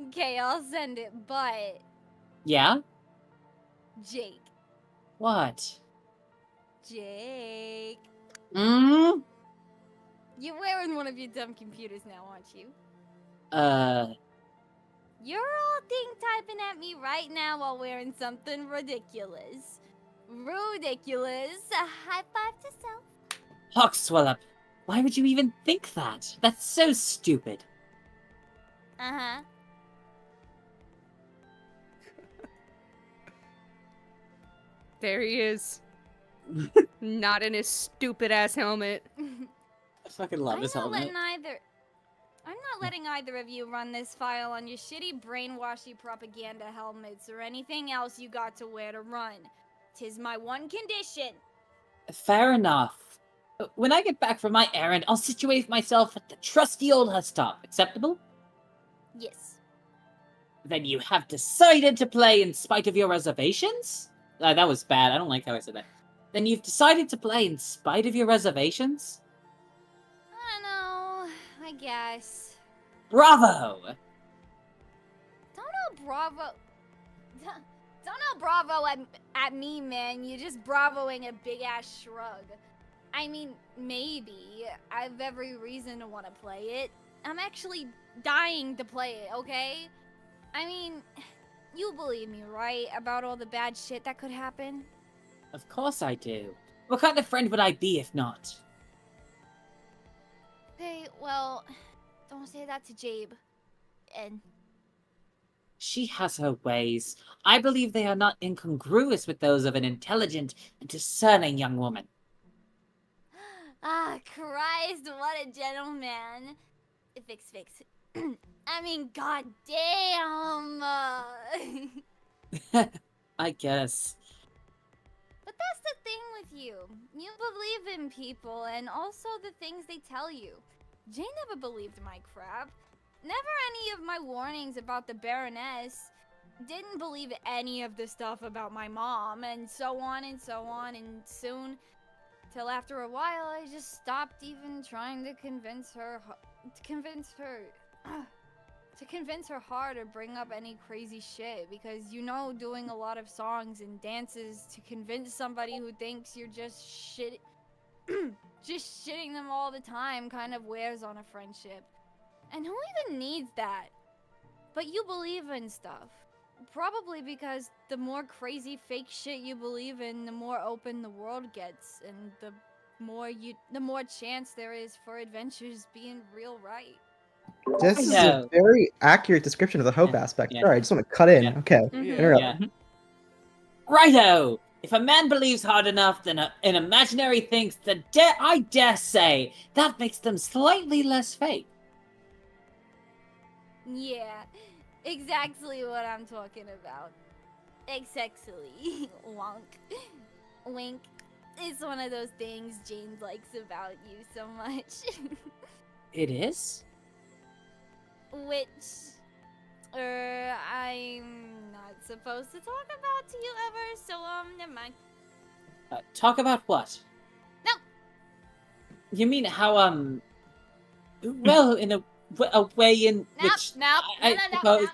I: Okay, I'll send it, but
A: Yeah?
I: Jake.
A: What?
I: Jake.
A: Hmm?
I: You're wearing one of your dumb computers now, aren't you? You're all typing at me right now while wearing something ridiculous. Ridiculous. A high five to self.
A: Hawkswallop. Why would you even think that? That's so stupid.
I: Uh-huh.
C: There he is. Not in his stupid ass helmet.
A: I fucking love this helmet.
I: I'm not letting either of you run this file on your shitty brainwashy propaganda helmets or anything else you got to wear to run. 'Tis my one condition.
A: Fair enough. When I get back from my errand, I'll situate myself at the trusty old Hustop. Acceptable?
I: Yes.
A: Then you have decided to play in spite of your reservations? That was bad. I don't like how I said that. Then you've decided to play in spite of your reservations?
I: I don't know. I guess.
A: Bravo!
I: Don't know bravo at me, man. You're just bravoing a big-ass shrug. I mean, maybe. I've every reason to want to play it. I'm actually dying to play it, okay? I mean, you believe me, right? About all the bad shit that could happen?
A: Of course I do. What kind of friend would I be if not?
I: Okay, well, don't say that to Jabe. And
A: She has her ways. I believe they are not incongruous with those of an intelligent and discerning young woman.
I: ah, Christ, what a gentleman. Fix. I mean, goddamn.
A: I guess.
I: But that's the thing with you. You believe in people and also the things they tell you. Jane never believed my crap. Never any of my warnings about the Baroness. Didn't believe any of the stuff about my mom, and so on and so on, and soon, till after a while, I just stopped even trying to convince her hard to bring up any crazy shit, because doing a lot of songs and dances to convince somebody who thinks you're just shitting them all the time kind of wears on a friendship. And who even needs that? But you believe in stuff.
D: Probably because the more crazy fake shit you believe in, the more open the world gets, and the more chance there is for adventures being real right.
G: This is a
A: Righto.
G: very accurate description of the hope
A: Yeah,
G: aspect.
A: yeah.
G: Sorry, I just want to cut in.
A: Yeah.
G: Okay.
C: Mhm.
G: Interrupt.
A: Yeah. Righto! If a man believes hard enough, then an imaginary thinks that I dare say that makes them slightly less fake.
I: Yeah, exactly what I'm talking about. Exactly. Wonk. Wink. It's one of those things Jane likes about you so much.
A: It is?
I: Which, I'm not supposed to talk about to you ever, so, never mind.
A: Talk about what?
I: No.
A: You mean how, well, in a way in
I: No,
A: which
I: no,
A: I
I: no, no,
A: suppose...
I: no.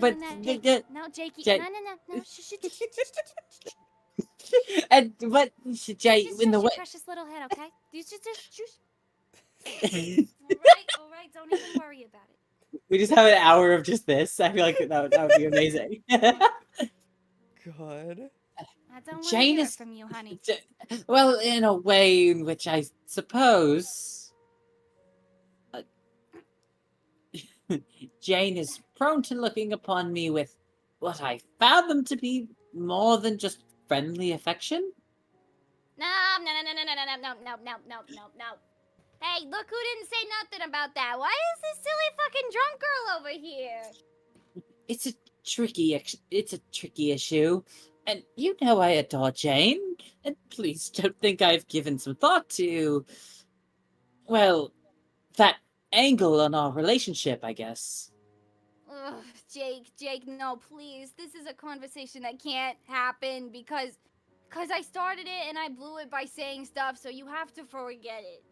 A: But
I: No, Jakey.
A: Jake.
I: No. Shh.
A: But Jay,
I: Just
A: in the
I: shush
A: way...
I: your precious little head, okay? You just shush. All right. Don't even worry about it.
A: We just have an hour of just this. I feel like that would be amazing.
B: God.
I: I don't want to
A: Jane
I: hear
A: is...
I: it from you, honey.
A: Well, in a way in which I suppose... Jane is prone to looking upon me with what I fathom to be more than just friendly affection.
I: No. Hey, look who didn't say nothing about that. Why is this silly fucking drunk girl over here?
A: It's a tricky issue. And you know I adore Jane. And please don't think I've given some thought to... well, that angle on our relationship, I guess.
I: Ugh, Jake, no, please. This is a conversation that can't happen because I started it and I blew it by saying stuff, so you have to forget it.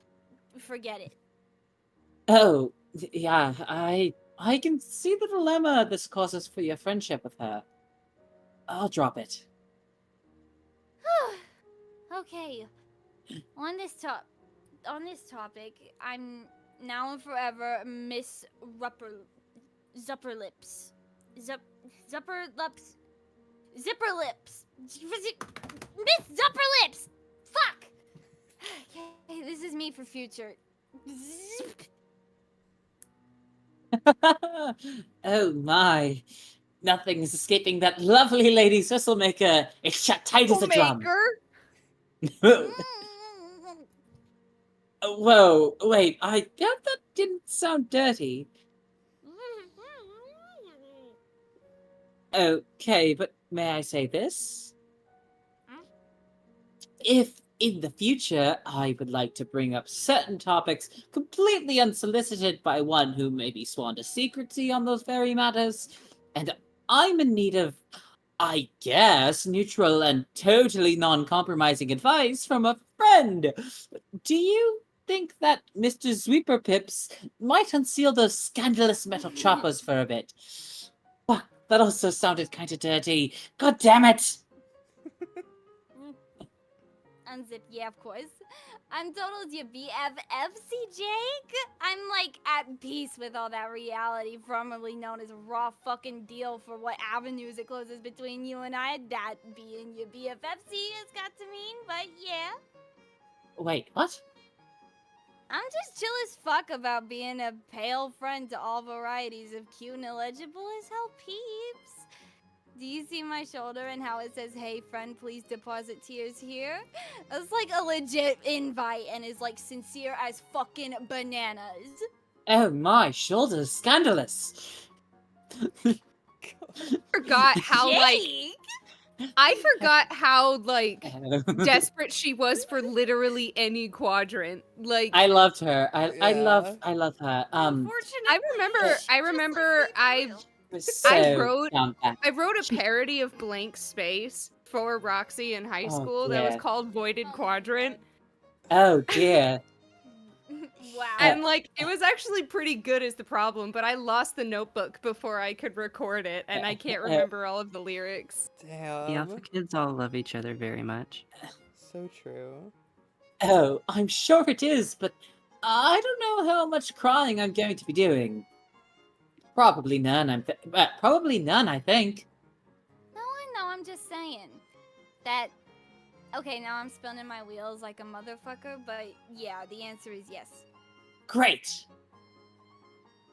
I: Forget it.
A: Oh, yeah, I can see the dilemma this causes for your friendship with her. I'll drop it.
I: Okay. On this topic, I'm now and forever Miss Zupperlips. Zipperlips. Miss Zupperlips! Fuck! Okay, this is me for future.
A: Oh my. Nothing is escaping that lovely lady Swisselmaker. It's shut tight as a drum. Whoa, wait, that didn't sound dirty. Okay, but may I say this? If in the future I would like to bring up certain topics completely unsolicited by one who maybe sworn to secrecy on those very matters, and I'm in need of, I guess, neutral and totally non-compromising advice from a friend, do you think that Mr. Sweeper Pips might unseal those scandalous metal choppers for a bit? Fuck, that also sounded kind of dirty. God damn it!
I: Unzip, yeah, of course. I'm total your BFFC, Jake. I'm like at peace with all that reality, formerly known as raw fucking deal for what avenues it closes between you and I. That being your BFFC has got to mean, but yeah.
A: Wait, what?
I: I'm just chill as fuck about being a pale friend to all varieties of cute and illegible as hell peeps. Do you see my shoulder and how it says, "Hey friend, please deposit tears here"? It's like a legit invite and is like sincere as fucking bananas.
A: Oh my, shoulder's scandalous.
C: Forgot how I forgot how desperate she was for literally any quadrant. Like
A: I loved her. I love her.
I: Unfortunately,
C: I remember I wrote a parody of Blank Space for Roxy in high school that was
A: dear.
C: called Voided Quadrant.
A: Oh dear.
I: Wow.
C: And it was actually pretty good as the problem, but I lost the notebook before I could record it, and I can't remember all of the lyrics.
B: Damn.
E: The Alpha kids all love each other very much.
B: So true.
A: Oh, I'm sure it is, but I don't know how much crying I'm going to be doing. Probably none. Probably none. I think.
I: No, I know. I'm just saying that. Okay, now I'm spinning my wheels like a motherfucker, but yeah, the answer is yes.
A: Great.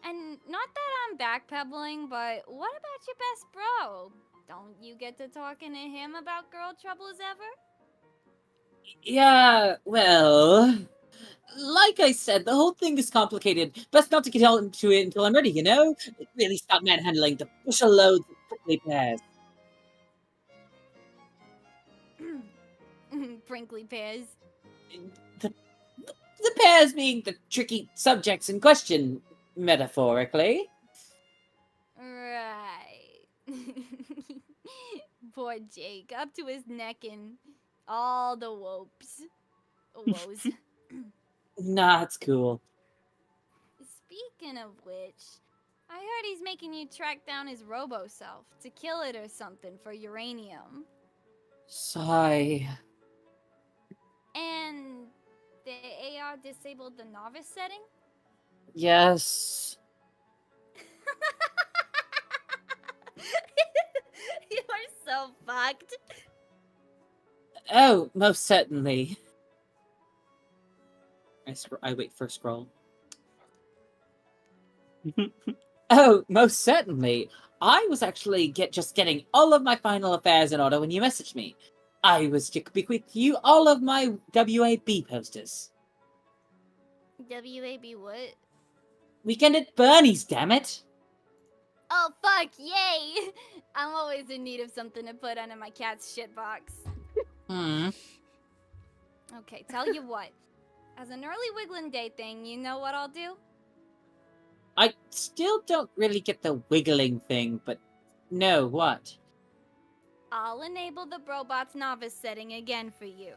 I: And not that I'm backpedaling, but what about your best bro? Don't you get to talking to him about girl troubles ever?
A: Yeah. Well, like I said, the whole thing is complicated. Best not to get into it until I'm ready. You know. Really start manhandling the bushel loads of prickly pears.
I: Prinkly pears.
A: The pears being the tricky subjects in question, metaphorically.
I: Right. Poor Jake, up to his neck in all the woes.
A: Nah, it's cool.
I: Speaking of which, I heard he's making you track down his robo-self to kill it or something for uranium.
A: Sigh.
I: And the AR disabled the novice setting?
A: Yes.
I: You are so fucked.
A: Oh, most certainly. I wait for a scroll. Oh, most certainly. I was actually just getting all of my final affairs in order when you messaged me. I was to be with you all of my WAB posters.
I: WAB what?
A: Weekend at Bernie's, damn it!
I: Oh fuck, yay! I'm always in need of something to put under my cat's shitbox. Okay, tell you what. As an early Wiggling Day thing, you know what I'll do?
A: I still don't really get the wiggling thing, but no, what?
I: I'll enable the Brobot's novice setting again for you.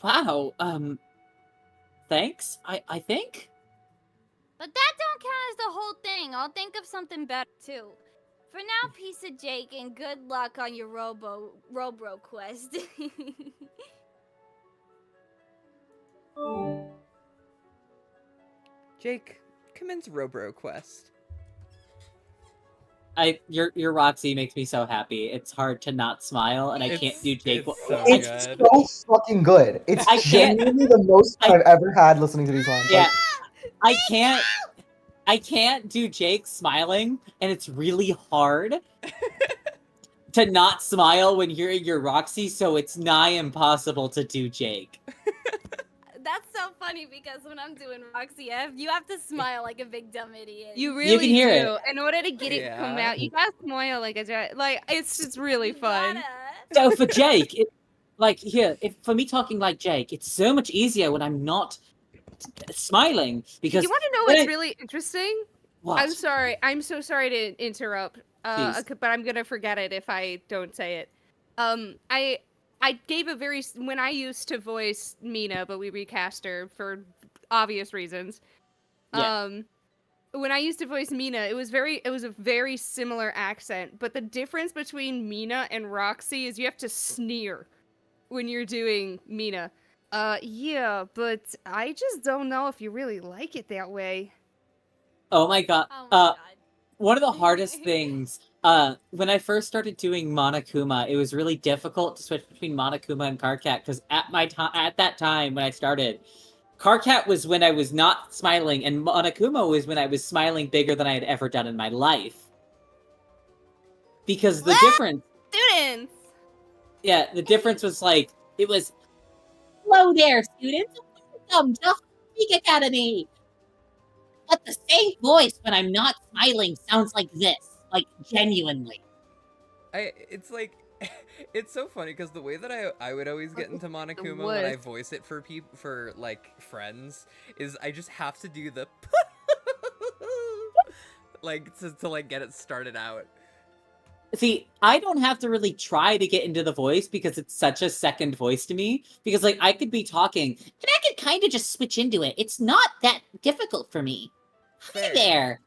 A: Wow, thanks, I think?
I: But that don't count as the whole thing. I'll think of something better too. For now, piece of Jake, and good luck on your Robro quest.
B: Jake, commence Robro quest.
A: Your Roxy makes me so happy. It's hard to not smile, and I can't do Jake.
B: It's so
G: It's
B: good.
G: so fucking good. It's
A: I can't-
G: genuinely the most I've ever had listening to these lines.
A: Yeah, I can't do Jake smiling, and it's really hard to not smile when hearing your Roxy, so it's nigh impossible to do Jake.
I: That's so funny because when I'm doing Roxy F, you have to smile like a big dumb idiot.
C: You really
A: can hear
C: do.
A: it.
C: In order to get it come
B: Yeah.
C: out, you gotta smile like it's just really fun.
A: So for Jake, for me talking like Jake, it's so much easier when I'm not smiling because
C: You want to know
A: when
C: what's
A: I-
C: really interesting?
A: what?
C: I'm sorry. I'm so sorry to interrupt.
A: Please.
C: But I'm gonna forget it if I don't say it. I gave when I used to voice Mina, but we recast her for obvious reasons.
A: Yeah.
C: When I used to voice Mina, it was a very similar accent, but the difference between Mina and Roxy is you have to sneer when you're doing Mina. Yeah, but I just don't know if you really like it that way.
A: Oh my god.
I: Oh my god.
A: One of the hardest things, when I first started doing Monokuma, it was really difficult to switch between Monokuma and Karkat, because at that time when I started, Karkat was when I was not smiling, and Monokuma was when I was smiling bigger than I had ever done in my life. Because the difference,
C: Students!
A: yeah, the difference was like, it was, hello there, students, welcome to Speak Academy! But the same voice when I'm not smiling sounds like this, like genuinely.
B: It's like, it's so funny because the way that I would always get into Monokuma when I voice it for like friends is I just have to do the like to like get it started out.
A: See, I don't have to really try to get into the voice because it's such a second voice to me. Because like I could be talking and I could kind of just switch into it. It's not that difficult for me. Hi there.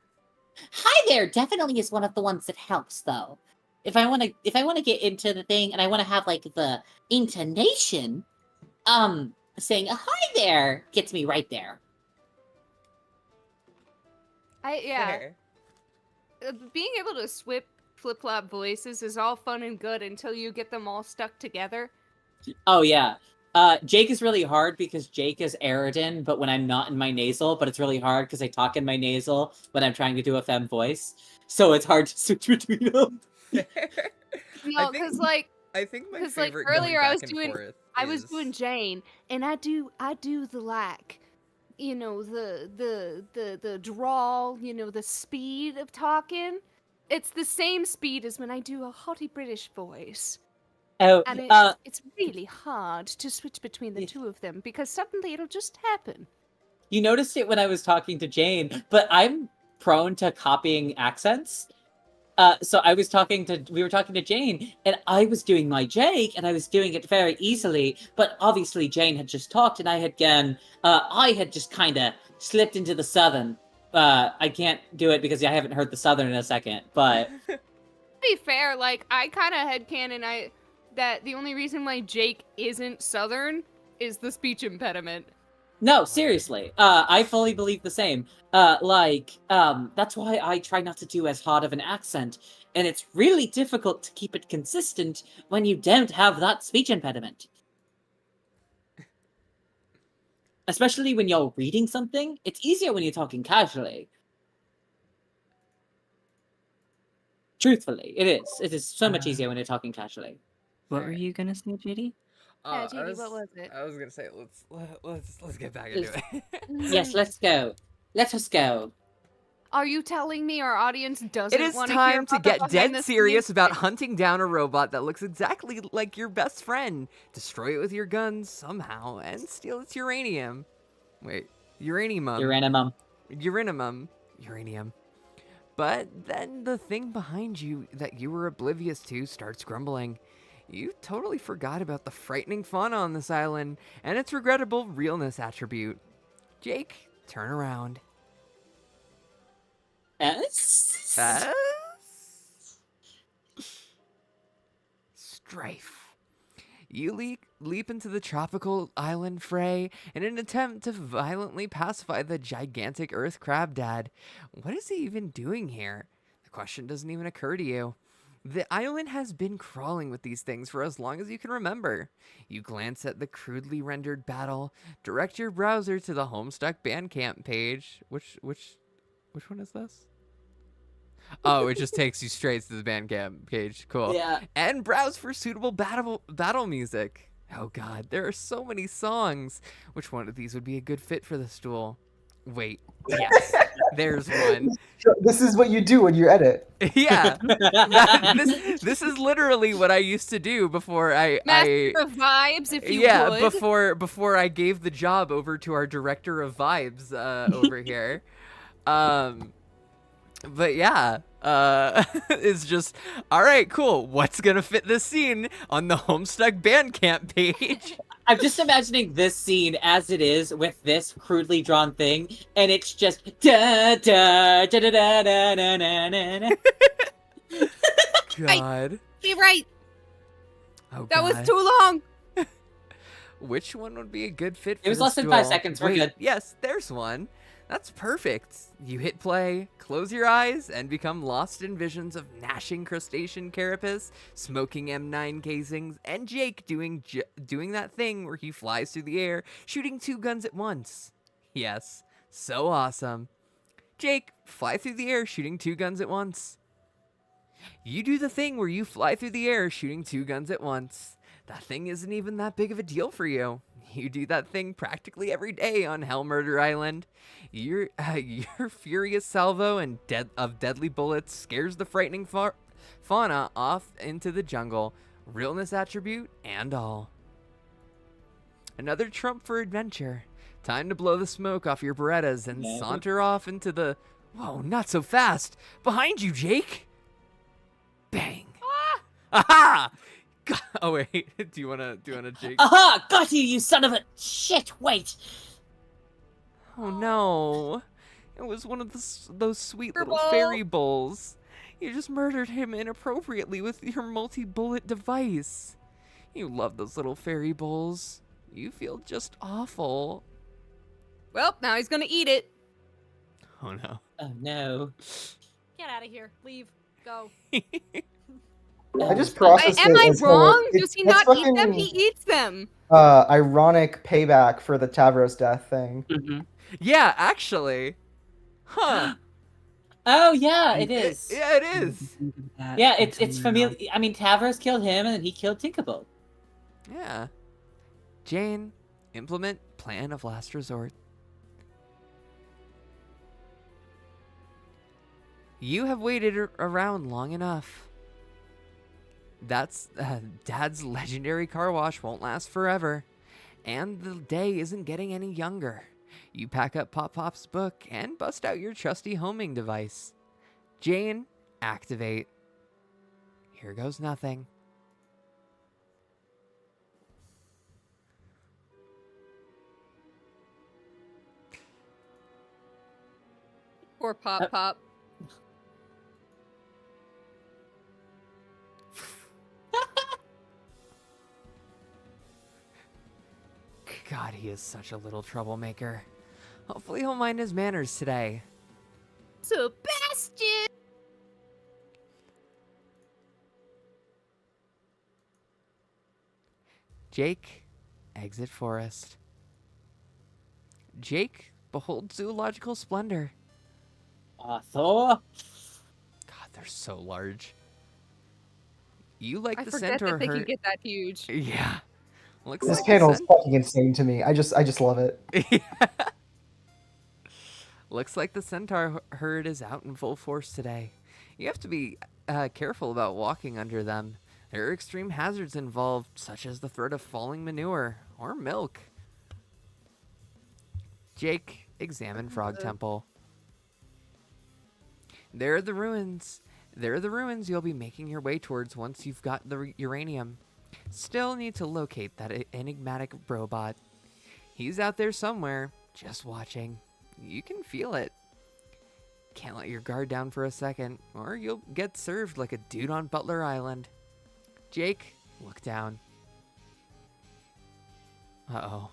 A: Hi there definitely is one of the ones that helps though. If I want to get into the thing and I want to have like the intonation, saying hi there gets me right there.
C: Yeah. Being able to flip-flop voices is all fun and good until you get them all stuck together.
A: Oh, yeah. Jake is really hard because Jake is Aridin, but when I'm not in my nasal, but it's really hard because I talk in my nasal when I'm trying to do a femme voice. So it's hard to switch between them.
C: No, because like
B: I think my
C: like
B: favorite
C: earlier
B: going
C: I was
B: back and
C: doing
B: forth
C: I was
B: is-
C: doing Jane, and I do the like, you know, the drawl, you know, the speed of talking. It's the same speed as when I do a haughty British voice.
A: Oh,
C: And it's really hard to switch between the two of them because suddenly it'll just happen.
A: you noticed it when I was talking to Jane, but I'm prone to copying accents. So we were talking to Jane, and I was doing my Jake, and I was doing it very easily, but obviously Jane had just talked, and I had just kind of slipped into the Southern. I can't do it because I haven't heard the Southern in a second, but...
C: To be fair, like, I kind of headcanon that the only reason why Jake isn't Southern is the speech impediment.
A: No, seriously. I fully believe the same. That's why I try not to do as hard of an accent, and it's really difficult to keep it consistent when you don't have that speech impediment. Especially when you're reading something, it's easier when you're talking casually. Truthfully, it is. It is so much easier when you're talking casually.
E: What were you gonna say, JD?
C: Yeah, JD, what was it?
B: I was gonna say let's get back into it.
A: Yes, let's go. Let us go.
C: Are you telling me our audience doesn't
B: It is
C: want to hear
B: time to
C: about the
B: get
C: behind
B: dead
C: the
B: serious
C: scenes?
B: about hunting down a robot that looks exactly like your best friend. Destroy it with your guns somehow and steal its uranium. Wait, uranium. Uranium. But then the thing behind you that you were oblivious to starts grumbling. You totally forgot about the frightening fauna on this island and its regrettable realness attribute. Jake, turn around. Strife. You leap into the tropical island fray in an attempt to violently pacify the gigantic earth crab dad. What is he even doing here? The question doesn't even occur to you. The island has been crawling with these things for as long as you can remember. You glance at the crudely rendered battle, direct your browser to the Homestuck Bandcamp page. Which one is this? Oh, it just takes you straight to the Bandcamp page. Cool.
A: Yeah.
B: And browse for suitable battle music. Oh god, there are so many songs. Which one of these would be a good fit for the stool? Wait, yes, there's one.
G: This is what you do when you edit.
B: Yeah, this is literally what I used to do before
C: Master of vibes, if you would.
B: before I gave the job over to our director of vibes over here. But yeah, it's just, all right, cool. What's gonna fit this scene on the Homestuck Bandcamp page?
A: I'm just imagining this scene as it is with this crudely drawn thing, and it's just da da da da da da da da da.
B: God.
C: Be right.
B: Oh,
C: That was
B: God.
C: too long.
B: Which one would be a good fit for
A: It was
B: the
A: less than 5
B: stool?
A: seconds. We're
B: Wait,
A: good.
B: Yes, there's one. That's perfect. You hit play, close your eyes, and become lost in visions of gnashing crustacean carapace, smoking M9 casings, and Jake doing that thing where he flies through the air, shooting 2 guns at once. Yes, so awesome. Jake, fly through the air, shooting 2 guns at once. You do the thing where you fly through the air, shooting 2 guns at once. That thing isn't even that big of a deal for you. You do that thing practically every day on Hell Murder Island. Your furious salvo of deadly bullets scares the frightening fauna off into the jungle, realness attribute and all. Another trump for adventure. Time to blow the smoke off your Berettas and saunter off into the... Whoa, not so fast! Behind you, Jake! Bang! Aha! Oh wait, do you wanna Jake?
A: Aha! Got you, you son of a shit! Wait.
B: Oh no, it was one of those sweet little
C: Furball.
B: fairy bulls. You just murdered him inappropriately with your multi-bullet device. You love those little fairy bulls. You feel just awful.
C: Well, now he's gonna eat it.
B: Oh no.
A: Oh no.
I: Get out of here. Leave. Go.
G: I just
A: Oh,
G: processed
C: Am
G: it
C: I
G: as
C: wrong?
G: it's-
C: Does he
G: that's
C: not eat them?
G: fucking,
C: He eats them.
G: ironic payback for the Tavros death thing.
E: Mhm.
B: Yeah, actually. Huh.
A: Oh yeah, it is.
B: Yeah, it is.
A: Yeah, it's familiar. I mean, Tavros killed him, and then he killed Tinkerbell.
B: Yeah. Jane, implement plan of last resort. You have waited around long enough. That's Dad's legendary car wash won't last forever, and the day isn't getting any younger. You pack up Pop Pop's book and bust out your trusty homing device. Jane, activate. Here goes nothing.
C: Poor Pop Pop.
B: God, he is such a little troublemaker. Hopefully he'll mind his manners today.
C: Sebastian!
B: Jake, exit forest. Jake, behold zoological splendor.
A: Thor.
B: God, they're so large. You like
C: I
B: the
C: forget
B: centaur
C: that they can
B: herd?
C: get that huge.
B: Yeah. Looks
G: This
B: like
G: panel is
B: the
G: fucking insane to me. I just love it.
B: Looks like the centaur herd is out in full force today. You have to be careful about walking under them. There are extreme hazards involved, such as the threat of falling manure or milk. Jake, examine Frog Temple. There are the ruins. There are the ruins you'll be making your way towards once you've got the uranium. Still need to locate that enigmatic robot. He's out there somewhere, just watching. You can feel it. Can't let your guard down for a second, or you'll get served like a dude on Butler Island. Jake, look down. Uh-oh.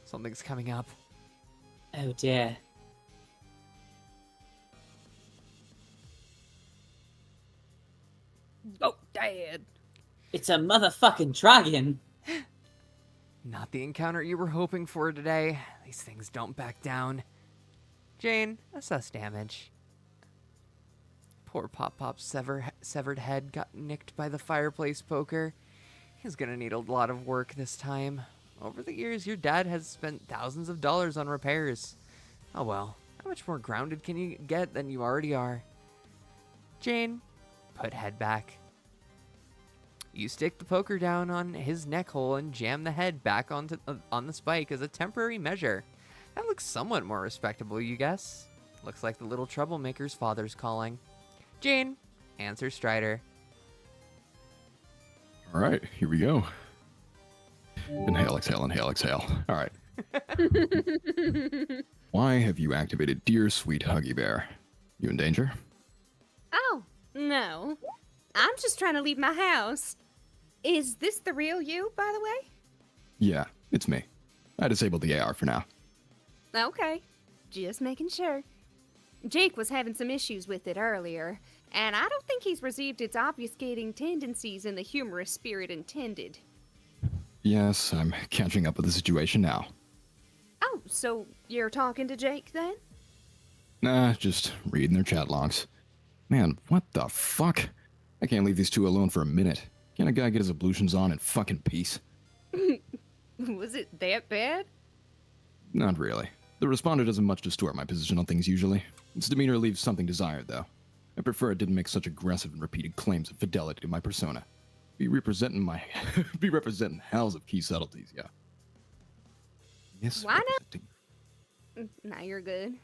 B: Something's coming up.
A: Oh dear.
C: Oh, Dad.
A: It's a motherfucking dragon.
B: Not the encounter you were hoping for today. These things don't back down. Jane, assess damage. Poor Pop Pop's severed head got nicked by the fireplace poker. He's gonna need a lot of work this time. Over the years, your dad has spent thousands of dollars on repairs. Oh well, how much more grounded can you get than you already are? Jane, put head back. You stick the poker down on his neck hole and jam the head back on the spike as a temporary measure. That looks somewhat more respectable, you guess. Looks like the little troublemaker's father's calling. Jane, answer Strider.
H: All right, here we go. Inhale, exhale, inhale, exhale. All right. Why have you activated Dear Sweet Huggy Bear? You in danger?
C: Oh, no. I'm just trying to leave my house. Is this the real you, by the way?
H: Yeah, it's me. I disabled the AR for now.
C: Okay. Just making sure. Jake was having some issues with it earlier, and I don't think he's received its obfuscating tendencies in the humorous spirit intended.
H: Yes, I'm catching up with the situation now.
C: Oh, so you're talking to Jake then?
H: Nah, just reading their chat logs. Man, what the fuck? I can't leave these two alone for a minute. Can't a guy get his ablutions on in fucking peace?
C: Was it that bad?
H: Not really. The responder doesn't much distort my position on things usually. Its demeanor leaves something desired, though. I prefer it didn't make such aggressive and repeated claims of fidelity to my persona. Be representing hells of key subtleties, yeah. Yes.
C: Why not?
H: representing-
C: Now you're good.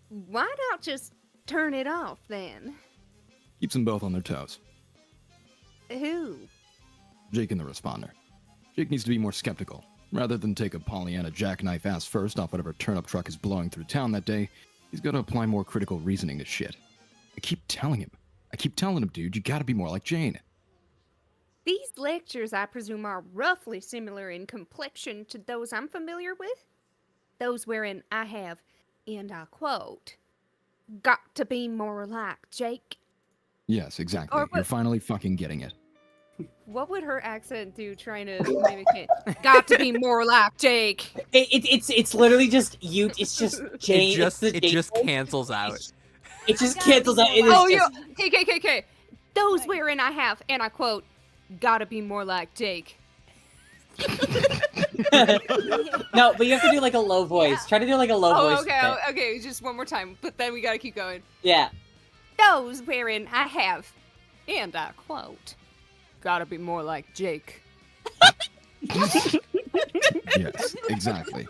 C: Why not just turn it off then?
H: Keeps them both on their toes.
C: Who?
H: Jake and the responder. Jake needs to be more skeptical. Rather than take a Pollyanna jackknife ass first off whatever turnip truck is blowing through town that day, he's got to apply more critical reasoning to shit. I keep telling him, dude, you gotta be more like Jane.
C: These lectures, I presume, are roughly similar in complexion to those I'm familiar with. Those wherein I have, and I quote, got to be more like Jake.
H: Yes, exactly.
C: Or
H: You're
C: what-
H: finally fucking getting it.
C: What would her accent do trying to mimic it? Got to be more like Jake.
A: It's literally just you. It's just Jane.
B: It
A: it's the Jane
B: just
A: voice.
B: cancels out.
A: It just
I: Gotta be
A: cancels out.
I: more
A: It is
C: Oh,
A: just.
C: KKKK. Those wherein I have, and I quote, gotta be more like Jake.
A: No, but you have to do like a low voice.
I: Yeah.
A: Try to do like a low
C: Oh,
A: voice.
C: okay,
A: with it.
C: okay, just one more time, but then we gotta keep going.
A: Yeah.
C: Those wherein I have, and I quote, gotta be more like Jake.
H: Yes, exactly.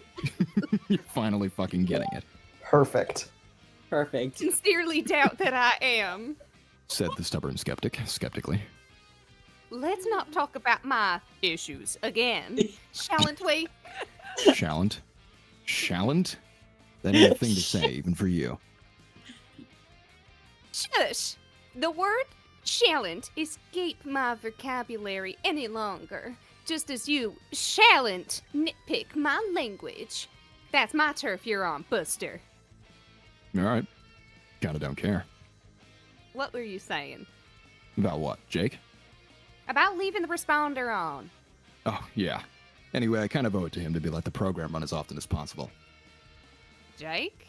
H: You're finally fucking getting it,
G: Perfect.
A: Perfect.
C: Sincerely doubt that I am.
H: said the stubborn skeptic, skeptically.
C: Let's not talk about my issues again, shalln't we?
H: Shallant? Shallant? That ain't a thing to say, even for you.
C: Shush! The word shallant escape my vocabulary any longer, just as you shallant nitpick my language. That's my turf you're on, Buster.
H: Alright. Kinda don't care.
C: What were you saying?
H: About what, Jake?
C: About leaving the responder on.
H: Oh, yeah. Anyway, I kind of owe it to him to let the program run as often as possible.
C: Jake?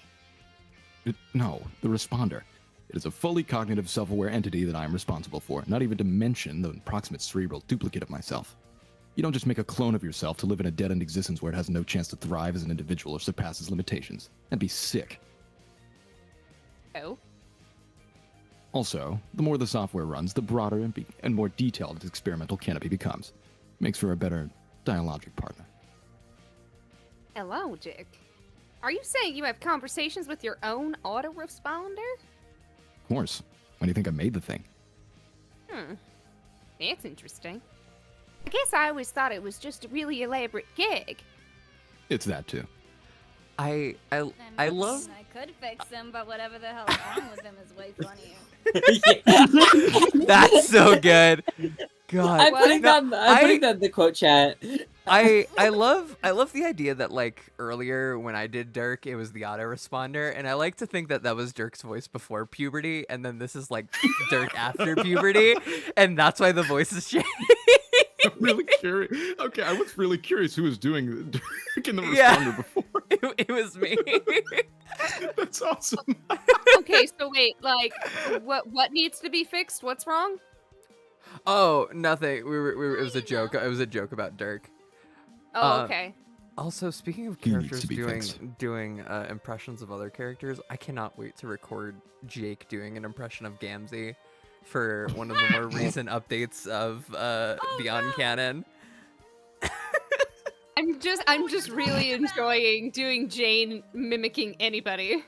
H: No, the responder. It is a fully cognitive, self-aware entity that I am responsible for, not even to mention the approximate cerebral duplicate of myself. You don't just make a clone of yourself to live in a dead-end existence where it has no chance to thrive as an individual or surpass its limitations. That'd be sick.
C: Oh.
H: Also, the more the software runs, the broader and more detailed its experimental canopy becomes. Makes for a better dialogic partner.
C: Hello, Jake. Are you saying you have conversations with your own autoresponder?
H: Of course. When do you think I made the thing?
C: That's interesting. I guess I always thought it was just a really elaborate gig.
H: It's that too.
B: I
I: mean,
B: love.
I: I could fix him, but whatever the hell's wrong with him is way funnier.
B: That's so good. God,
A: I'm putting
B: No,
A: that. I'm putting that in the quote chat.
B: I love the idea that like earlier when I did Dirk, it was the autoresponder, and I like to think that that was Dirk's voice before puberty, and then this is like Dirk after puberty, and that's why the voice is changed.
H: I'm really curious. Okay, I was really curious who was doing Dirk in the
B: Yeah.
H: responder before.
B: It was me.
H: That's awesome.
C: Okay, so wait, like, what needs to be fixed? What's wrong?
B: Oh, nothing. It was a joke. It was a joke about Dirk.
C: Oh, okay.
B: Also, speaking of
H: He needs
B: characters
H: to be fixed.
B: doing impressions of other characters, I cannot wait to record Jake doing an impression of Gamzee for one of the more recent updates of Beyond Canon.
C: I'm just really enjoying doing Jane mimicking anybody.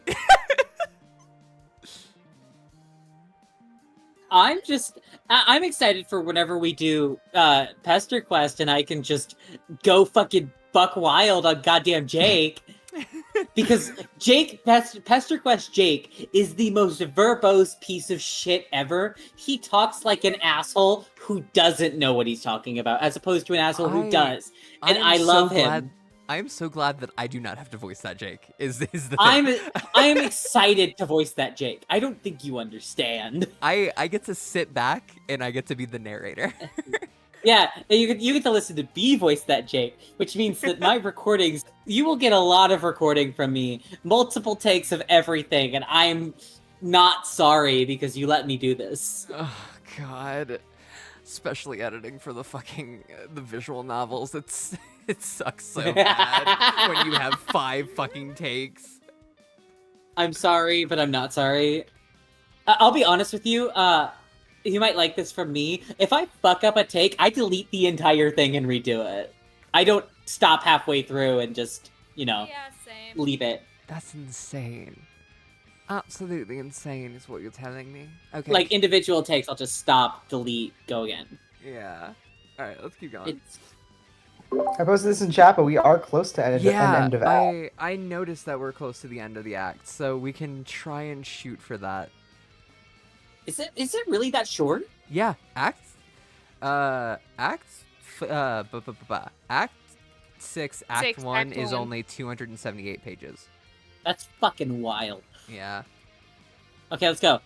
A: I'm excited for whenever we do Pester Quest and I can just go fucking buck wild on goddamn Jake. Because Pester Quest Jake is the most verbose piece of shit ever. He talks like an asshole who doesn't know what he's talking about, as opposed to an asshole who does. And I love him.
B: I'm so glad that I do not have to voice that Jake. Is the thing.
A: I am excited to voice that Jake. I don't think you understand.
B: I get to sit back and I get to be the narrator.
A: Yeah, and you get to listen to me voice that Jake, which means that my recordings, you will get a lot of recording from me, multiple takes of everything, and I'm not sorry because you let me do this.
B: Oh God, especially editing for the fucking the visual novels. It sucks so bad when you have 5 fucking takes.
A: I'm sorry, but I'm not sorry. I'll be honest with you. You might like this from me. If I fuck up a take, I delete the entire thing and redo it. I don't stop halfway through and just,
I: Yeah, same.
A: leave it.
B: That's insane. Absolutely insane is what you're telling me. Okay.
A: Like individual takes, I'll just stop, delete, go again.
B: Yeah. All right, let's keep going.
G: I posted this in chat, but we are close to end of act.
B: I noticed that we're close to the end of the act, so we can try and shoot for that.
A: Is it really that short?
B: Yeah, act. Act 6, Act
C: 6,
B: 1
C: Act
B: is
C: 1.
B: only 278 pages.
A: That's fucking wild.
B: Yeah.
A: Okay, let's go.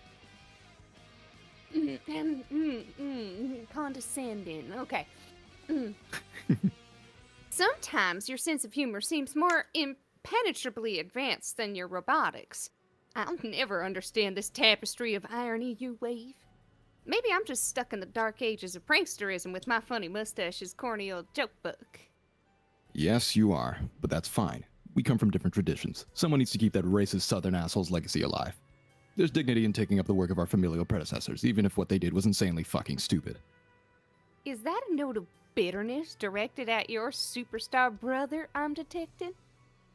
C: Condescending. Okay. Sometimes your sense of humor seems more impenetrably advanced than your robotics. I'll never understand this tapestry of irony you weave. Maybe I'm just stuck in the dark ages of pranksterism with my funny mustache's corny old joke book.
H: Yes, you are, but that's fine. We come from different traditions. Someone needs to keep that racist southern asshole's legacy alive. There's dignity in taking up the work of our familial predecessors, even if what they did was insanely fucking stupid.
C: Is that a note of bitterness directed at your superstar brother I'm detecting?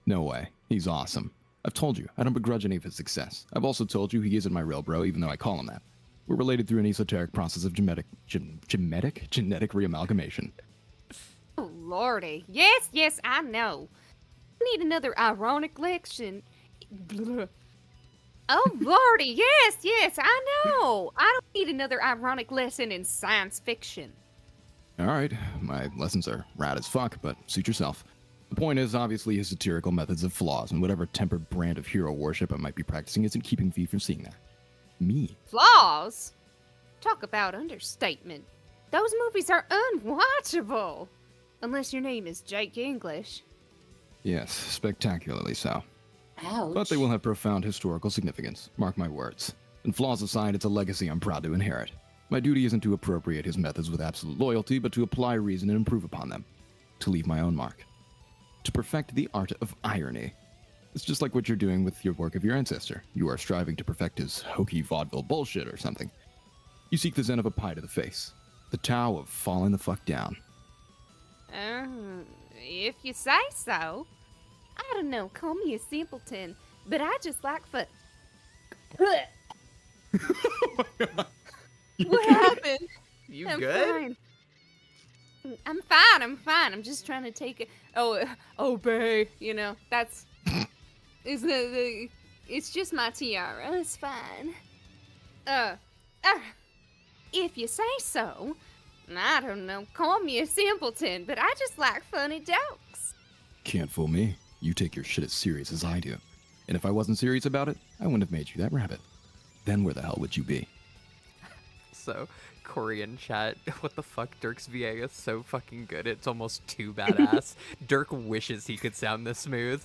H: No way. He's awesome. I've told you, I don't begrudge any of his success. I've also told you he isn't my real bro, even though I call him that. We're related through an esoteric process of genetic reamalgamation.
C: Oh, lordy. Yes, I know. I need another ironic lection. Blah. Oh, lordy, yes, I know. I don't need another ironic lesson in science fiction.
H: Alright, my lessons are rad as fuck, but suit yourself. The point is, obviously, his satirical methods have flaws, and whatever tempered brand of hero worship I might be practicing isn't keeping V from seeing that. Me.
C: Flaws? Talk about understatement. Those movies are unwatchable. Unless your name is Jake English.
H: Yes, spectacularly so.
A: Ouch.
H: But they will have profound historical significance, mark my words. And flaws aside, it's a legacy I'm proud to inherit. My duty isn't to appropriate his methods with absolute loyalty, but to apply reason and improve upon them. To leave my own mark. To perfect the art of irony. It's just like what you're doing with your work of your ancestor. You are striving to perfect his hokey vaudeville bullshit or something. You seek the zen of a pie to the face. The Tao of falling the fuck down.
C: If you say so. I don't know, call me a simpleton, but I just like fun. What happened?
B: You
C: I'm
B: good?
C: fine. I'm fine. I'm just trying to take it. Oh, babe. You know, that's. It's just my tiara. It's fine. If you say so. I don't know. Call me a simpleton, but I just like funny jokes.
H: Can't fool me. You take your shit as serious as I do. And if I wasn't serious about it, I wouldn't have made you that rabbit. Then where the hell would you be?
B: So, Corey in chat, what the fuck? Dirk's VA is so fucking good, it's almost too badass. Dirk wishes he could sound this smooth.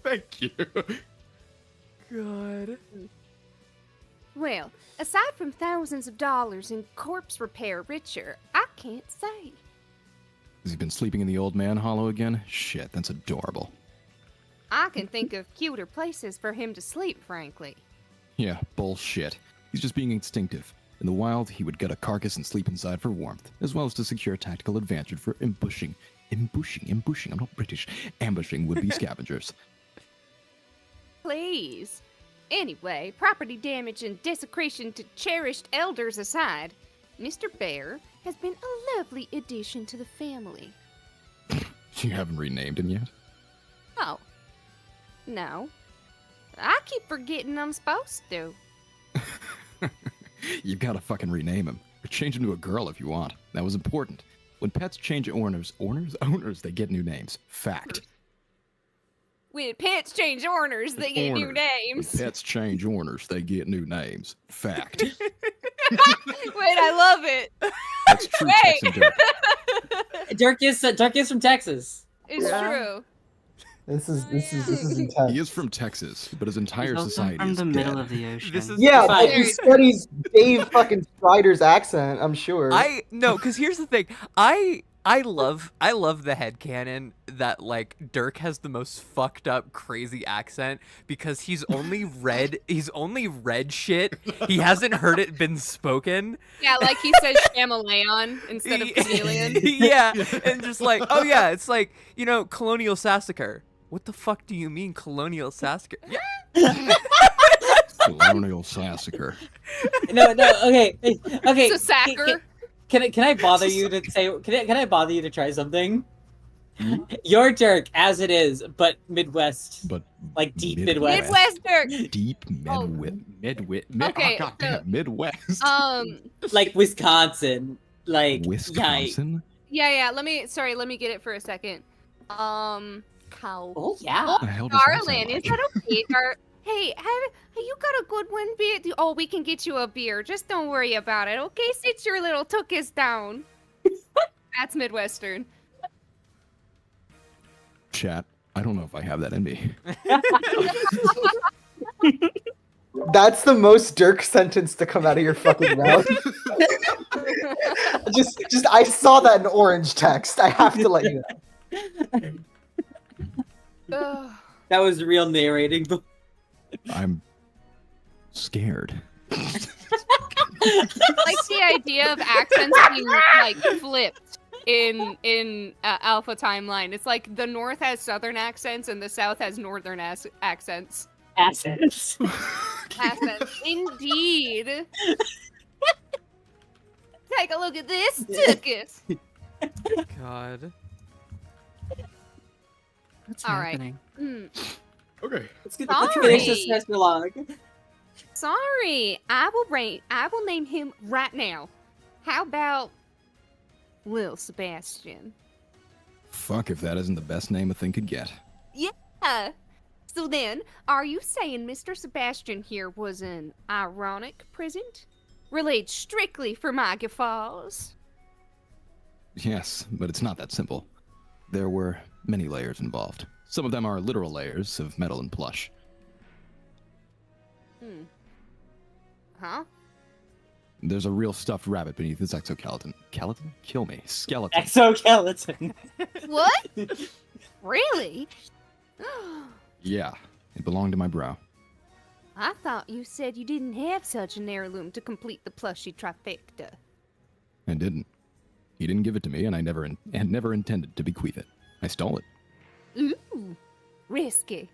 H: Thank you.
B: God.
C: Well, aside from thousands of dollars in corpse repair richer, I can't say.
H: Has he been sleeping in the old man hollow again? Shit, that's adorable.
C: I can think of cuter places for him to sleep, frankly.
H: Yeah, bullshit. He's just being instinctive. In the wild, he would gut a carcass and sleep inside for warmth, as well as to secure a tactical advantage for ambushing, I'm not British, ambushing would-be scavengers.
C: Please. Anyway, property damage and desecration to cherished elders aside, Mr. Bear has been a lovely addition to the family.
H: You haven't renamed him yet?
C: Oh. No. I keep forgetting I'm supposed to.
H: You've got to fucking rename him. Or change him to a girl if you want. That was important. When pets change owners, they get new names. Fact.
C: When pets change owners, they get new names.
H: When pets change owners, they get new names. Fact.
C: Wait, I love it.
H: That's true.
C: Wait.
A: Dirk is from Texas.
C: It's true.
G: This is intense.
H: He is from Texas, but his entire
E: He's also
H: society
E: from
H: is
E: the
H: dead.
E: middle of the ocean.
B: This is
G: Yeah,
A: Fine.
G: but he studies Dave fucking Strider's accent, I'm sure.
B: because here's the thing. I love the headcanon that like Dirk has the most fucked up crazy accent because he's only read shit. He hasn't heard it been spoken.
C: Yeah, like he says Shyamalan instead of chameleon.
B: Yeah, and just like, oh yeah, it's like, Colonial Sassacre. What the fuck do you mean Colonial Sassacre? Yeah.
H: Colonial Sassacre.
A: No, okay.
C: It's a sacker.
A: Can I bother you to say? Can I bother you to try something? Your Dirk, as it is, but Midwest.
H: But
A: Like deep Midwest.
C: Midwest Dirk.
H: Deep
C: Oh.
H: Okay,
C: Okay,
H: oh, goddamn, Midwest.
A: Like Wisconsin. Like
H: Wisconsin?
C: Yeah. Let me get it for a second. Cow.
A: Oh yeah.
C: Oh,
H: The hell does that sound
C: darling,
H: like?
C: is that okay? Hey, have you got a good one, beer? Oh, we can get you a beer. Just don't worry about it, okay? Sit your little tuchus down. That's Midwestern.
H: Chat, I don't know if I have that in me.
G: That's the most Dirk sentence to come out of your fucking mouth. just I saw that in orange text. I have to let you know.
C: Ugh.
A: That was real narrating.
H: I'm scared.
C: Like the idea of accents being like flipped in Alpha Timeline. It's like the North has Southern accents and the South has Northern accents.
A: Assets.
C: Accents, indeed. Take a look at this, tuchus.
B: God.
E: What's
C: All right.
E: happening?
H: Okay.
A: Let's finish this
C: Sorry.
A: semester log.
C: Sorry, I will name him right now. How about Lil Sebastian?
H: Fuck if that isn't the best name a thing could get.
C: Yeah. So then, are you saying Mr. Sebastian here was an ironic present? Relayed strictly for my guffaws?
H: Yes, but it's not that simple. There were many layers involved. Some of them are literal layers of metal and plush.
C: Huh?
H: There's a real stuffed rabbit beneath his exoskeleton. Skeleton? Kill me. Skeleton.
A: Exoskeleton.
C: What? Really?
H: Yeah, it belonged to my bro.
C: I thought you said you didn't have such an heirloom to complete the plushy trifecta.
H: I didn't. He didn't give it to me, and I never intended to bequeath it. I stole it.
C: Ooh, risky.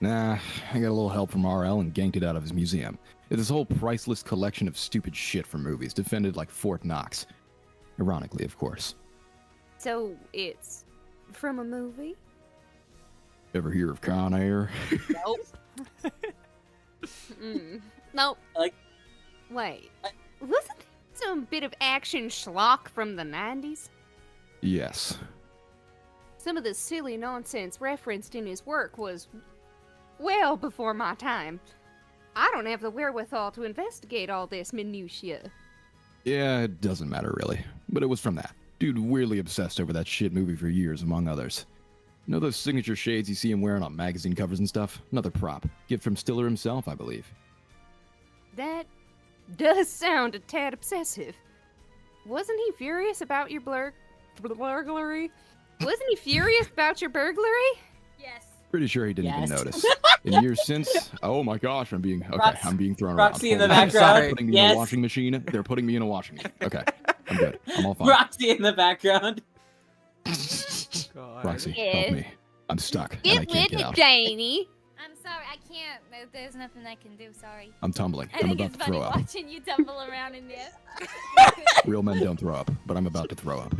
H: Nah, I got a little help from RL and ganked it out of his museum. It's this whole priceless collection of stupid shit from movies, defended like Fort Knox. Ironically, of course.
C: So it's from a movie?
H: Ever hear of Con Air?
C: Nope. Nope.
A: Like-
C: Wait, wasn't it some bit of action schlock from the 90s?
H: Yes.
C: Some of the silly nonsense referenced in his work was well before my time. I don't have the wherewithal to investigate all this minutiae.
H: Yeah, it doesn't matter really. But it was from that. Dude weirdly obsessed over that shit movie for years, among others. Know those signature shades you see him wearing on magazine covers and stuff? Another prop. Gift from Stiller himself, I believe.
C: That does sound a tad obsessive. Wasn't he furious about your burglary? Wasn't he furious about your burglary?
I: Yes.
H: Pretty sure he didn't even
A: Yes.
H: notice. In years since, oh my gosh, I'm being thrown
A: Roxy in
H: around.
A: the
H: Hold on.
A: background.
H: They're putting me in a washing machine. They're putting me in a washing machine. Okay, I'm good. I'm all fine.
A: Roxy in the background.
B: God.
H: Roxy,
C: Yes.
H: help me. I'm stuck and I
C: Get
H: can't
C: with
H: get
C: it,
H: out.
I: I'm
C: Janie.
I: sorry, I can't. There's nothing I can do. Sorry.
H: I'm tumbling.
I: I
H: I'm
I: think
H: about
I: it's
H: to
I: funny
H: throw up.
I: watching you tumble around in there.
H: Real men don't throw up, but I'm about to throw up.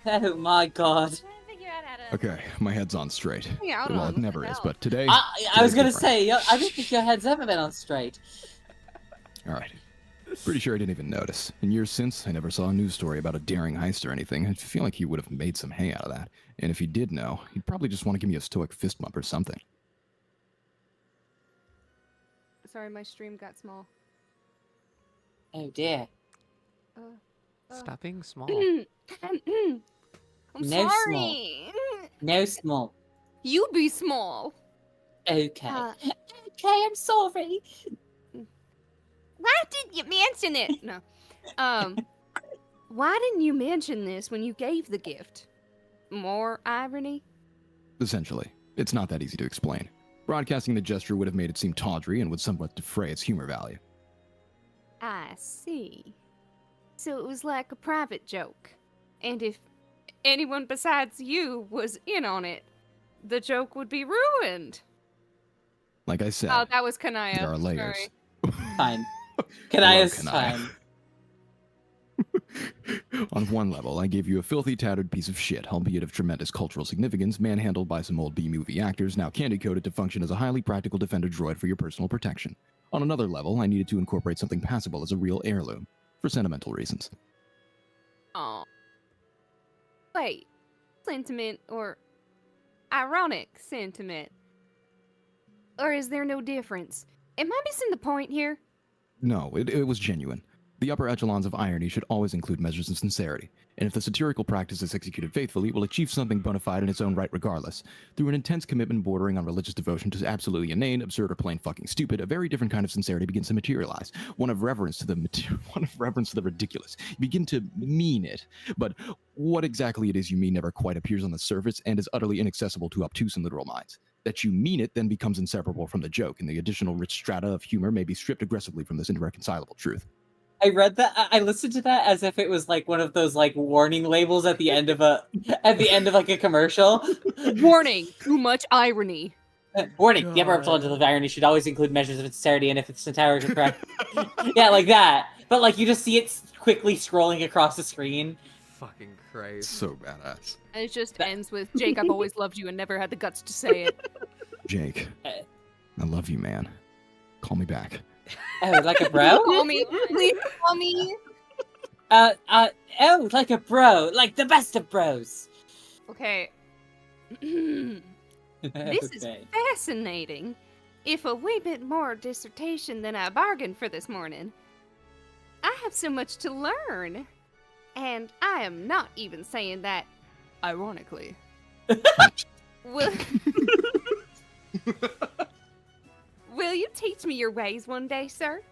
A: Oh my god.
I: Trying to figure out how to.
H: Okay, my head's on straight.
C: Yeah,
H: Well, it
C: on.
H: never is,
C: Hell.
H: but today.
A: I was
H: today's
A: gonna
H: different.
A: say, I don't think your head's ever been on straight.
H: All right. Pretty sure I didn't even notice. In years since, I never saw a news story about a daring heist or anything. I feel like he would have made some hay out of that. And if he did know, he'd probably just want to give me a stoic fist bump or something.
C: Sorry, my stream got small.
A: Oh dear.
B: Stop being small.
C: I'm
A: No
C: sorry.
A: No small.
C: You be small.
A: Okay.
C: Uh,
A: Okay, I'm sorry.
C: Why did you mention it? No. Why didn't you mention this when you gave the gift? More irony?
H: Essentially, it's not that easy to explain. Broadcasting the gesture would have made it seem tawdry and would somewhat defray its humor value.
C: I see. So it was like a private joke. And if anyone besides you was in on it, the joke would be ruined.
H: Like I said,
C: Oh, that was Kanaya.
H: there are layers.
C: Sorry.
A: Fine.
H: Hello,
A: Kanaya's
H: Kanaya.
A: time.
H: On one level, I gave you a filthy, tattered piece of shit, albeit of tremendous cultural significance, manhandled by some old B-movie actors, now candy-coated to function as a highly practical defender droid for your personal protection. On another level, I needed to incorporate something passable as a real heirloom, for sentimental reasons.
C: Oh. Wait. Sentiment or ironic sentiment? Or is there no difference? Am I missing the point here?
H: No, it was genuine. The upper echelons of irony should always include measures of sincerity, and if the satirical practice is executed faithfully, it will achieve something bona fide in its own right regardless. Through an intense commitment bordering on religious devotion to absolutely inane, absurd, or plain fucking stupid, a very different kind of sincerity begins to materialize. One of reverence to the ridiculous. You begin to mean it, but what exactly it is you mean never quite appears on the surface and is utterly inaccessible to obtuse and literal minds. That you mean it then becomes inseparable from the joke, and the additional rich strata of humor may be stripped aggressively from this irreconcilable truth.
A: I read that. I listened to that as if it was like one of those like warning labels at the end of like a commercial.
C: Warning: too much irony.
A: Warning: the upper echelons of irony should always include measures of sincerity, and if it's satirical correct, yeah, like that. But like you just see it quickly scrolling across the screen.
B: Fucking Christ.
H: So badass.
C: And it just ends with, Jake, I've always loved you and never had the guts to say it.
H: Jake, I love you, man. Call me back.
A: Oh, like a bro?
C: Call me. Please call me.
A: Oh, like a bro. Like the best of bros.
C: Okay. This is fascinating. If a wee bit more dissertation than I bargained for this morning. I have so much to learn. And I am not even saying that ironically. Will you teach me your ways one day, sir?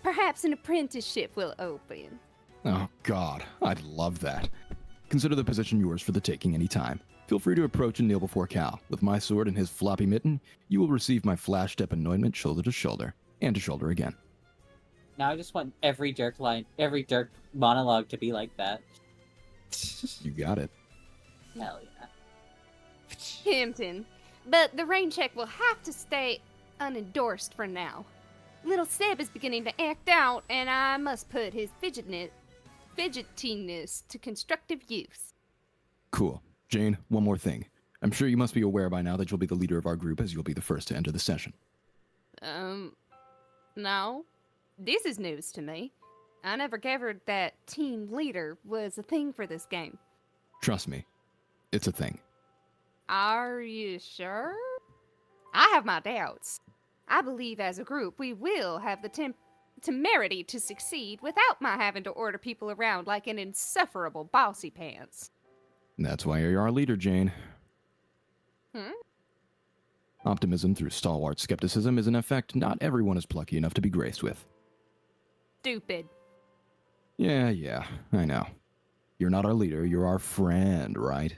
C: Perhaps an apprenticeship will open.
H: Oh, God, I'd love that. Consider the position yours for the taking any time. Feel free to approach and kneel before Cal. With my sword and his floppy mitten, you will receive my flash step anointment shoulder to shoulder, and to shoulder again.
A: Now I just want every Dirk monologue to be like that.
H: You got it.
A: Hell yeah.
C: Hampton, but the rain check will have to stay unendorsed for now. Little Seb is beginning to act out, and I must put his fidgetiness to constructive use.
H: Cool. Jane, one more thing. I'm sure you must be aware by now that you'll be the leader of our group, as you'll be the first to enter the session.
C: No. This is news to me. I never gathered that team leader was a thing for this game.
H: Trust me, it's a thing.
C: Are you sure? I have my doubts. I believe as a group we will have the temerity to succeed without my having to order people around like an insufferable bossy pants.
H: That's why you're our leader, Jane. Optimism through stalwart skepticism is an effect not everyone is plucky enough to be graced with.
C: Stupid.
H: Yeah, I know. You're not our leader, you're our friend, right?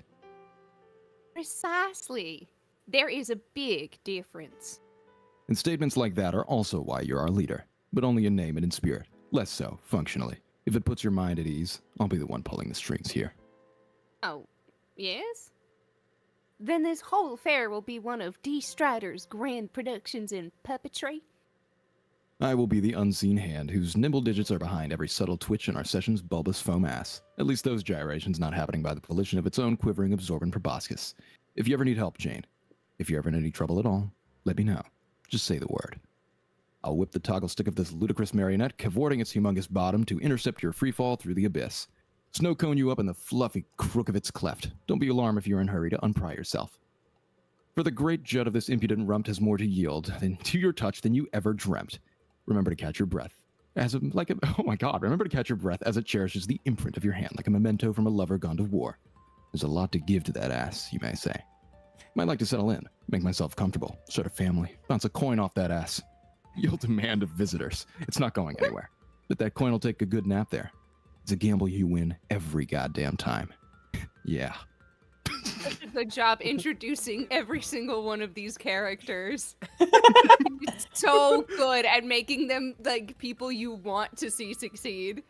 C: Precisely. There is a big difference.
H: And statements like that are also why you're our leader, but only in name and in spirit, less so functionally. If it puts your mind at ease, I'll be the one pulling the strings here.
C: Oh, yes? Then this whole affair will be one of D. Strider's grand productions in puppetry?
H: I will be the unseen hand whose nimble digits are behind every subtle twitch in our session's bulbous foam ass. At least those gyrations not happening by the volition of its own quivering absorbent proboscis. If you ever need help, Jane, if you're ever in any trouble at all, let me know. Just say the word. I'll whip the toggle stick of this ludicrous marionette, cavorting its humongous bottom to intercept your freefall through the abyss. Snow cone you up in the fluffy crook of its cleft. Don't be alarmed if you're in a hurry to unpry yourself. For the great jut of this impudent rump has more to yield to your touch than you ever dreamt. Remember to catch your breath. Remember to catch your breath as it cherishes the imprint of your hand like a memento from a lover gone to war. There's a lot to give to that ass, you may say. Might like to settle in, make myself comfortable, start a family, bounce a coin off that ass. You'll demand of visitors. It's not going anywhere. But that coin will take a good nap there. It's a gamble you win every goddamn time. Yeah.
C: Such a good job introducing every single one of these characters. It's so good at making them like people you want to see succeed.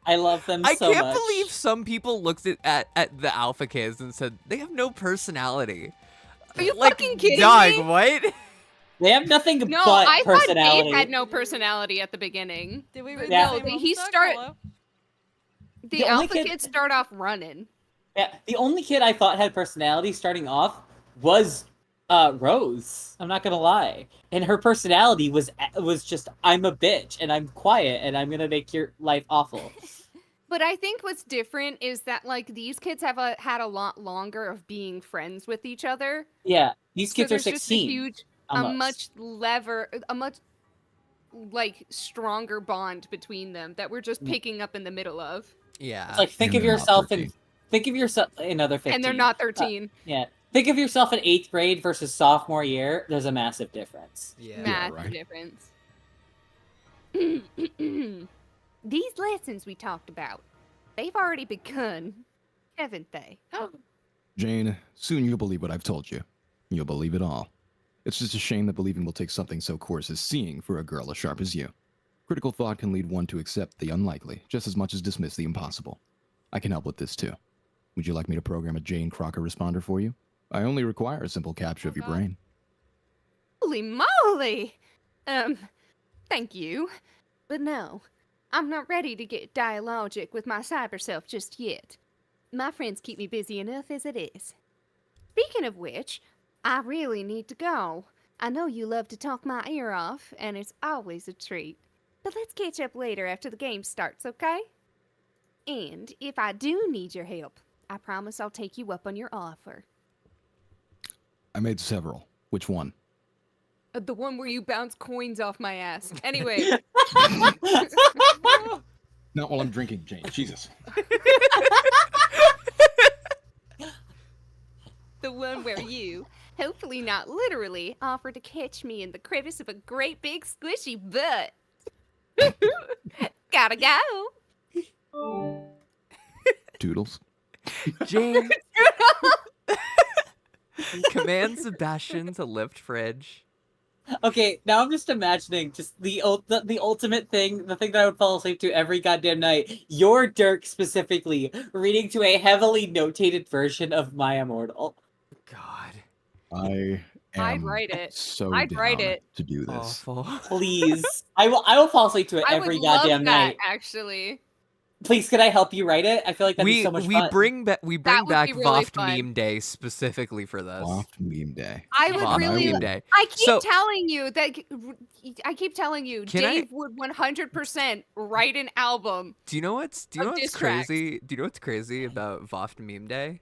A: I love them
B: I
A: so much.
B: can't believe some people looked at the Alpha Kids and said they have no personality.
C: Are you
B: like,
C: fucking kidding
B: dog,
C: me?
B: what?
A: They have nothing
C: No,
A: but
C: I thought
A: personality.
C: Dave had no personality at the beginning.
D: Did we read
A: Yeah.
D: the same
C: he
D: Homestuck?
C: start-
D: Hello?
C: The
A: only
C: alpha kids start off running.
A: Yeah, the only kid I thought had personality starting off was Rose. I'm not gonna lie, and her personality was just I'm a bitch and I'm quiet and I'm gonna make your life awful.
C: But I think what's different is that like these kids have had a lot longer of being friends with each other.
A: Yeah, these kids
C: so
A: are
C: there's just a
A: 16.
C: huge,
A: almost.
C: a much like stronger bond between them that we're just picking up in the middle of.
B: Yeah.
A: It's like think
H: And
A: of
H: they're not
A: yourself
H: 13.
A: think of yourself another 15.
C: And they're not 13.
A: Yeah, think of yourself in 8th grade versus sophomore year. There's a massive difference.
B: Yeah.
C: Massive
H: right.
C: difference. These lessons we talked about, they've already begun, haven't they?
H: Jane, soon you'll believe what I've told you. You'll believe it all. It's just a shame that believing will take something so coarse as seeing for a girl as sharp as you. Critical thought can lead one to accept the unlikely just as much as dismiss the impossible. I can help with this too. Would you like me to program a Jane Crocker responder for you? I only require a simple capture of your brain.
C: Holy moly! Thank you. But no, I'm not ready to get dialogic with my cyber self just yet. My friends keep me busy enough as it is. Speaking of which, I really need to go. I know you love to talk my ear off, and it's always a treat. But let's catch up later after the game starts, okay? And if I do need your help, I promise I'll take you up on your offer.
H: I made several. Which one?
C: The one where you bounce coins off my ass. Anyway.
H: Not while I'm drinking, Jane. Jesus.
C: The one where you, hopefully not literally, offer to catch me in the crevice of a great big squishy butt. Gotta go.
H: Toodles.
B: Jane. Command Sebastian to lift fridge.
A: Okay, now I'm just imagining just the ultimate thing, the thing that I would fall asleep to every goddamn night. Your Dirk specifically reading to a heavily notated version of My Immortal.
B: God.
H: I am
C: I'd write it.
H: so
C: I'd
H: down
C: write it.
H: to do this.
B: Awful.
A: Please, I will fall asleep to it
C: I
A: every
C: would love
A: goddamn
C: that,
A: night.
C: actually.
A: Please, could I help you write it? I feel like that'd be so much fun.
B: bring
C: That
B: bring
C: would
B: back
C: be really
B: VOFT
C: fun.
B: meme day specifically for this.
H: Soft meme day.
C: I would
B: VOFT
C: really.
B: meme day.
C: I keep
B: So-
C: telling you that.
B: Can I-
C: Dave would 100% write an album.
B: Do you know what's
C: Of diss tracks.
B: crazy? Do you know what's crazy about VOFT meme day?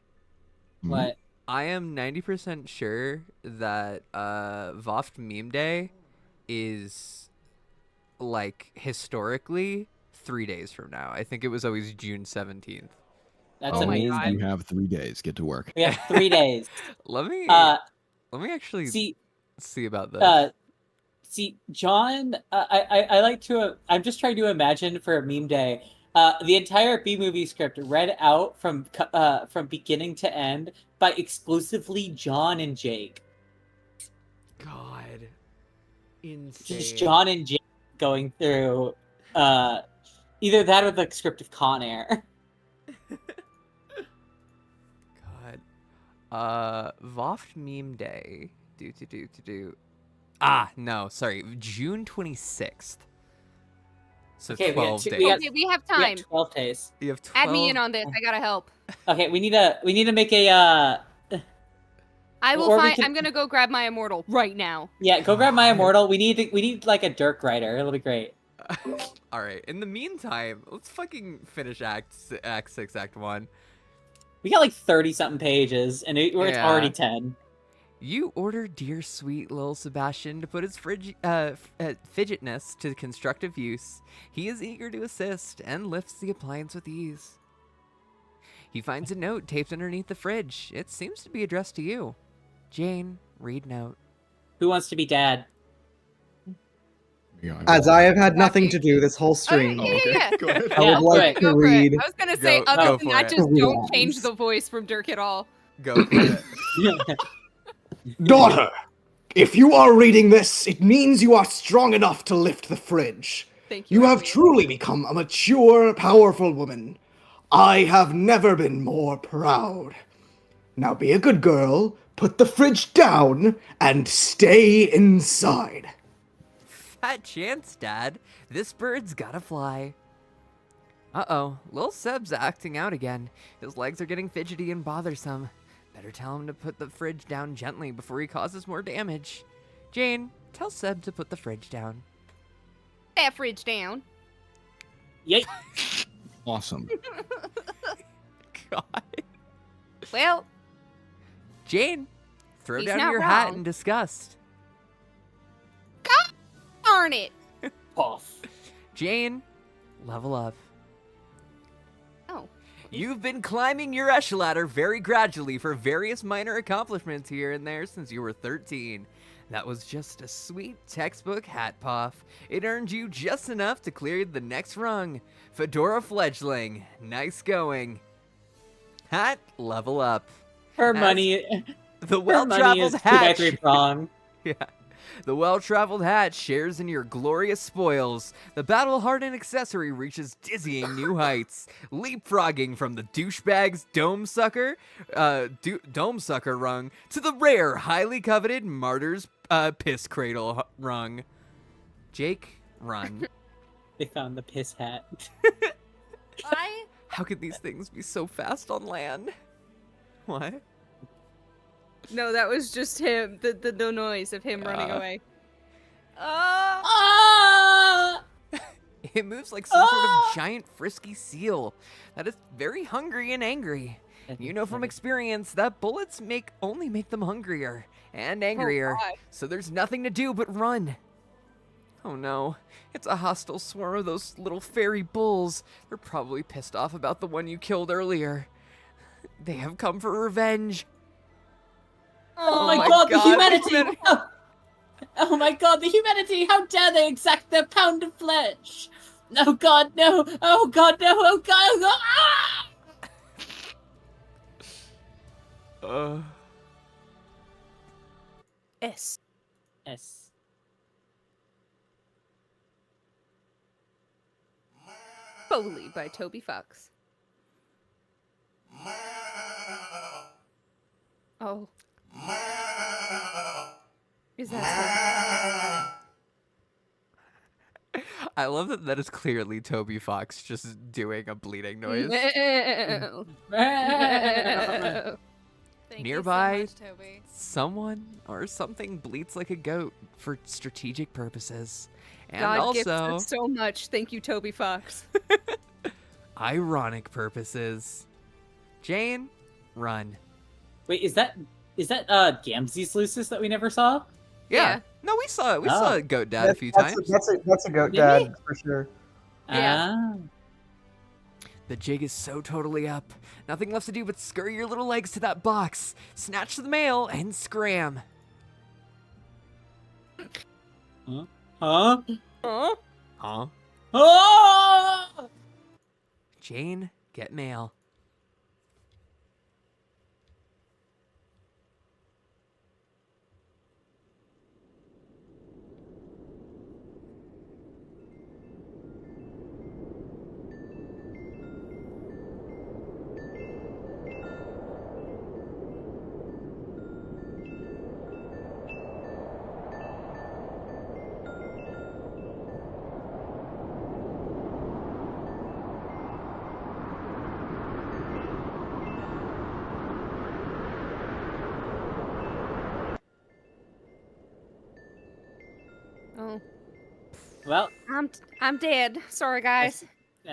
A: What?
B: I am 90% sure that VOFT meme day is like historically 3 days from now. I think it was always June 17th.
A: That's
C: Oh my
A: amazing.
C: God.
H: You have 3 days. Get to work.
A: We have 3 days.
B: Let me actually
A: See,
B: about this.
A: See, John, I like to. I'm just trying to imagine for a meme day, the entire B movie script read out from beginning to end by exclusively John and Jake.
B: God. Insane.
A: Just John and Jake going through either that or the script of Con Air.
B: God. VOFT meme day. No, sorry. June 26th. So
A: Okay,
B: 12 days.
A: we got-
C: Okay, we have
A: We have
C: time.
A: 12 days.
B: You have 12.
C: Add me in on this. I gotta help.
A: Okay, we need to make a
C: I will
A: Or we
C: find.
A: can-
C: I'm gonna go grab my immortal right now.
A: yeah. Go grab My Immortal. We need like a Dirk writer. It'll be great.
B: All right. In the meantime, let's fucking finish Act 6, Act 1.
A: We got like 30 something pages, and it's
B: Yeah.
A: already 10.
B: You order dear sweet little Sebastian to put his fidgetness to constructive use. He is eager to assist and lifts the appliance with ease. He finds a note taped underneath the fridge. It seems to be addressed to you. Jane, read note.
A: Who wants to be dad?
H: Yeah,
G: As I have had nothing to do this whole stream,
C: yeah.
H: Go ahead.
G: I
A: Yeah,
G: would like
A: go
G: to
C: Go for it.
G: read.
C: I was gonna say,
B: Go
C: other than
B: for
C: that,
B: it.
C: just don't
G: Relax.
C: change the voice from Dirk at all.
B: Go for it.
J: Daughter, if you are reading this, it means you are strong enough to lift the fridge.
C: Thank you.
J: You have
C: Emily.
J: truly become a mature, powerful woman. I have never been more proud. Now be a good girl, put the fridge down, and stay inside.
B: Fat chance, Dad. This bird's gotta fly. Uh-oh, Lil Seb's acting out again. His legs are getting fidgety and bothersome. Better tell him to put the fridge down gently before he causes more damage. Jane, tell Seb to put the fridge down.
C: That fridge down.
A: Yay.
H: Awesome.
B: God.
C: Well,
B: Jane, throw
C: He's
B: down
C: not
B: your hat
C: wrong.
B: in disgust.
C: darn it.
A: Off.
B: Jane, level up.
C: Oh.
B: You've been climbing your ladder very gradually for various minor accomplishments here and there since you were 13. That was just a sweet textbook hat puff. It earned you just enough to clear the next rung. Fedora Fledgling, nice going. Hat, level up.
A: Her
B: As
A: money.
B: The
A: Her money
B: well-traveled
A: is
B: hat.
A: 2 by 3 prong.
B: Yeah. The well-traveled hat shares in your glorious spoils. The battle-hardened accessory reaches dizzying new heights, leapfrogging from the douchebag's dome sucker rung to the rare, highly coveted martyr's piss cradle rung. Jake, run.
A: They found the piss hat.
B: How can these things be so fast on land? What?
C: No, that was just him. The noise of him running away.
A: Ah!
B: It moves like some sort of giant frisky seal that is very hungry and angry. You know from experience that bullets only make them hungrier and angrier,
C: God.
B: so there's nothing to do but run. Oh no, it's a hostile swarm of those little fairy bulls. They're probably pissed off about the one you killed earlier. They have come for revenge.
A: Oh my god, the humanity! Oh my god, the humanity! How dare they exact their pound of flesh! Oh god, no! Oh god, no! Oh god! Oh, ah!
C: S.
A: S.
C: Foley by Toby Fox. Oh. Is that
B: I love that is clearly Toby Fox just doing a bleeding noise.
C: so?
D: Thank
B: Nearby,
D: you so much, Toby.
B: someone or something bleats like a goat for strategic purposes. And
C: God gifts
B: also
C: us so much. Thank you, Toby Fox.
B: ironic purposes. Jane, run.
A: Wait, is that Gamzee's Lucis that we never saw?
C: Yeah.
B: No, we saw it. We
A: Oh.
B: saw Goat Dad a few
G: That's
B: times.
G: That's a goat
A: Did
G: dad for sure.
C: Yeah.
A: Ah.
B: The jig is so totally up. Nothing left to do but scurry your little legs to that box, snatch the mail, and scram.
A: Huh?
C: Huh?
B: Huh?
A: Oh!
B: Jane, get mail.
C: Oh.
A: Well,
C: I'm dead. Sorry, guys.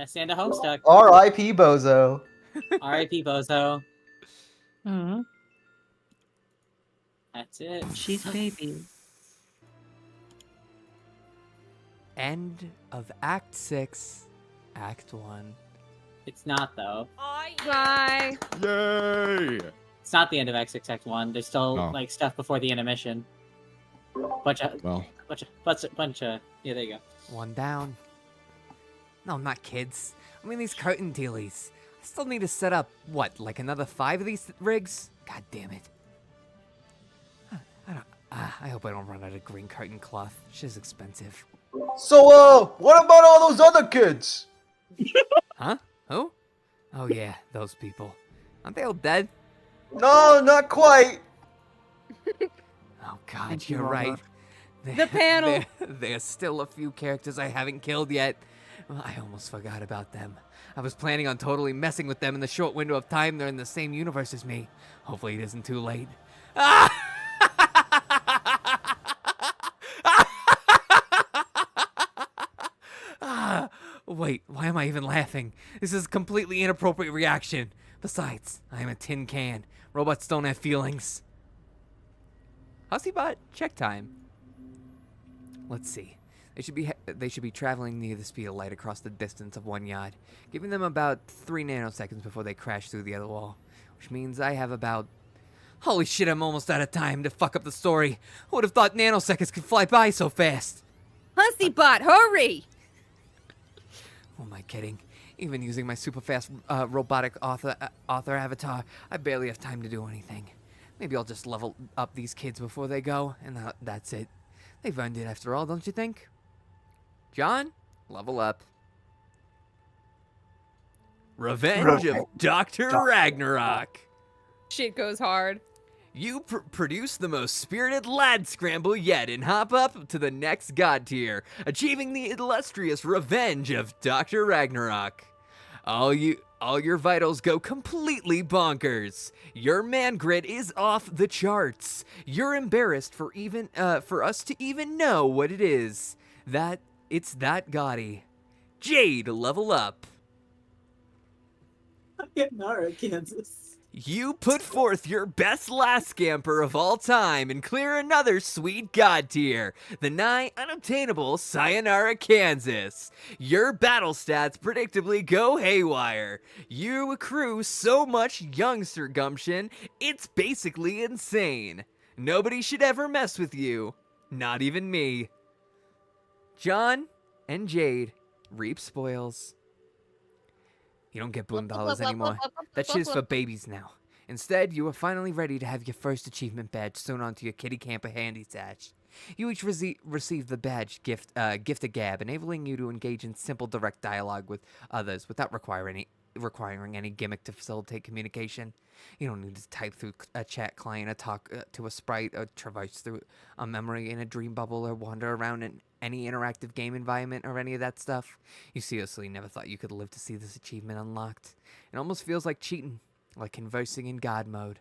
A: Santa Homestuck.
G: R.I.P. Bozo.
A: R.I.P. Bozo. That's it.
E: She's baby.
B: End of Act 6, Act 1.
A: It's not though.
C: Bye.
H: Yay!
A: It's not the end of Act 6, Act 1. There's still
H: Oh.
A: like stuff before the intermission. Bunch of yeah, there you go.
B: One down. No, not kids. I mean these curtain dealies. I still need to set up, what, like another 5 of these rigs? God damn it. I hope I don't run out of green curtain cloth. Shit's expensive.
G: So, what about all those other kids?
B: Huh? Who? Oh yeah, those people. Aren't they all dead?
G: No, not quite.
B: Oh god,
E: Thank you,
B: you're
E: Mama.
B: right.
C: The panel.
B: There's still a few characters I haven't killed yet. Well, I almost forgot about them. I was planning on totally messing with them in the short window of time they're in the same universe as me. Hopefully it isn't too late. Wait, why am I even laughing? This is a completely inappropriate reaction. Besides, I am a tin can. Robots don't have feelings. Hussybot, check time. Let's see. They should be traveling near the speed of light across the distance of 1 yard, giving them about 3 nanoseconds before they crash through the other wall, which means I have about... Holy shit, I'm almost out of time to fuck up the story. Who would have thought nanoseconds could fly by so fast?
C: Hussybot, hurry!
B: Who am I kidding? Even using my super fast robotic author avatar, I barely have time to do anything. Maybe I'll just level up these kids before they go, and that's it. They've earned it after all, don't you think? John, level up. Revenge of Dr. Ragnarok.
C: Shit goes hard.
B: You produce the most spirited lad scramble yet and hop up to the next god tier, achieving the illustrious Revenge of Dr. Ragnarok. All your vitals go completely bonkers. Your man grid is off the charts. You're embarrassed for us to even know what it is. It's that gaudy. Jade, level up.
A: Nara, Kansas.
B: You put forth your best last scamper of all time and clear another sweet god tier, the nigh unobtainable Sayonara, Kansas. Your battle stats predictably go haywire. You accrue so much youngster gumption, it's basically insane. Nobody should ever mess with you, not even me. John and Jade reap spoils. You don't get boondollars anymore. That shit is for babies now. Instead, you are finally ready to have your first achievement badge sewn onto your kitty camper handy sash. You each receive the badge gift a gab, enabling you to engage in simple direct dialogue with others without requiring any gimmick to facilitate communication. You don't need to type through a chat client or talk to a sprite or traverse through a memory in a dream bubble or wander around in any interactive game environment or any of that stuff. You seriously never thought you could live to see this achievement unlocked. It almost feels like cheating, like conversing in God mode.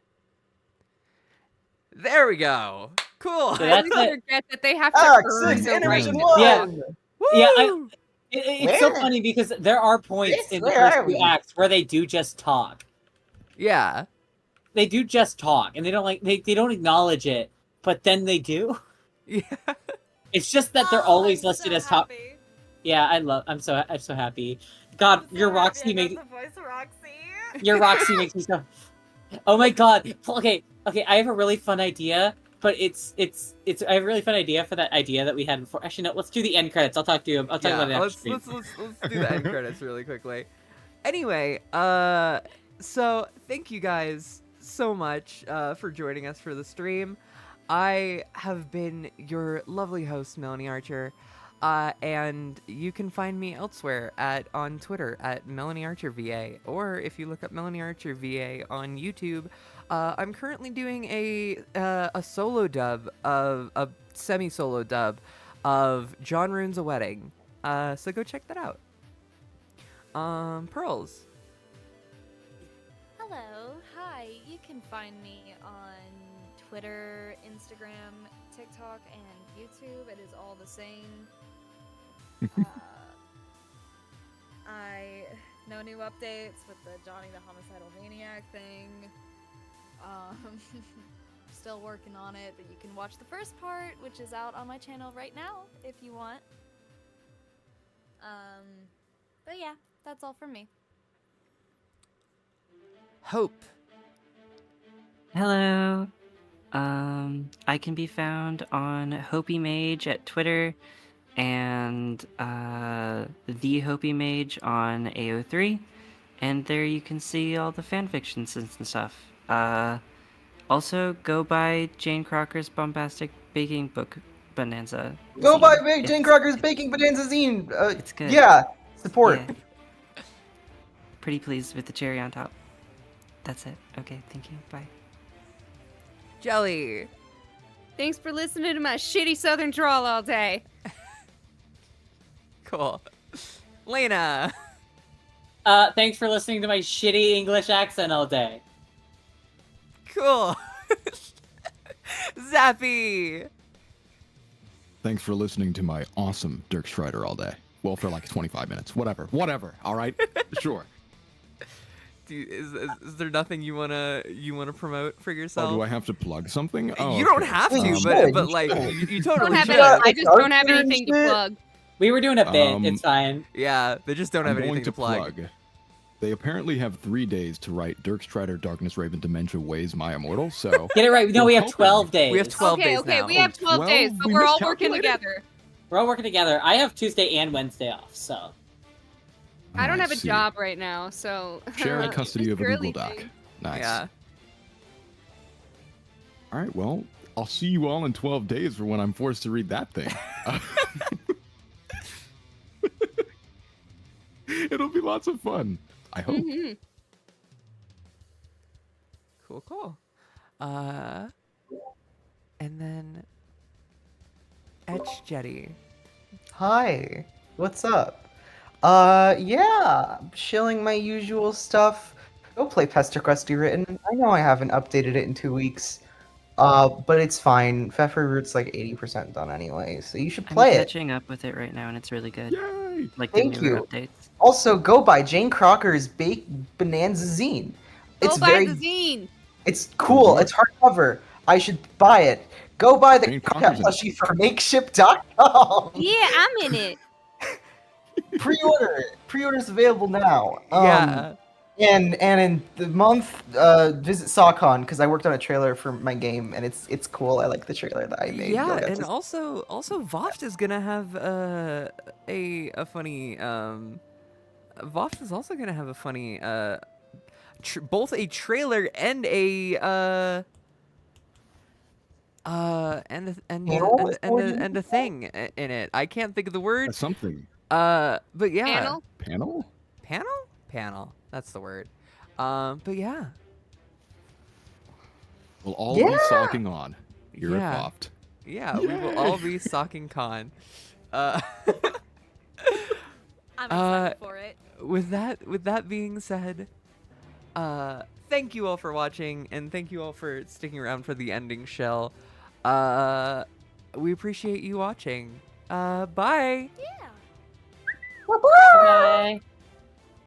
B: There we go. Cool.
A: So
C: I
A: that's
C: always
A: it.
C: forget that they have to
G: Act
C: earn
G: 6,
C: the right
G: Animation
C: to
G: 1!
A: Yeah. Yeah, it's so
G: Where?
A: funny because there are points
G: Yes,
A: in the
G: where
A: first
G: are
A: two
G: we?
A: acts where they do just talk.
B: Yeah.
A: They do just talk, and they don't acknowledge it, but then they do.
B: Yeah.
A: It's just that they're always listed as top. Yeah, I'm so happy. God, your Roxy makes your Roxy makes me so. Oh my God. Okay. I have a really fun idea, but it's. I have a really fun idea for that idea that we had before. Actually, no. Let's do the end credits. I'll talk to you. I'll talk about it after stream.
B: Let's do the end credits really quickly. Anyway, so thank you guys so much for joining us for the stream. I have been your lovely host, Melanie Archer, and you can find me elsewhere on Twitter at Melanie Archer VA, or if you look up Melanie Archer VA on YouTube. I'm currently doing a solo dub of a semi-solo dub of John Ruins a Wedding, so go check that out. Pearls.
D: Hello, hi. You can find me on Twitter, Instagram, TikTok, and YouTube. It is all the same. No new updates with the Johnny the Homicidal Maniac thing. Still working on it, but you can watch the first part, which is out on my channel right now, if you want. But yeah, that's all from me.
B: Hope.
E: Hello. I can be found on Hopi Mage at Twitter and the Hopi Mage on AO3, and there you can see all the fanfictions and stuff. Also, go buy Jane Crocker's Bombastic Baking Book Bonanza.
G: Go
E: zine.
G: buy Jane
E: It's-
G: Crocker's Baking Bonanza zine!
E: It's good.
G: Yeah, support.
E: Yeah. Pretty pleased with the cherry on top. That's it. Okay, thank you. Bye.
B: Jelly.
C: Thanks for listening to my shitty southern drawl all day.
B: Cool. Lena.
A: Thanks for listening to my shitty English accent all day.
B: Cool. Zappy.
H: Thanks for listening to my awesome Dirk Strider all day. Well, for like 25 minutes. Whatever. All right? Sure.
B: Is there nothing you wanna promote for yourself?
H: Oh, do I have to plug something? Oh,
B: You don't
H: okay.
B: have to,
G: You
B: but
G: should.
B: like you totally
C: Don't have
B: should.
C: any, I just don't have anything to
G: Shit.
C: plug.
A: We were doing a bit. It's fine.
B: Yeah, they just don't have
H: I'm going
B: anything to plug.
H: They apparently have 3 days to write Dirk Strider, Darkness Raven, Dementia, Ways, My Immortal, so...
A: Get it right. No, we have
H: Hoping.
A: 12 days.
B: We have 12 days
C: Okay,
B: now.
C: we have 12 days,
H: 12?
C: but
H: We
C: we're all working
H: miscalculated?
C: together.
A: We're all working together. I have Tuesday and Wednesday off, so.
C: I don't have a
H: see.
C: job right now, so
H: Sharing custody of a
C: purely
H: Google Doc.
C: thing.
H: Nice.
B: Yeah.
H: All right, well, I'll see you all in 12 days for when I'm forced to read that thing. It'll be lots of fun. I hope.
C: Mm-hmm.
B: Cool. And then Etch Jetty.
G: Hi, what's up? Yeah, chilling my usual stuff. Go play Pester Crusty Written. I know I haven't updated it in 2 weeks. But it's fine. Pfeffer Root's like 80% done anyway, so you should
E: I'm
G: play it.
E: catching up with it right now, and it's really good.
H: Yay!
E: Like the
G: Thank
E: newer
G: you.
E: updates.
G: Also, go buy Jane Crocker's Baked Bonanza Zine. It's
C: Go buy
G: very,
C: the zine.
G: it's cool. It's hardcover. I should buy it. Go buy the
H: Jane
G: Cockpit
H: Crocker's
G: plushie from makeship.com.
I: Yeah, I'm in it.
G: Pre-order it. Pre-order's available now.
B: Yeah.
G: And in the month, visit SawCon because I worked on a trailer for my game and it's cool. I like the trailer that I made.
B: Yeah,
G: You'll get
B: and
G: to-
B: also VOFT is gonna have a funny VOFT is also gonna have a funny both a trailer and a and a thing in it. I can't think of the word.
H: Something.
B: But yeah.
C: Panel?
B: Panel. That's the word. But yeah.
H: We'll all be stalking on here
B: Yeah.
H: at VOFT.
B: Yeah, we will all be socking con.
I: I'm excited for it.
B: With that being said, thank you all for watching, and thank you all for sticking around for the ending shell. We appreciate you watching. Bye.
I: Yeah.
A: Bye.